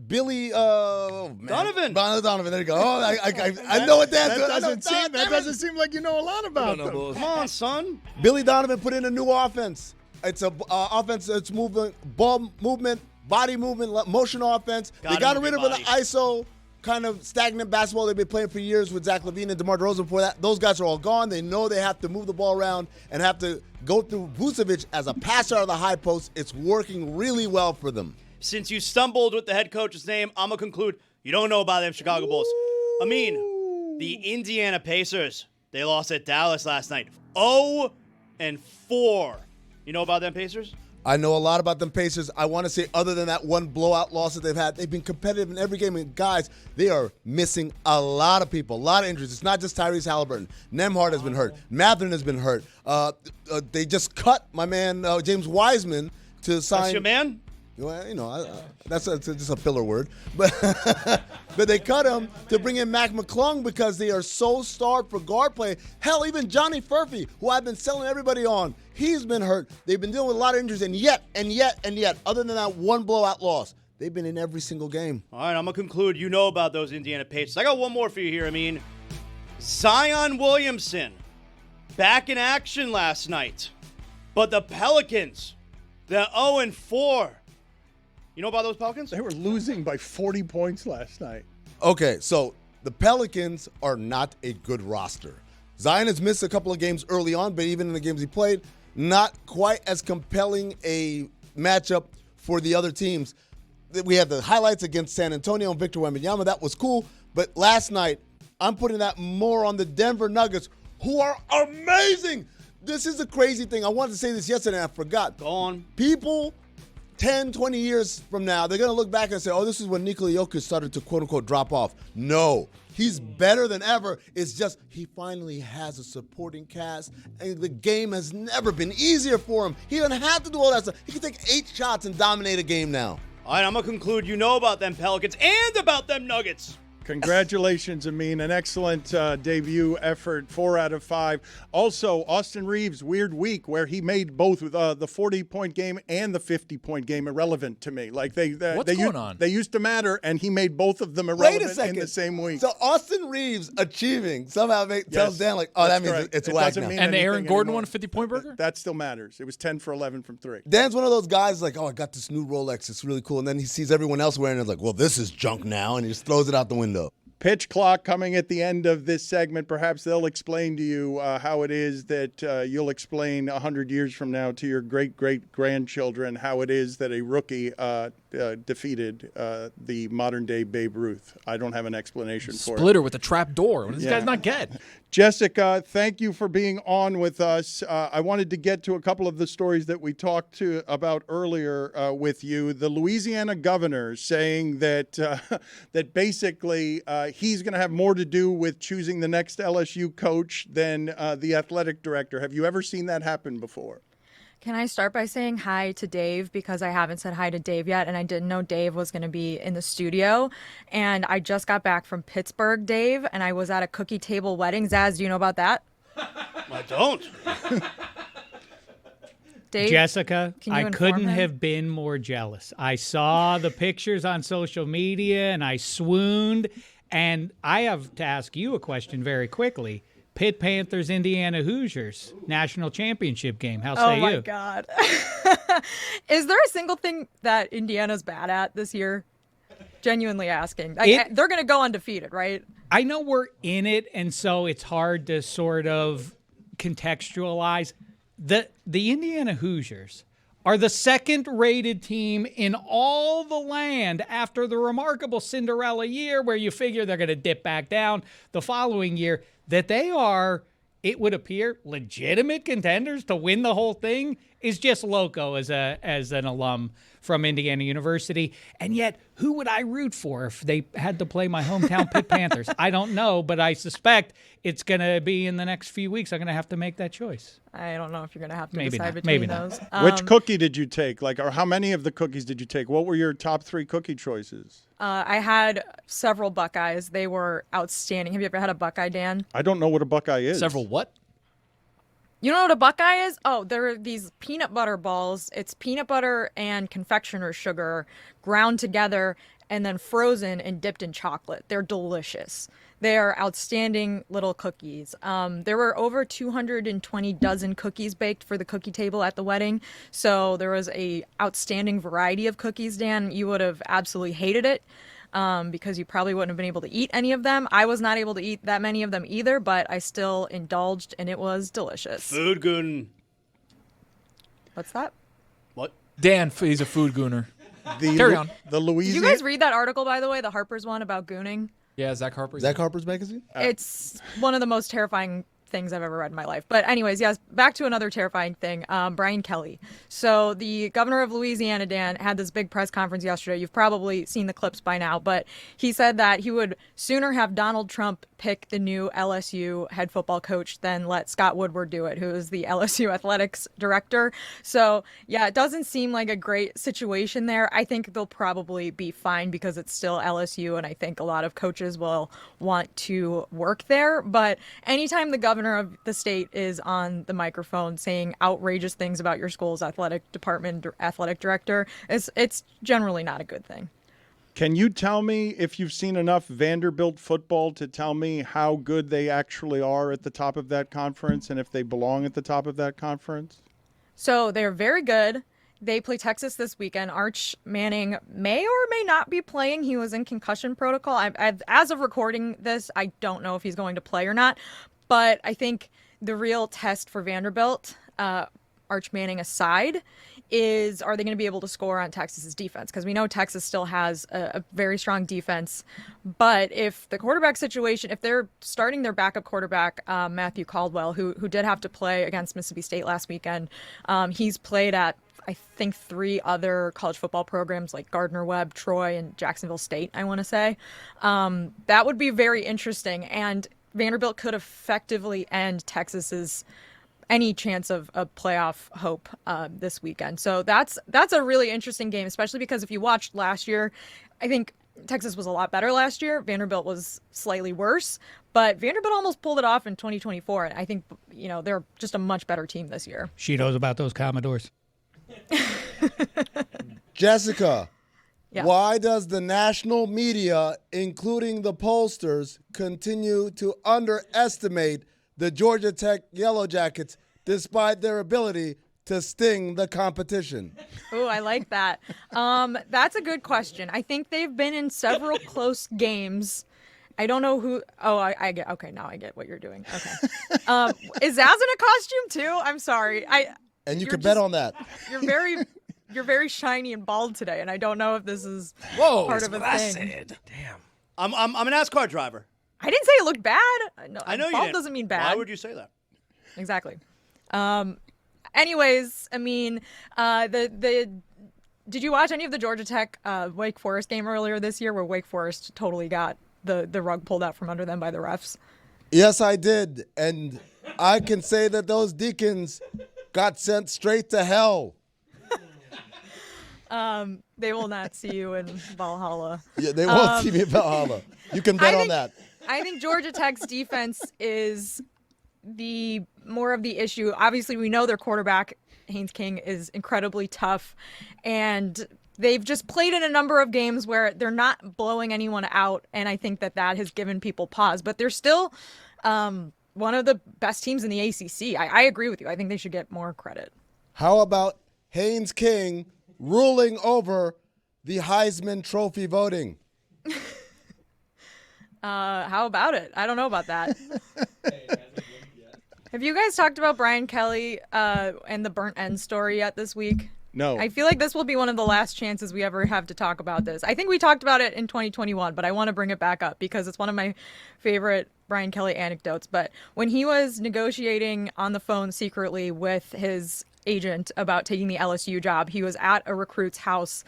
Billy Donovan. Donovan, there you go. Oh, I know what that's That doesn't seem like you know a lot about them. Come on, son. Billy Donovan put in a new offense. It's a offense that's movement, ball movement, body movement, motion offense. They got rid of the ISO kind of stagnant basketball they've been playing for years with Zach LaVine and DeMar DeRozan before that. Those guys are all gone. They know they have to move the ball around and have to go through Vucevic as a passer out of the high post. It's working really well for them. Since you stumbled with the head coach's name, I'm going to conclude you don't know about them Chicago Bulls. Amin, the Indiana Pacers, they lost at Dallas last night. 0-4. You know about them Pacers? I know a lot about them Pacers. I want to say other than that one blowout loss that they've had, they've been competitive in every game. And guys, they are missing a lot of people, a lot of injuries. It's not just Tyrese Halliburton. Nemhard has been hurt. Mathurin has been hurt. They just cut my man James Wiseman to sign. That's your man? Well, that's just a filler word. But but they cut him to bring in Mac McClung because they are so starved for guard play. Hell, even Johnny Furphy, who I've been selling everybody on, he's been hurt. They've been dealing with a lot of injuries, and yet, other than that one blowout loss, they've been in every single game. All right, I'm going to conclude. You know about those Indiana Pacers. I got one more for you here. I mean, Zion Williamson back in action last night. But the Pelicans, they're 0-4. You know about those Pelicans? They were losing by 40 points last night. Okay, so the Pelicans are not a good roster. Zion has missed a couple of games early on, but even in the games he played, not quite as compelling a matchup for the other teams. We had the highlights against San Antonio and Victor Wembanyama. That was cool. But last night, I'm putting that more on the Denver Nuggets, who are amazing. This is a crazy thing. I wanted to say this yesterday, and I forgot. Go on. People 10, 20 years from now, they're going to look back and say, oh, this is when Nikola Jokic started to, quote-unquote, drop off. No. He's better than ever. It's just he finally has a supporting cast, and the game has never been easier for him. He doesn't have to do all that stuff. He can take 8 shots and dominate a game now. All right, I'm going to conclude. You know about them Pelicans and about them Nuggets. Congratulations, Amin. An excellent debut effort, 4 out of 5. Also, Austin Reeves, weird week where he made both the 40-point game and the 50-point game irrelevant to me. Like What's going on? They used to matter, and he made both of them irrelevant in the same week. So Austin Reeves achieving somehow tells Dan, like, oh, that means correct. it's It whack doesn't now. mean And anything Aaron Gordon anymore. won a 50-point burger? That still matters. It was 10 for 11 from 3. Dan's one of those guys like, oh, I got this new Rolex. It's really cool. And then he sees everyone else wearing it. Like, well, this is junk now. And he just throws it out the window. Pitch clock coming at the end of this segment. Perhaps they'll explain to you how it is that you'll explain 100 years from now to your great-great-grandchildren how it is that a rookie defeated the modern-day Babe Ruth. I don't have an explanation for it. Splitter with a trap door. What does this guy's not get? Jessica, thank you for being on with us. I wanted to get to a couple of the stories that we talked about earlier with you. The Louisiana governor saying that that basically he's going to have more to do with choosing the next LSU coach than the athletic director. Have you ever seen that happen before? Can I start by saying hi to Dave, because I haven't said hi to Dave yet, and I didn't know Dave was going to be in the studio. And I just got back from Pittsburgh, Dave, and I was at a cookie table wedding. Zaz, do you know about that? I don't. Dave, Jessica, can you I inform couldn't him? have been more jealous. I saw the pictures on social media, and I swooned. And I have to ask you a question very quickly. Pitt Panthers, Indiana Hoosiers, national championship game. How say you? Oh, my God. Is there a single thing that Indiana's bad at this year? Genuinely asking. They're going to go undefeated, right? I know we're in it, and so it's hard to sort of contextualize. The Indiana Hoosiers are the second-rated team in all the land after the remarkable Cinderella year where you figure they're going to dip back down the following year. That they are, it would appear, legitimate contenders to win the whole thing is just loco as an alum from Indiana University. And yet, who would I root for if they had to play my hometown Pitt Panthers? I don't know, but I suspect it's going to be in the next few weeks. I'm going to have to make that choice. I don't know if you're going to have to Maybe decide not. between Maybe not. those. Which cookie did you take? Or how many of the cookies did you take? What were your top 3 cookie choices? I had several Buckeyes. They were outstanding. Have you ever had a Buckeye, Dan? I don't know what a Buckeye is. Several what? You know what a Buckeye is? Oh, they're these peanut butter balls. It's peanut butter and confectioner sugar ground together and then frozen and dipped in chocolate. They're delicious. They are outstanding little cookies. There were over 220 dozen cookies baked for the cookie table at the wedding. So there was a outstanding variety of cookies, Dan. You would have absolutely hated it. Because you probably wouldn't have been able to eat any of them. I was not able to eat that many of them either, but I still indulged, and it was delicious. Food goon. What's that? What? Dan, he's a food gooner. Carry on. The Did Louisiana. you guys read that article, by the way, the Harper's one about gooning? Yeah, Zach Harper. Zach Harper's magazine? It's one of the most terrifying things I've ever read in my life. But anyways, yes, back to another terrifying thing. Brian Kelly. So the governor of Louisiana, Dan, had this big press conference yesterday. You've probably seen the clips by now, but he said that he would sooner have Donald Trump pick the new LSU head football coach than let Scott Woodward do it, who is the LSU athletics director. So yeah, it doesn't seem like a great situation there. I think they'll probably be fine because it's still LSU, and I think a lot of coaches will want to work there. But anytime the governor governor of the state is on the microphone saying outrageous things about your school's athletic department, athletic director, it's generally not a good thing. Can you tell me if you've seen enough Vanderbilt football to tell me how good they actually are at the top of that conference and if they belong at the top of that conference? So they're very good. They play Texas this weekend. Arch Manning may or may not be playing. He was in concussion protocol. As of recording this, I don't know if he's going to play or not. But I think the real test for Vanderbilt, Arch Manning aside, is are they going to be able to score on Texas's defense? Because we know Texas still has a very strong defense. But if the quarterback situation, if they're starting their backup quarterback, Matthew Caldwell, who did have to play against Mississippi State last weekend, he's played at, I think, 3 other college football programs like Gardner-Webb, Troy, and Jacksonville State, I want to say. That would be very interesting. And Vanderbilt could effectively end Texas's any chance of a playoff hope this weekend. So that's a really interesting game, especially because if you watched last year, I think Texas was a lot better last year. Vanderbilt was slightly worse, but Vanderbilt almost pulled it off in 2024. And I think, they're just a much better team this year. She knows about those Commodores. Jessica, Yeah. why does the national media, including the pollsters, continue to underestimate the Georgia Tech Yellow Jackets despite their ability to sting the competition? Oh, I like that. That's a good question. I think they've been in several close games. I don't know who. Oh, I get. Okay, now I get what you're doing. Okay. Is Zaz in a costume too? I'm sorry. And you can bet on that. You're very shiny and bald today, and I don't know if this is part of a thing. Damn. I'm an NASCAR driver. I didn't say it looked bad. No, I know you bald didn't. doesn't mean bad. Why would you say that? Exactly. Anyways, I mean, did you watch any of the Georgia Tech Wake Forest game earlier this year where Wake Forest totally got the rug pulled out from under them by the refs? Yes, I did. And I can say that those Deacons got sent straight to hell. They will not see you in Valhalla. Yeah, they won't see me in Valhalla. You can bet on that. I think Georgia Tech's defense is the more of the issue. Obviously, we know their quarterback, Haynes King, is incredibly tough, and they've just played in a number of games where they're not blowing anyone out, and I think that has given people pause. But they're still one of the best teams in the ACC. I agree with you. I think they should get more credit. How about Haynes King ruling over the Heisman Trophy voting? How about it? I don't know about that. Have you guys talked about Brian Kelly and the burnt end story yet this week? No. I feel like this will be one of the last chances we ever have to talk about this. I think we talked about it in 2021, but I want to bring it back up because it's one of my favorite Brian Kelly anecdotes. But when he was negotiating on the phone secretly with his agent about taking the LSU job, he was at a recruit's house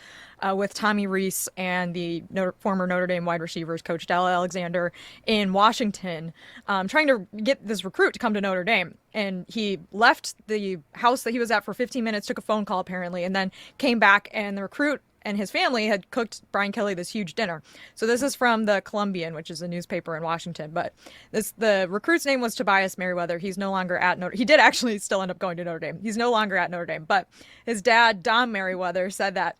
with Tommy Rees and the former Notre Dame wide receivers coach Del Alexander in Washington, trying to get this recruit to come to Notre Dame. And he left the house that he was at for 15 minutes, took a phone call apparently, and then came back, and the recruit and his family had cooked Brian Kelly this huge dinner. So this is from the Columbian, which is a newspaper in Washington. But the recruit's name was Tobias Merriweather. He's no longer at Notre Dame. He did actually still end up going to Notre Dame. He's no longer at Notre Dame. But his dad, Dom Merriweather, said that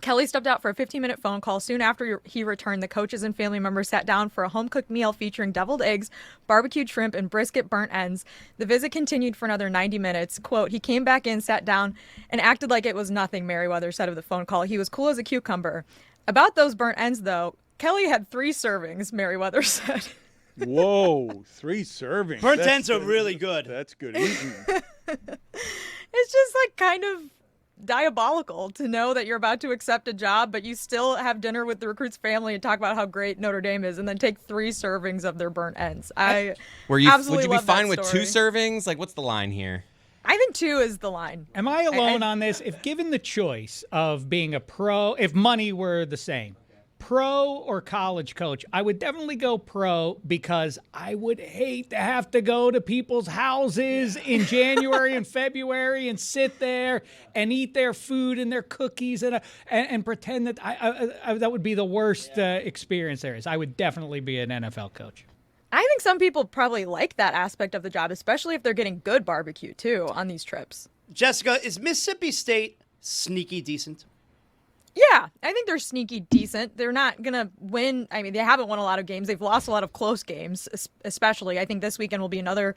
Kelly stepped out for a 15-minute phone call. Soon after he returned, the coaches and family members sat down for a home-cooked meal featuring deviled eggs, barbecued shrimp, and brisket burnt ends. The visit continued for another 90 minutes. Quote, he came back in, sat down, and acted like it was nothing, Merriweather said of the phone call. He was cool as a cucumber. About those burnt ends, though, Kelly had 3 servings, Merriweather said. Whoa, 3 servings. Burnt ends are really good. That's good eating. It's just like kind of diabolical to know that you're about to accept a job, but you still have dinner with the recruit's family and talk about how great Notre Dame is, and then take 3 servings of their burnt ends. Would you absolutely be love fine that with story. 2 servings? Like, what's the line here? I think 2 is the line. Am I alone on this? If given the choice of being a pro, if money were the same, pro or college coach, I would definitely go pro, because I would hate to have to go to people's houses in January and February and sit there and eat their food and their cookies and pretend that that would be the worst experience there is. I would definitely be an NFL coach. I think some people probably like that aspect of the job, especially if they're getting good barbecue, too, on these trips. Jessica, is Mississippi State sneaky decent? Yeah, I think they're sneaky decent. They're not going to win. I mean, they haven't won a lot of games. They've lost a lot of close games, especially. I think this weekend will be another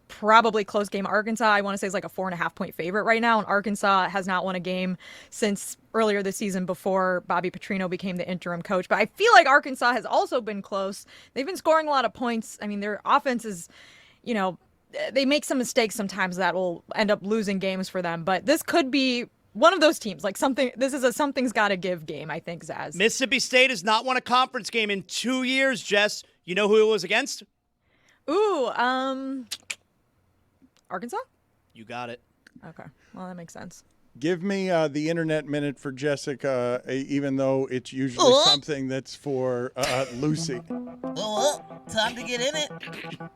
probably close game. Arkansas, I want to say, is like a 4.5-point favorite right now. And Arkansas has not won a game since earlier this season before Bobby Petrino became the interim coach. But I feel like Arkansas has also been close. They've been scoring a lot of points. I mean, their offense is, you know, they make some mistakes sometimes that will end up losing games for them. But this could be one of those teams, like this is a something's got to give game, I think, Zaz. Mississippi State has not won a conference game in 2 years, Jess. You know who it was against? Ooh, Arkansas? You got it. Okay, well, that makes sense. Give me the internet minute for Jessica, even though it's usually something that's for Lucy. Time to get in it.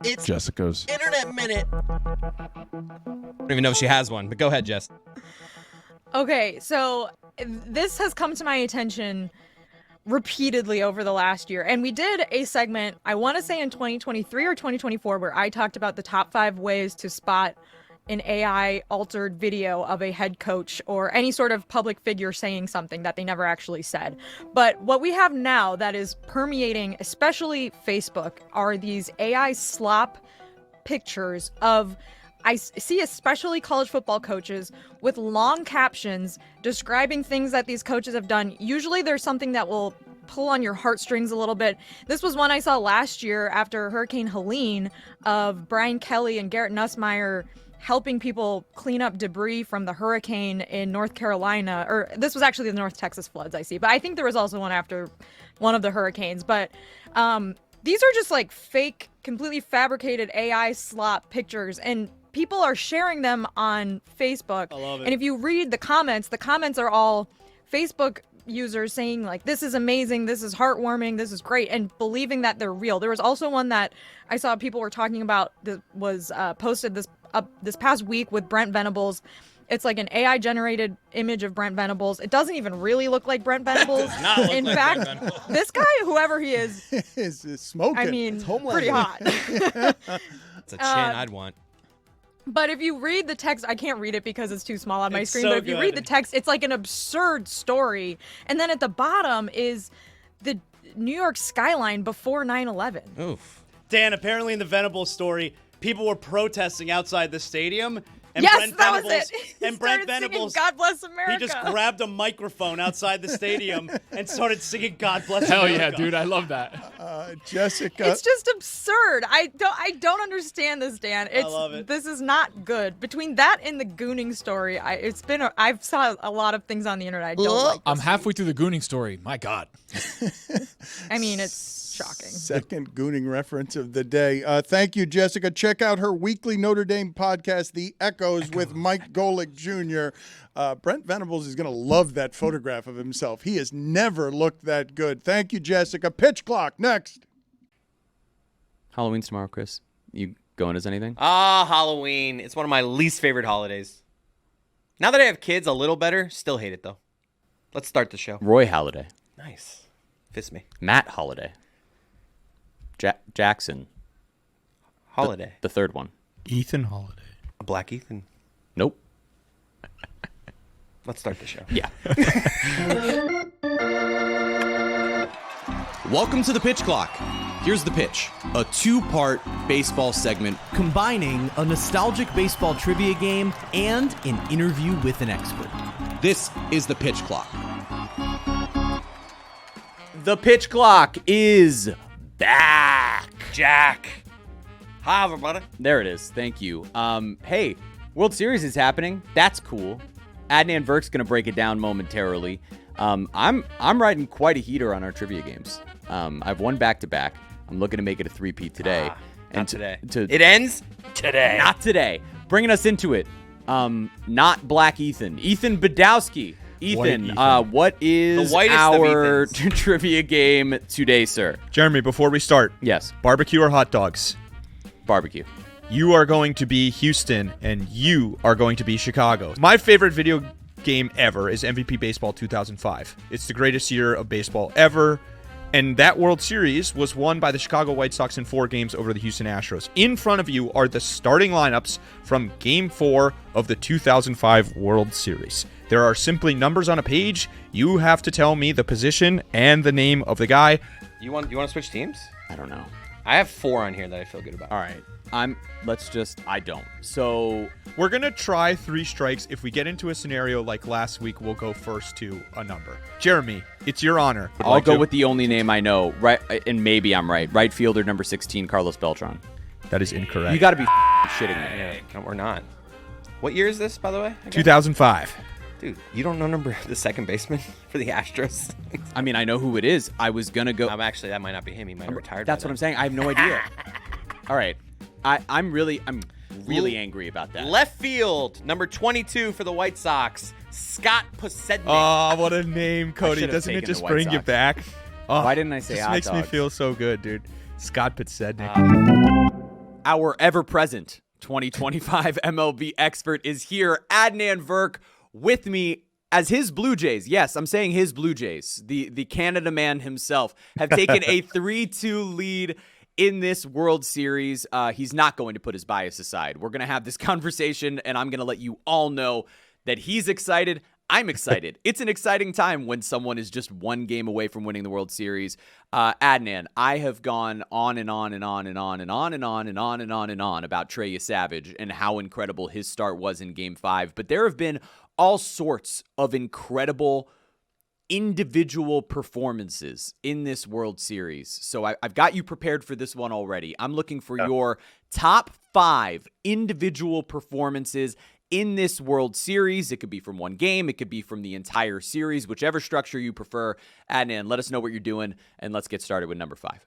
It's Jessica's internet minute. I don't even know if she has one, but go ahead, Jess. Okay, so this has come to my attention repeatedly over the last year. And we did a segment, I want to say in 2023 or 2024, where I talked about the top 5 ways to spot an AI-altered video of a head coach or any sort of public figure saying something that they never actually said. But what we have now that is permeating, especially Facebook, are these AI slop pictures of, I see especially college football coaches with long captions describing things that these coaches have done. Usually there's something that will pull on your heartstrings a little bit. This was one I saw last year after Hurricane Helene of Brian Kelly and Garrett Nussmeier helping people clean up debris from the hurricane in North Carolina. Or this was actually the North Texas floods, I see. But I think there was also one after one of the hurricanes. But these are just like fake, completely fabricated AI slop pictures. And people are sharing them on Facebook. I love it. And if you read the comments are all Facebook users saying like, this is amazing, this is heartwarming, this is great, and believing that they're real. There was also one that I saw people were talking about that was posted this past week with Brent Venables. It's like an AI generated image of Brent Venables. It doesn't even really look like Brent Venables. In fact, this guy, whoever he is smoking. I mean, pretty hot. It's a chin I'd want. But if you read the text, I can't read it because it's too small on my It's screen, so but if you read good. the text, it's like an absurd story. And then at the bottom is the New York skyline before 9/11. Oof. Dan, apparently in the Venables story, people were protesting outside the stadium. And Yes, Brent that was Venables, it. He And Brent started singing Venables, God Bless America. he just grabbed a microphone outside the stadium and started singing God Bless Hell America. yeah, dude. I love that. Jessica. It's just absurd. I don't understand this, Dan. I love it. This is not good. Between that and the gooning story, I've saw a lot of things on the internet I don't like. I'm halfway through the gooning story. My God. I mean, it's shocking. Second gooning reference of the day. Thank you, Jessica. Check out her weekly Notre Dame podcast, The Echoes, with Mike Golick Jr. Brent Venables is going to love that photograph of himself. He has never looked that good. Thank you, Jessica. Pitch clock, next. Halloween's tomorrow, Chris. You going as anything? Halloween. It's one of my least favorite holidays. Now that I have kids, a little better. Still hate it, though. Let's start the show. Roy Halladay. Nice. Fist me. Matt Holiday. Jackson. Holiday. The third one. Ethan Holiday. A Black Ethan. Nope. Let's start the show. Yeah. Welcome to the Pitch Clock. Here's the pitch. A 2-part baseball segment combining a nostalgic baseball trivia game and an interview with an expert. This is the Pitch Clock. The Pitch Clock is back. Jack. Hi, everybody. There it is. Thank you. Hey, World Series is happening. That's cool. Adnan Verk's going to break it down momentarily. I'm riding quite a heater on our trivia games. I've won back-to-back. I'm looking to make it a 3-peat today. Not today. It ends today. Not today. Bringing us into it. Not Black Ethan. Ethan Badowski. Ethan, what is our trivia game today, sir? Jeremy, before we start. Yes. Barbecue or hot dogs? Barbecue. You are going to be Houston, and you are going to be Chicago. My favorite video game ever is MVP Baseball 2005. It's the greatest year of baseball ever, And that World Series was won by the Chicago White Sox in 4 games over the Houston Astros. In front of you are the starting lineups from Game 4 of the 2005 World Series. There are simply numbers on a page. You have to tell me the position and the name of the guy. You want to switch teams? I don't know. I have 4 on here that I feel good about. All right. I don't. So we're going to try 3 strikes. If we get into a scenario like last week, we'll go first to a number. Jeremy, it's your honor. I'll go with the only name I know, right? And maybe I'm right. Right fielder, number 16, Carlos Beltran. That is incorrect. You got to be shitting me. Yeah, no, we're not. What year is this, by the way? Again? 2005. Dude, you don't know the second baseman for the Astros? I mean, I know who it is. I was going to go. Actually, that might not be him. He might have retired. That's what I'm saying. I have no idea. All right. I'm really angry about that. Left field, number 22 for the White Sox, Scott Podsednik. Oh, what a name, Cody. Doesn't it just bring you back? Oh, why didn't I say This hot makes me dogs? feel so good, dude. Scott Podsednik. Our ever-present 2025 MLB expert is here, Adnan Virk, with me as his Blue Jays. Yes, I'm saying his Blue Jays. The Canada man himself have taken a 3-2 lead in this World Series. He's not going to put his bias aside. We're going to have this conversation, and I'm going to let you all know that he's excited. I'm excited. It's an exciting time when someone is just 1 game away from winning the World Series. Adnan, I have gone on and on and on and on and on and on and on and on and on about Trey Savage and how incredible his start was in Game 5. But there have been all sorts of incredible individual performances in this World Series. So I've got you prepared for this one already. I'm looking for your top 5 individual performances in this World Series. It could be from 1 game. It could be from the entire series, whichever structure you prefer. Adnan, let us know what you're doing, and let's get started with number 5.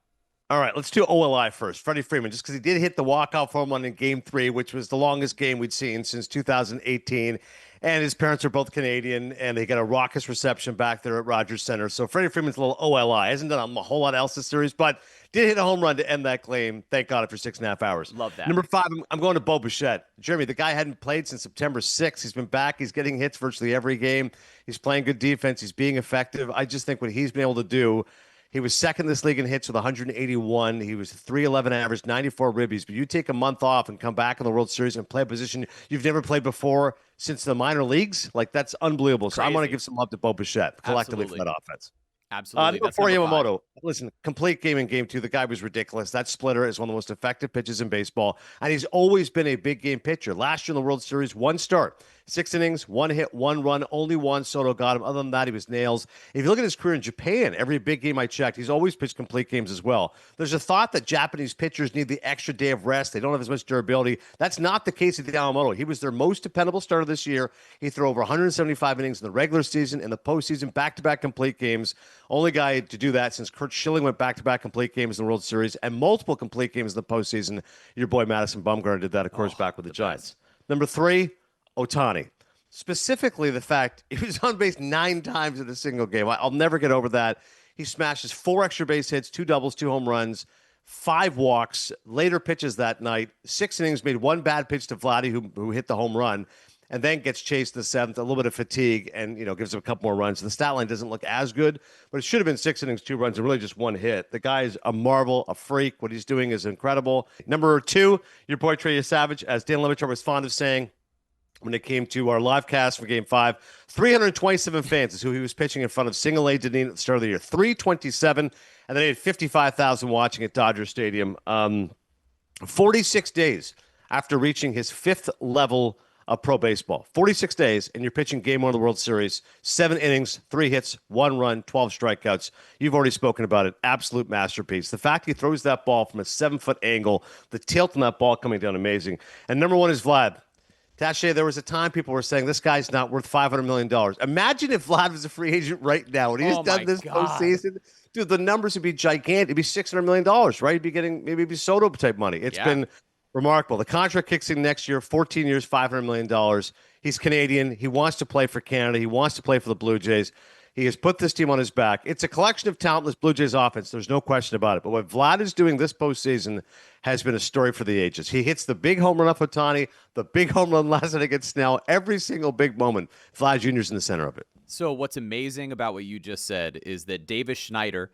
All right, let's do OLI first. Freddie Freeman, just because he did hit the walk-off home run in Game 3, which was the longest game we'd seen since 2018. And his parents are both Canadian, and they got a raucous reception back there at Rogers Center. So Freddie Freeman's a little OLI. Hasn't done a whole lot else this series, but did hit a home run to end that claim. Thank God after 6.5 hours. Love that. Number 5, I'm going to Bo Bichette. Jeremy, the guy hadn't played since September 6th. He's been back. He's getting hits virtually every game. He's playing good defense. He's being effective. I just think what he's been able to do, he was second in this league in hits with 181. He was 311 average, 94 ribbies. But you take a month off and come back in the World Series and play a position you've never played before since the minor leagues, like that's unbelievable. So I want to give some love to Bo Bichette collectively for that offense. Absolutely. Number 4, Yamamoto. Listen, complete game in Game 2. The guy was ridiculous. That splitter is one of the most effective pitches in baseball, and he's always been a big game pitcher. Last year in the World Series, 1 start, 6 innings, 1 hit, 1 run, only Juan Soto got him. Other than that, he was nails. If you look at his career in Japan, every big game I checked, he's always pitched complete games as well. There's a thought that Japanese pitchers need the extra day of rest. They don't have as much durability. That's not the case with Yamamoto. He was their most dependable starter this year. He threw over 175 innings in the regular season, in the postseason, back-to-back complete games. Only guy to do that since Kurt Schilling went back-to-back complete games in the World Series and multiple complete games in the postseason. Your boy Madison Bumgarner did that, of course, back with the Giants. Number 3, Ohtani. Specifically, the fact he was on base 9 times in a single game. I'll never get over that. He smashes 4 extra base hits, 2 doubles, 2 home runs, 5 walks, later pitches that night, 6 innings, made 1 bad pitch to Vladdy, who hit the home run, and then gets chased in the 7th, a little bit of fatigue, and gives him a couple more runs. The stat line doesn't look as good, but it should have been 6 innings, 2 runs, and really just 1 hit. The guy is a marvel, a freak. What he's doing is incredible. Number 2, your boy Trey Savage, as Dan Le Batard was fond of saying when it came to our live cast for Game 5, 327 fans is who he was pitching in front of single A Dunedin at the start of the year. 327, and then he had 55,000 watching at Dodger Stadium. 46 days after reaching his 5th level of pro baseball. 46 days, and you're pitching Game 1 of the World Series. 7 innings, 3 hits, 1 run, 12 strikeouts. You've already spoken about it. Absolute masterpiece. The fact he throws that ball from a 7-foot angle, the tilt on that ball coming down, amazing. And number 1 is Vlad. Taché, there was a time people were saying this guy's not worth $500 million. Imagine if Vlad was a free agent right now. When he's done this postseason, dude, the numbers would be gigantic. It'd be $600 million, right? He'd be getting maybe Soto type money. It's been remarkable. The contract kicks in next year, 14 years, $500 million. He's Canadian. He wants to play for Canada. He wants to play for the Blue Jays. He has put this team on his back. It's a collection of talentless Blue Jays offense. There's no question about it. But what Vlad is doing this postseason has been a story for the ages. He hits the big home run off Ohtani, the big home run last night against Snell. Every single big moment, Vlad Jr.'s in the center of it. So what's amazing about what you just said is that Davis Schneider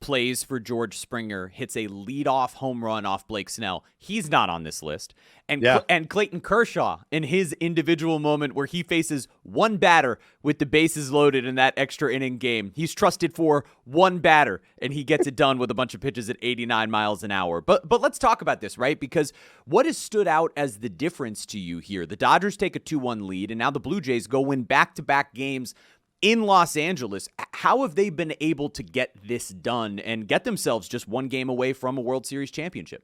plays for George Springer, hits a leadoff home run off Blake Snell. He's not on this list. And and Clayton Kershaw in his individual moment where he faces one batter with the bases loaded in that extra inning game. He's trusted for one batter, and he gets it done with a bunch of pitches at 89 miles an hour. But let's talk about this, right? Because what has stood out as the difference to you here? The Dodgers take a 2-1 lead, and now the Blue Jays go win back-to-back games in Los Angeles. How have they been able to get this done and get themselves just one game away from a World Series championship?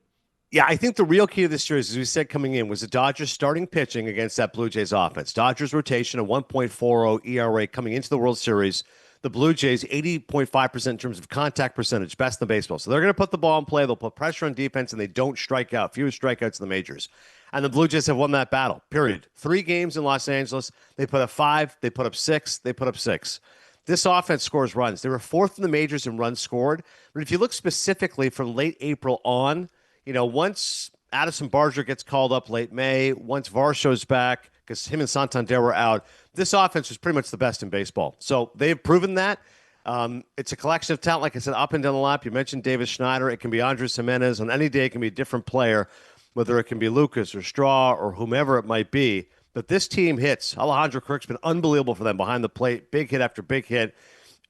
Yeah, I think the real key to this series, as we said coming in, was the Dodgers starting pitching against that Blue Jays offense. Dodgers rotation, a 1.40 ERA coming into the World Series. The Blue Jays, 80.5% in terms of contact percentage, best in baseball. So they're going to put the ball in play. They'll put pressure on defense, and they don't strike out. Fewer strikeouts in the majors. And the Blue Jays have won that battle, period. 3 games in Los Angeles. They put up 5. They put up 6. They put up 6. This offense scores runs. They were 4th in the majors in runs scored. But if you look specifically from late April on, once Addison Barger gets called up late May, once Varsho's back, because him and Santander were out, this offense was pretty much the best in baseball. So they've proven that. It's a collection of talent, like I said, up and down the lineup. You mentioned Davis Schneider. It can be Andres Jimenez. On any day, it can be a different player, whether it can be Lucas or Straw or whomever it might be. But this team hits. Alejandro Kirk's been unbelievable for them behind the plate, big hit after big hit.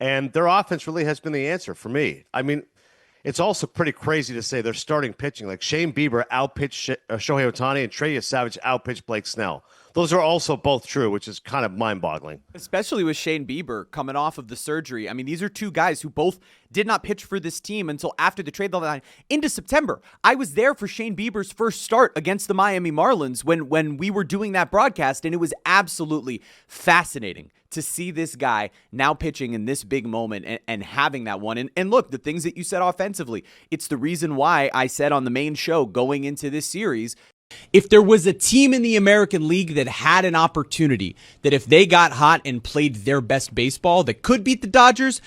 And their offense really has been the answer for me. I mean, it's also pretty crazy to say they're starting pitching. Like Shane Bieber outpitched Shohei Ohtani and Trey Savage outpitched Blake Snell. Those are also both true, which is kind of mind-boggling. Especially with Shane Bieber coming off of the surgery. I mean, these are two guys who both did not pitch for this team until after the trade deadline into September. I was there for Shane Bieber's first start against the Miami Marlins when we were doing that broadcast, and it was absolutely fascinating to see this guy now pitching in this big moment and having that one. And look, the things that you said offensively, it's the reason why I said on the main show going into this series, if there was a team in the American League that had an opportunity, that if they got hot and played their best baseball that could beat the Dodgers,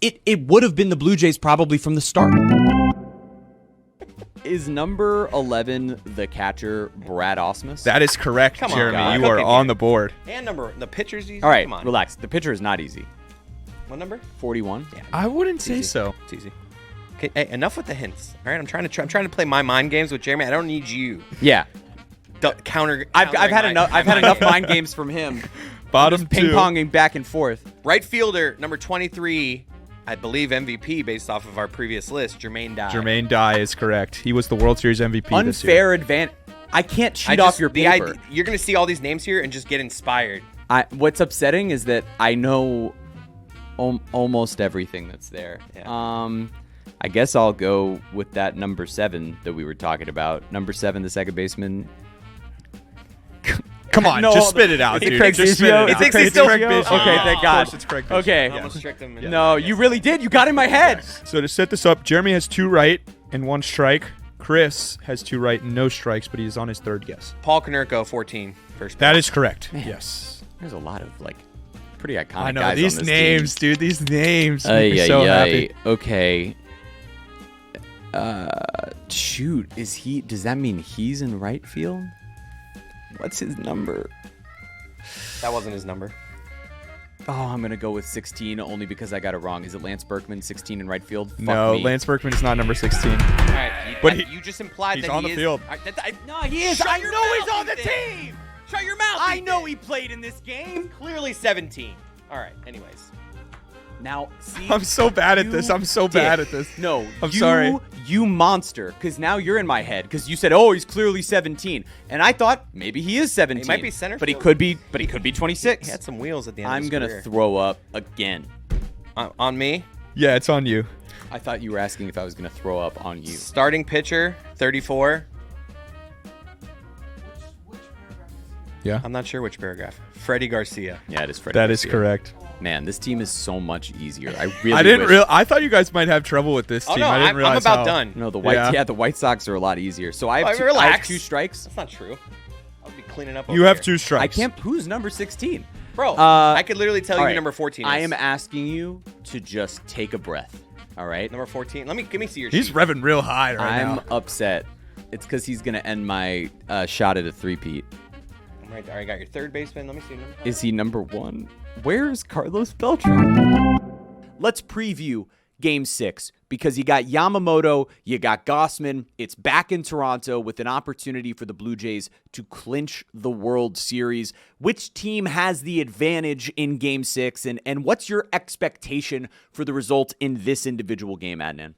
it would have been the Blue Jays probably from the start. Is number 11 the catcher Brad Ausmus? That is correct, Come on, Jeremy. God. You are on the board. And the pitcher's easy. All right, Come on. relax. The pitcher is not easy. What number? 41. Yeah, I wouldn't say so. It's easy. Okay, hey, enough with the hints. All right, I'm trying to play my mind games with Jeremy. I don't need you. Yeah. I've had enough mind games from him. Bottom ping ponging back and forth. Right fielder number 23, I believe MVP based off of our previous list, Jermaine Dye. Jermaine Dye is correct. He was the World Series MVP this year. Unfair advantage. I can't cheat off your paper. You're going to see all these names here and just get inspired. What's upsetting is that I know almost everything that's there. Yeah. I guess I'll go with that number 7 that we were talking about. Number 7, the second baseman. Come on, just spit it out, dude. Craig Just spit it out. It's Craig Biggio? Biggio. Okay, thank God. Of course it's Craig Biggio. Okay. I almost tricked him. No, you really did. You got in my head. So to set this up, Jeremy has 2 right and 1 strike. Chris has 2 right and no strikes, but he's on his 3rd guess. Paul Konerko, 14, first base. That is correct. Man, yes. There's a lot of pretty iconic I know guys these on this names, team. dude. These names make me so happy. Okay. Shoot, does that mean he's in right field? What's his number? That wasn't his number. Oh, I'm going to go with 16 only because I got it wrong. Is it Lance Berkman, 16 in right field? Fuck No, me. Lance Berkman is not number 16. All right, But you just implied he's that on he the is. field. No, he is. Shut I your know he's mouth, on the Ethan. team. Shut your mouth. I know he played in this game. Clearly 17. All right, anyways. Now, see, I'm so bad at this. I'm so bad at this. No, I'm sorry. You monster, because now you're in my head, because you said, "Oh, he's clearly 17," and I thought maybe he is 17. He might be center but he field. could be. But he could be 26. He had some wheels at the end. I'm of his gonna career. throw up again. On me. Yeah, it's on you. I thought you were asking if I was gonna throw up on you. Starting pitcher, 34. Yeah. I'm not sure which paragraph. Freddie Garcia. Yeah, it is Freddie. That is Garcia. correct. Man, this team is so much easier. I I thought you guys might have trouble with this team. no, I didn't I'm realize about how. done. No, the White Sox are a lot easier. So I have, I have 2 strikes. That's not true. I'll be cleaning up. You over have here. 2 strikes. I can't. Who's number 16? Bro, I could literally tell you all who right. number 14 is. I am asking you to just take a breath. All right. Number 14. Give me see your He's sheet. revving real high right I'm now. upset. It's because he's gonna end my shot at a 3-peat. I'm right there. I got your third baseman. Let me see. Is he number 1? Where is Carlos Beltran? Let's preview Game 6 because you got Yamamoto, you got Gossman. It's back in Toronto with an opportunity for the Blue Jays to clinch the World Series. Which team has the advantage in Game 6, and what's your expectation for the result in this individual game, Adnan?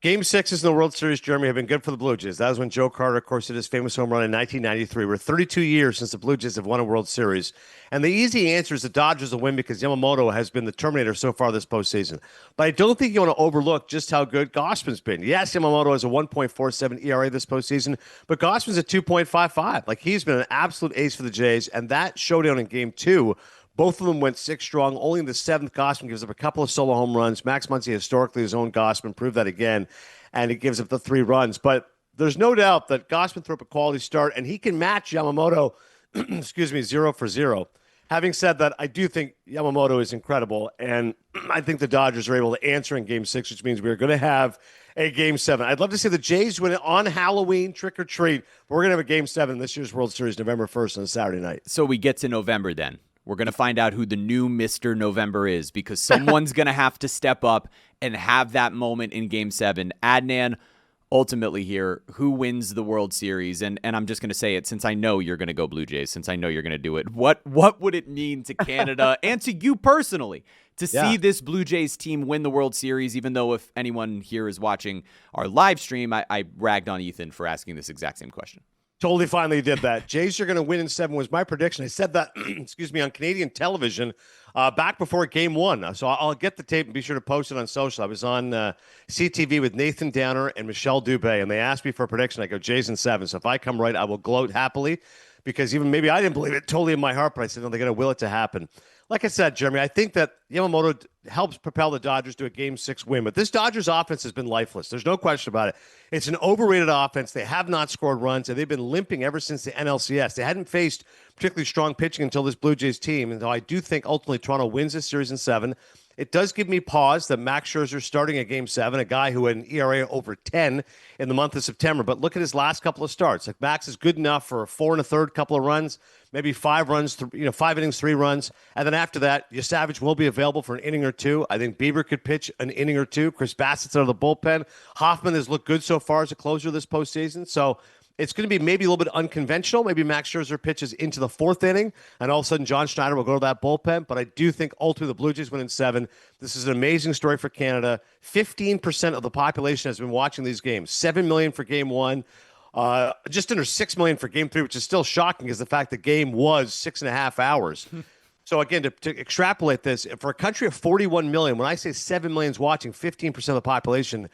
Game 6 in the World Series, Jeremy, have been good for the Blue Jays. That was when Joe Carter, of course, did his famous home run in 1993. We're 32 years since the Blue Jays have won a World Series. And the easy answer is the Dodgers will win because Yamamoto has been the Terminator so far this postseason. But I don't think you want to overlook just how good Gossman's been. Yes, Yamamoto has a 1.47 ERA this postseason, but Gossman's a 2.55. Like, he's been an absolute ace for the Jays, and that showdown in Game 2, both of them went 6 strong. Only in the 7th, Gossman gives up a couple of solo home runs. Max Muncy, historically his own Gossman, proved that again, and he gives up the 3 runs. But there's no doubt that Gossman threw up a quality start, and he can match Yamamoto, 0 for 0. Having said that, I do think Yamamoto is incredible, and I think the Dodgers are able to answer in Game 6, which means we're going to have a Game 7. I'd love to see the Jays win it on Halloween, trick or treat. But we're going to have a Game 7 this year's World Series, November 1st on a Saturday night. So we get to November then. We're going to find out who the new Mr. November is because someone's going to have to step up and have that moment in Game 7. Adnan, ultimately here, who wins the World Series? And I'm just going to say it since I know you're going to go Blue Jays, since I know you're going to do it. What would it mean to Canada and to you personally to see this Blue Jays team win the World Series, even though if anyone here is watching our live stream, I ragged on Ethan for asking this exact same question. Totally finally did that. Jays are going to win in 7 was my prediction. I said that, on Canadian television back before Game 1. So I'll get the tape and be sure to post it on social. I was on CTV with Nathan Downer and Michelle Dubé, and they asked me for a prediction. I go, Jays in 7. So if I come right, I will gloat happily because even maybe I didn't believe it totally in my heart, but I said, no, they're going to will it to happen. Like I said, Jeremy, I think that Yamamoto helps propel the Dodgers to a Game 6 win. But this Dodgers offense has been lifeless. There's no question about it. It's an overrated offense. They have not scored runs, and they've been limping ever since the NLCS. They hadn't faced particularly strong pitching until this Blue Jays team. And though I do think ultimately Toronto wins this series in 7, it does give me pause that Max Scherzer starting at Game 7, a guy who had an ERA over 10 in the month of September. But look at his last couple of starts. Like, Max is good enough for a 4 1/3 couple of runs, maybe 5 runs, 5 innings, 3 runs. And then after that, Savage will be available for an inning or 2. I think Bieber could pitch an inning or 2. Chris Bassett's out of the bullpen. Hoffman has looked good so far as a closer this postseason. So it's going to be maybe a little bit unconventional. Maybe Max Scherzer pitches into the 4th inning, and all of a sudden John Schneider will go to that bullpen. But I do think ultimately the Blue Jays win in 7. This is an amazing story for Canada. 15% of the population has been watching these games. 7 million for Game 1. Just under 6 million for Game 3, which is still shocking is the fact the game was 6.5 hours. So again, to extrapolate this, for a country of 41 million, when I say 7 million is watching, 15% of the population,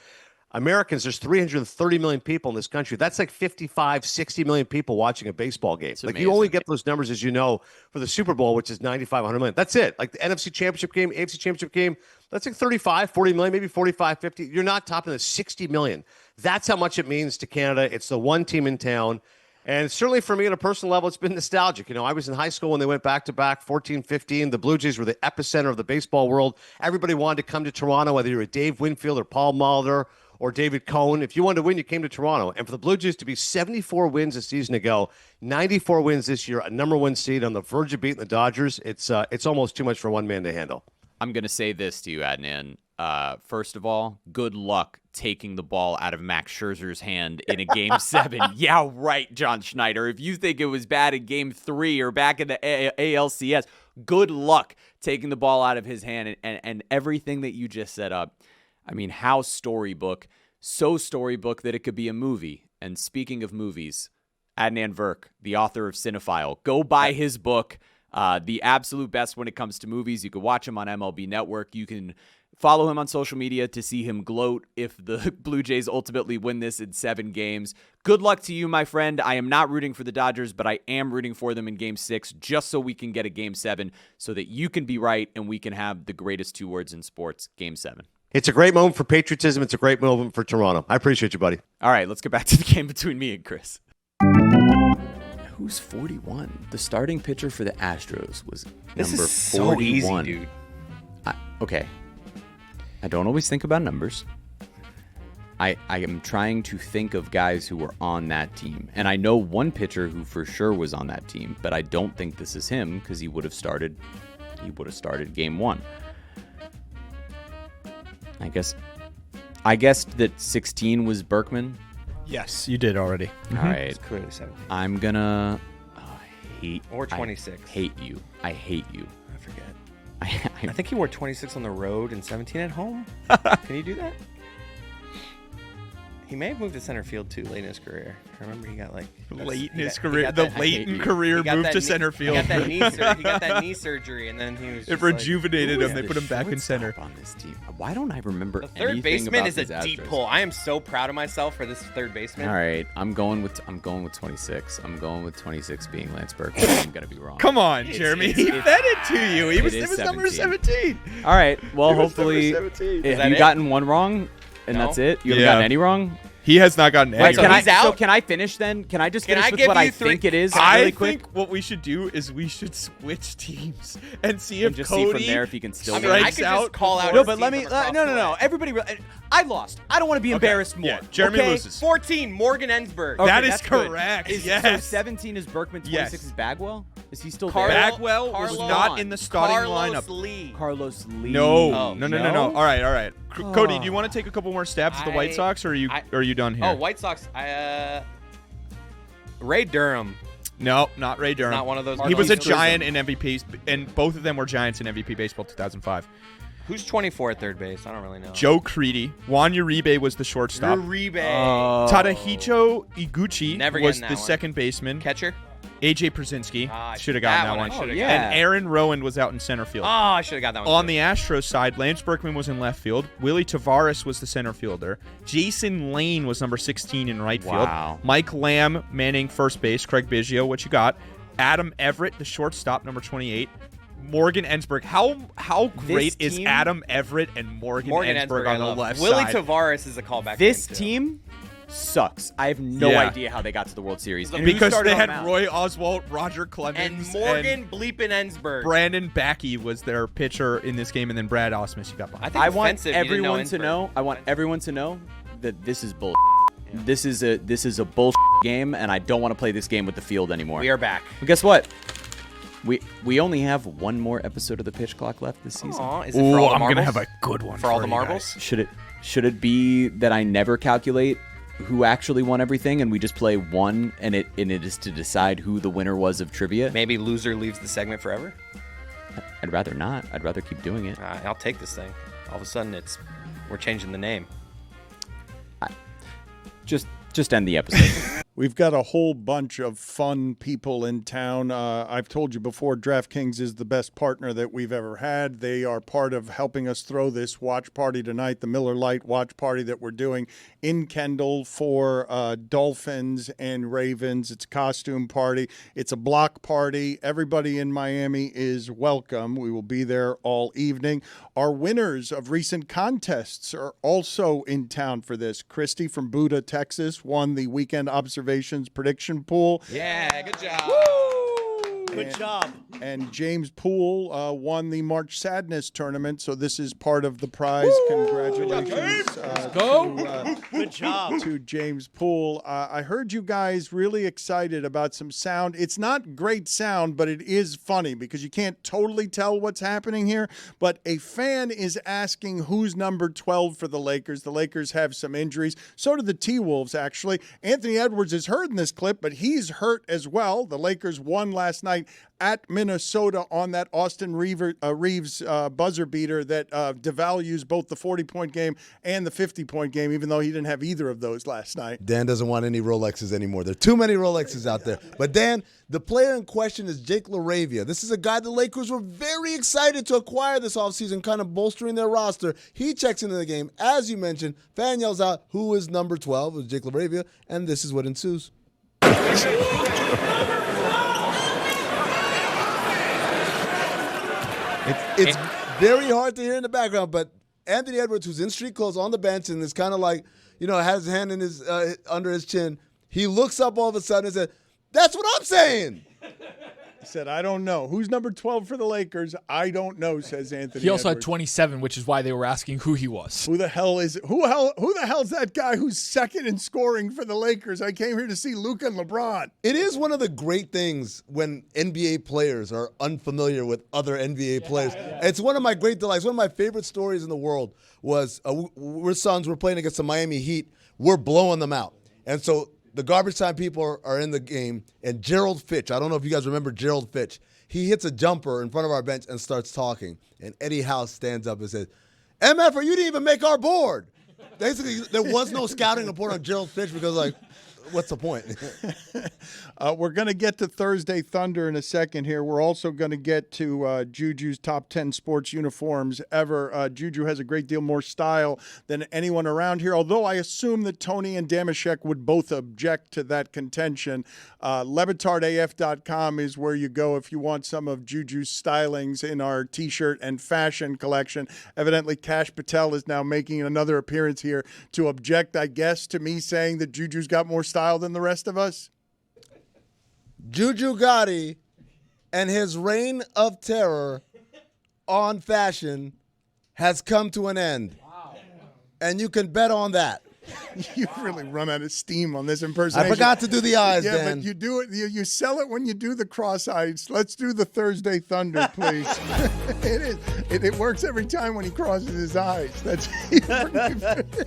Americans, there's 330 million people in this country. That's like 55, 60 million people watching a baseball game. Like, you only get those numbers, as you know, for the Super Bowl, which is 95, 100 million. That's it. Like the NFC Championship game, AFC Championship game, that's like 35, 40 million, maybe 45, 50. You're not topping the 60 million. That's how much it means to Canada. It's the one team in town. And certainly for me on a personal level, it's been nostalgic. I was in high school when they went back-to-back, 14, 15. The Blue Jays were the epicenter of the baseball world. Everybody wanted to come to Toronto, whether you were Dave Winfield or Paul Molitor or David Cohn. If you wanted to win, you came to Toronto. And for the Blue Jays to be 74 wins a season ago, 94 wins this year, a number 1 seed on the verge of beating the Dodgers, it's almost too much for one man to handle. I'm going to say this to you, Adnan. First of all, good luck taking the ball out of Max Scherzer's hand in a Game 7. Yeah, right, John Schneider. If you think it was bad in Game 3 or back in the ALCS, good luck taking the ball out of his hand and everything that you just set up. I mean, how storybook, so storybook that it could be a movie. And speaking of movies, Adnan Virk, the author of Cinephile, go buy his book, the absolute best when it comes to movies. You can watch him on MLB Network. You can follow him on social media to see him gloat if the Blue Jays ultimately win this in 7 games. Good luck to you, my friend. I am not rooting for the Dodgers, but I am rooting for them in Game 6 just so we can get a Game 7 so that you can be right and we can have the greatest 2 words in sports, Game 7. It's a great moment for patriotism. It's a great moment for Toronto. I appreciate you, buddy. All right, let's get back to the game between me and Chris. Who's 41? The starting pitcher for the Astros was This number is so 41. easy, dude. Okay. I don't always think about numbers. I am trying to think of guys who were on that team. And I know one pitcher who for sure was on that team, but I don't think this is him because he would have started Game 1. I guessed that 16 was Berkman. Yes, you did already. All right. It's clearly 17. I'm gonna hate Or 26. I hate you. I hate you. I forget. I think he wore 26 on the road and 17 at home. Can you do that? He may have moved to center field too late in his career. I remember he got late in his career, the late in career move to center field. He got that knee surgery, and then he was. It rejuvenated him. They put him back in center. On this team. Why don't I remember The third anything baseman about is a these deep Astros? pull. I am so proud of myself for this third baseman. All right, I'm going with 26. I'm going with 26 being Lance Berkman. I'm gonna be wrong. Come on, Jeremy. He fed it to you. It was number 17. All right. Well, It was hopefully, number 17. have Is that you it? gotten one wrong, and No. that's it? You haven't Yeah. gotten any wrong. He has not gotten any. Wait, so can he's I, out? So can I finish then? Can I just Can finish I with give what I you three- think it is I really quick? think what we should do is we should switch teams and see And if just Cody see from there if he can still I mean, win. I strikes could out. just call out. No, his but let team me. from across No. the way. Everybody, I lost. I don't want to be embarrassed more. Yeah, Jeremy okay? loses. 14, Morgan Ensberg. Okay, That is that's good. correct. So Yes. 17 is Berkman. 26 Yes. is Bagwell. Is he still Carlo- there? Bagwell was Carlos- not in the starting Carlos lineup. Lee. Carlos Lee. No. Oh, No. All right. Cody, do you want to take a couple more stabs at the White Sox, or are you done here? Oh, White Sox. Ray Durham. No, not Ray Durham. Not one of those. He was a Marquise giant Prism. in MVPs, and both of them were giants in MVP baseball 2005. Who's 24 at third base? I don't really know. Joe Creedy. Juan Uribe was the shortstop. Uribe. Tadahicho Iguchi Never was getting the that one. second baseman. Catcher. AJ Przinsky Ah, should have gotten that one. I should've yeah. gotten. And Aaron Rowan was out in center field. Oh, I should have got that one. On too. the Astros side, Lance Berkman was in left field. Willie Tavares was the center fielder. Jason Lane was number 16 in right Wow. field. Mike Lamb manning first base. Craig Biggio, what you got? Adam Everett, the shortstop, number 28. Morgan Ensberg. How great is team- Adam Everett and Morgan Ensberg I on the love. left Willie side? Tavares is a callback. This name, too. team sucks. I have no Yeah. idea how they got to the World Series. And who Because started they on had the mound? Roy Oswalt, Roger and Clemens, Morgan Bleepin Ensberg. Brandon Backey was their pitcher in this game, and then Brad Osmus you got behind. I think I want offensive, you didn't know everyone to Ensberg. know. I want everyone to know that this is bull. This is a bull game, and I don't want to play this game with the field anymore. We are back. But guess what? We only have one more episode of the pitch clock left this season. Aw, is it for all the I'm marbles? gonna have a good one For all the you marbles? guys. Should it be that I never calculate who actually won everything, and we just play one, and it is to decide who the winner was of trivia? Maybe loser leaves the segment forever. I'd rather not. I'd rather keep doing it. I'll take this thing. All of a sudden, we're changing the name. Just end the episode. We've got a whole bunch of fun people in town. I've told you before, DraftKings is the best partner that we've ever had. They are part of helping us throw this watch party tonight, the Miller Lite watch party that we're doing in Kendall for Dolphins and Ravens. It's a costume party. It's a block party. Everybody in Miami is welcome. We will be there all evening. Our winners of recent contests are also in town for this. Christy from Buda, Texas, won the weekend observations prediction pool. Yeah, good job. Good job. And James Poole won the March Sadness tournament, so this is part of the prize. Congratulations. Good job. To James Poole. I heard you guys really excited about some sound. It's not great sound, but it is funny because you can't totally tell what's happening here. But a fan is asking who's number 12 for the Lakers. The Lakers have some injuries. So do the T-Wolves, actually. Anthony Edwards is hurt in this clip, but he's hurt as well. The Lakers won last night at Minnesota on that Austin Reeves buzzer beater that devalues both the 40-point game and the 50-point game, even though he didn't have either of those last night. Dan doesn't want any Rolexes anymore. There are too many Rolexes out there. But Dan, the player in question is Jake LaRavia. This is a guy the Lakers were very excited to acquire this offseason, kind of bolstering their roster. He checks into the game. As you mentioned, fan yells out, who is number 12? It was Jake LaRavia, and this is what ensues. It's very hard to hear in the background, but Anthony Edwards, who's in street clothes on the bench and is kind of like, has his hand in his under his chin, he looks up all of a sudden and says, "That's what I'm saying." He said, I don't know. Who's number 12 for the Lakers? I don't know, says Anthony He also had Edwards. 27, which is why they were asking who he was. Who the hell is who the hell's that guy who's second in scoring for the Lakers? I came here to see Luka and LeBron. It is one of the great things when NBA players are unfamiliar with other NBA players. It's one of my great delights. One of my favorite stories in the world was we're Suns. We're playing against the Miami Heat. We're blowing them out. And so the garbage time people are in the game, and Gerald Fitch, I don't know if you guys remember Gerald Fitch, he hits a jumper in front of our bench and starts talking. And Eddie House stands up and says, MF, you didn't even make our board. Basically, there was no scouting report on Gerald Fitch because, like, what's the point? We're going to get to Thursday Thunder in a second here. We're also going to get to Juju's top 10 sports uniforms ever. Juju has a great deal more style than anyone around here, although I assume that Tony and Damashek would both object to that contention. LeBatardAF.com is where you go if you want some of Juju's stylings in our T-shirt and fashion collection. Evidently, Kash Patel is now making another appearance here to object, I guess, to me saying that Juju's got more style than the rest of us. Juju Gotti and his reign of terror on fashion has come to an end. Wow. And you can bet on that. You've really run out of steam on this impersonation. I forgot to do the eyes, yeah, Dan. but you do it. You sell it when you do the cross eyes. Let's do the Thursday Thunder, please. It works every time when he crosses his eyes.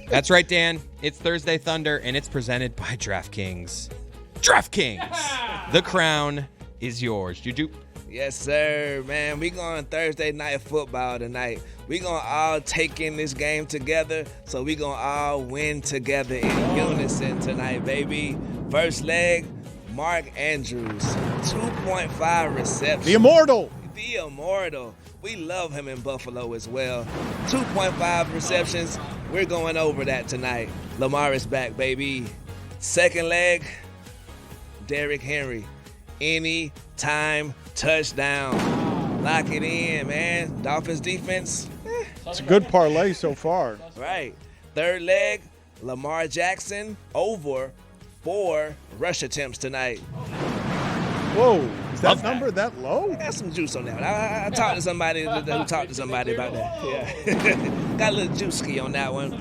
That's right, Dan. It's Thursday Thunder, and it's presented by DraftKings. DraftKings! The crown is yours. Juju? Yes, sir, man. We going Thursday night football tonight. We going to all take in this game together, so we going to all win together in unison tonight, baby. First leg, Mark Andrews, 2.5 receptions. The Immortal. The Immortal. We love him in Buffalo as well. 2.5 receptions. We're going over that tonight. Lamar is back, baby. Second leg, Derrick Henry. Anytime touchdown. Lock it in, man. Dolphins defense. It's a good parlay so far. Right. Third leg, Lamar Jackson over 4 rush attempts tonight. Whoa. Is that number that low? I got some juice on that. I talked to somebody who talked to somebody about that. Yeah. Got a little juicy on that one.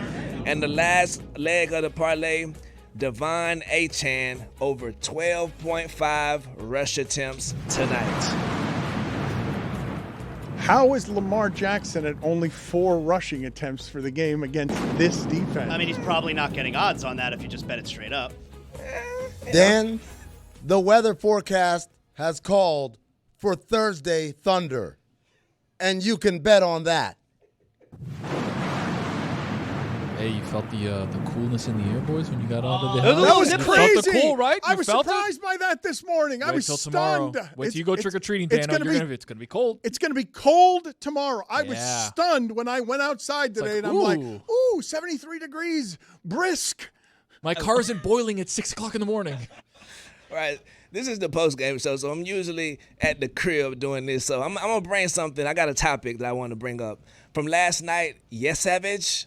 And the last leg of the parlay, Devon Achane over 12.5 rush attempts tonight. How is Lamar Jackson at only 4 rushing attempts for the game against this defense? I mean, he's probably not getting odds on that if you just bet it straight up. Dan, the weather forecast has called for Thursday Thunder, and you can bet on that. Hey, you felt the coolness in the air, boys, when you got out of the house? That was You crazy. felt the cool, right? I You was felt surprised by that this morning. I was till stunned. tomorrow. Wait till you go trick-or-treating, Dan. It's It's going going to be cold. It's going to be cold tomorrow. I was Yeah. stunned when I went outside today, and I'm like, ooh, 73 degrees, brisk. My car isn't boiling at 6 o'clock in the morning. Right. This is the post-game show, so I'm usually at the crib doing this. So I'm going to bring something. I got a topic that I want to bring up. From last night, Yesavage,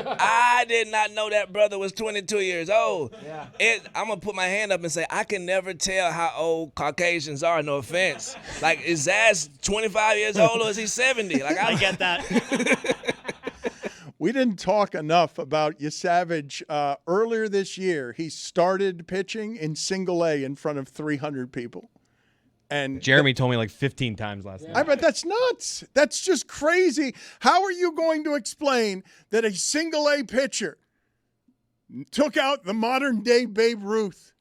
I did not know that brother was 22 years old. Yeah. I'm going to put my hand up and say, I can never tell how old Caucasians are, no offense. Like, is Zaz 25 years old or is he 70? Like, I get that. We didn't talk enough about Yesavage. Earlier this year, he started pitching in single A in front of 300 people. And Jeremy told me like 15 times last night. I bet that's nuts. That's just crazy. How are you going to explain that a single A pitcher took out the modern day Babe Ruth?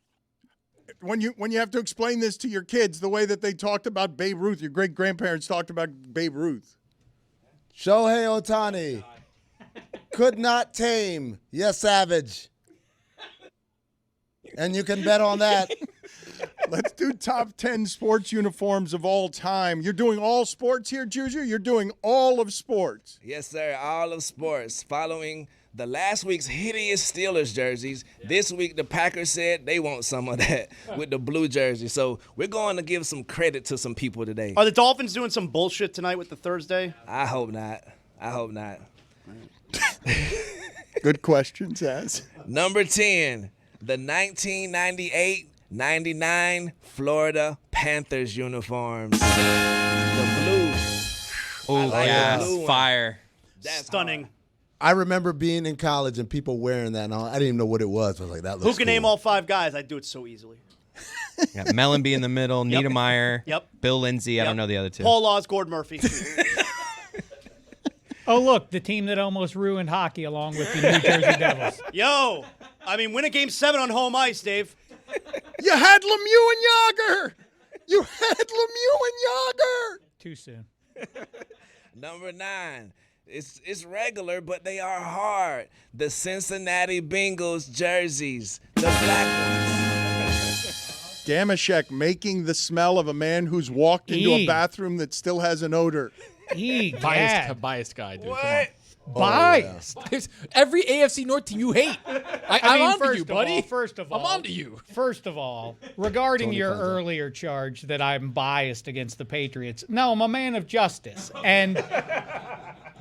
When you have to explain this to your kids the way that they talked about Babe Ruth, your great grandparents talked about Babe Ruth. Shohei Ohtani could not tame Yesavage. And you can bet on that. Let's do top 10 sports uniforms of all time. You're doing all sports here, Juju? You're doing all of sports. Yes, sir, all of sports. Following the last week's hideous Steelers jerseys, this week the Packers said they want some of that with the blue jersey. So we're going to give some credit to some people today. Are the Dolphins doing some bullshit tonight with the Thursday? I hope not. Good question, Zaz. Number 10, the 1998 '99 Florida Panthers uniforms. The blue. Oh, like yeah. the blue one. Fire. That's stunning. I remember being in college and people wearing that, and I didn't even know what it was. I was like, that looks Who can cool. name all 5 guys? I'd do it so easily. Yeah, Mellenby in the middle, Yep. Niedermeyer, Yep. Bill Lindsay. I Yep. don't know the other two. Paul Laws, Gord Murphy. Oh, look, the team that almost ruined hockey along with the New Jersey Devils. Yo, I mean, win a Game 7 on home ice, Dave. You had Lemieux and Yager. You had Lemieux and Yager. Too soon. Number 9. It's regular, but they are hard. The Cincinnati Bengals jerseys. The black ones. Damashek making the smell of a man who's walked into a bathroom that still has an odor. Biased guy, dude. What? Biased. There's every AFC North team you hate. I'm on to you, buddy. First of all, I'm on to you. First of all, regarding Tony your Fonda. earlier charge that I'm biased against the Patriots, no, I'm a man of justice. And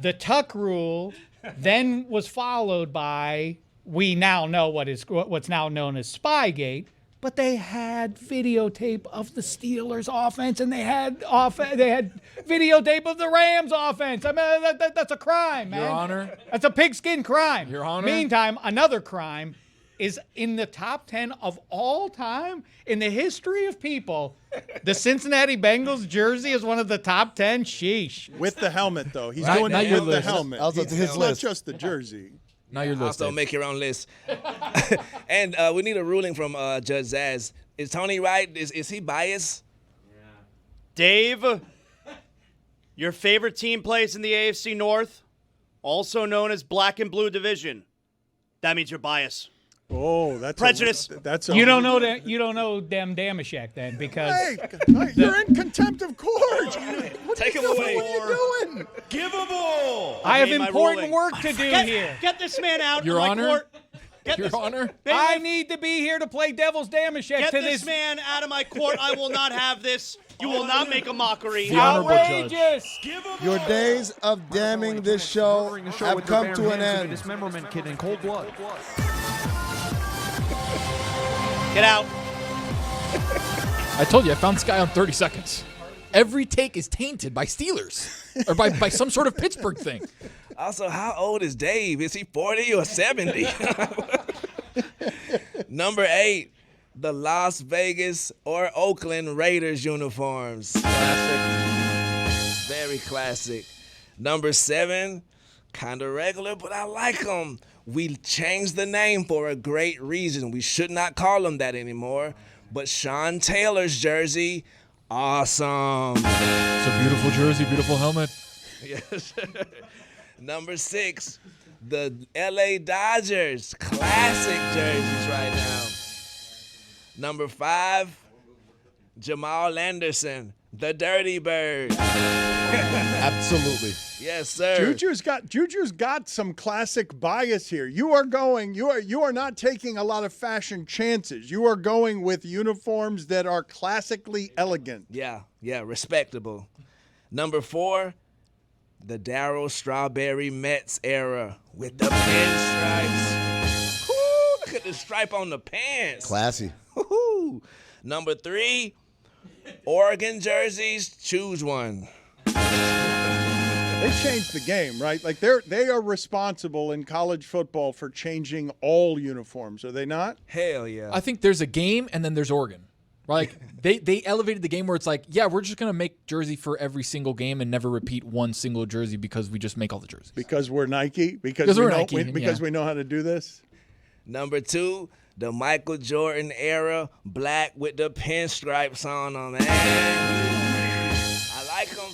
the Tuck rule then was followed by, we now know what's now known as Spygate, but they had videotape of the Steelers offense, and they had videotape of the Rams offense. I mean, that's a crime, man. Your Honor. That's a pigskin crime. Your Honor. Meantime, another crime is in the top 10 of all time in the history of people. The Cincinnati Bengals jersey is one of the top 10. Sheesh. With the helmet, though. He's Right, doing now it your with the list. helmet. Also It's his not list. just the jersey. Now your list. Also, Dave. make your own list. And we need a ruling from Judge Zaz. Is Tony right? Is he biased? Dave, your favorite team plays in the AFC North, also known as Black and Blue Division. That means you're biased. Oh, that's Prejudice. That's You don't know that. You don't know Dem Damashek then, because Hey, you're in contempt of court. Take him away. What are you doing? Give a ball. I have made my important ruling. work to do here. Get this man out. Your of my Honor? court. Get Your this, Honor. I need to be here to play Devil's Damashek Get to this man out of my court. I will not have this. You will not make a mockery. The honorable judge. Outrageous. Your days of damning this show have come to an end. Dismemberment kit in cold blood. Get out. I told you, I found this guy on 30 seconds. Every take is tainted by Steelers or by some sort of Pittsburgh thing. Also, how old is Dave? Is he 40 or 70? Number 8, the Las Vegas or Oakland Raiders uniforms. Classic. Very classic. Number 7, kind of regular, but I like them. We changed the name for a great reason. We should not call them that anymore. But Sean Taylor's jersey, awesome. It's a beautiful jersey, beautiful helmet. Yes. Number 6, the LA Dodgers, classic jerseys right now. Number 5, Jamal Anderson, the Dirty Bird. Absolutely. Yes, sir. Juju's got some classic bias here. You are not taking a lot of fashion chances. You are going with uniforms that are classically elegant. Yeah, respectable. Number 4, the Darryl Strawberry Mets era with the pinstripes. Woo, look at the stripe on the pants. Classy. Woo-hoo. Number 3, Oregon jerseys, choose one. They changed the game, right? Like they are responsible in college football for changing all uniforms, are they not? Hell yeah. I think there's a game and then there's Oregon. Like they elevated the game where it's like, yeah, we're just gonna make jersey for every single game and never repeat one single jersey because we just make all the jerseys. Because we're Nike? Because we're we know, Nike, because yeah. we know how to do this? Number 2, the Michael Jordan era, black with the pinstripes on them, man. I like them.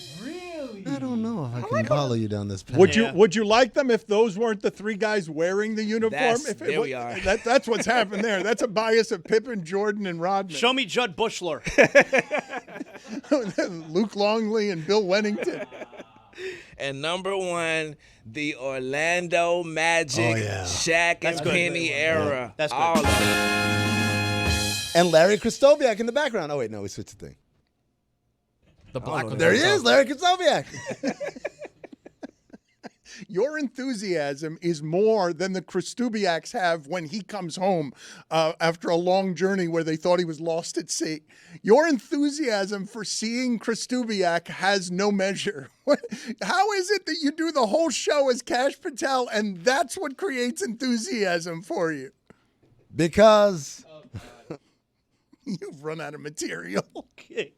I don't know if I can follow you down this path. Would you like them if those weren't the 3 guys wearing the uniform? There we are. That's what's happened there. That's a bias of Pippen, Jordan, and Rodman. Show me Judd Bushler. Luke Longley and Bill Wennington. And number 1, the Orlando Magic, Shaq and Penny era. That's good. All of them. And Larry Kristoviak in the background. Oh, wait, no, we switched the thing. The black one. There he is, Larry Kristoviak. Your enthusiasm is more than the Kristubiaks have when he comes home after a long journey where they thought he was lost at sea. Your enthusiasm for seeing Kristubiak has no measure. How is it that you do the whole show as Kash Patel and that's what creates enthusiasm for you? Because you've run out of material. Okay.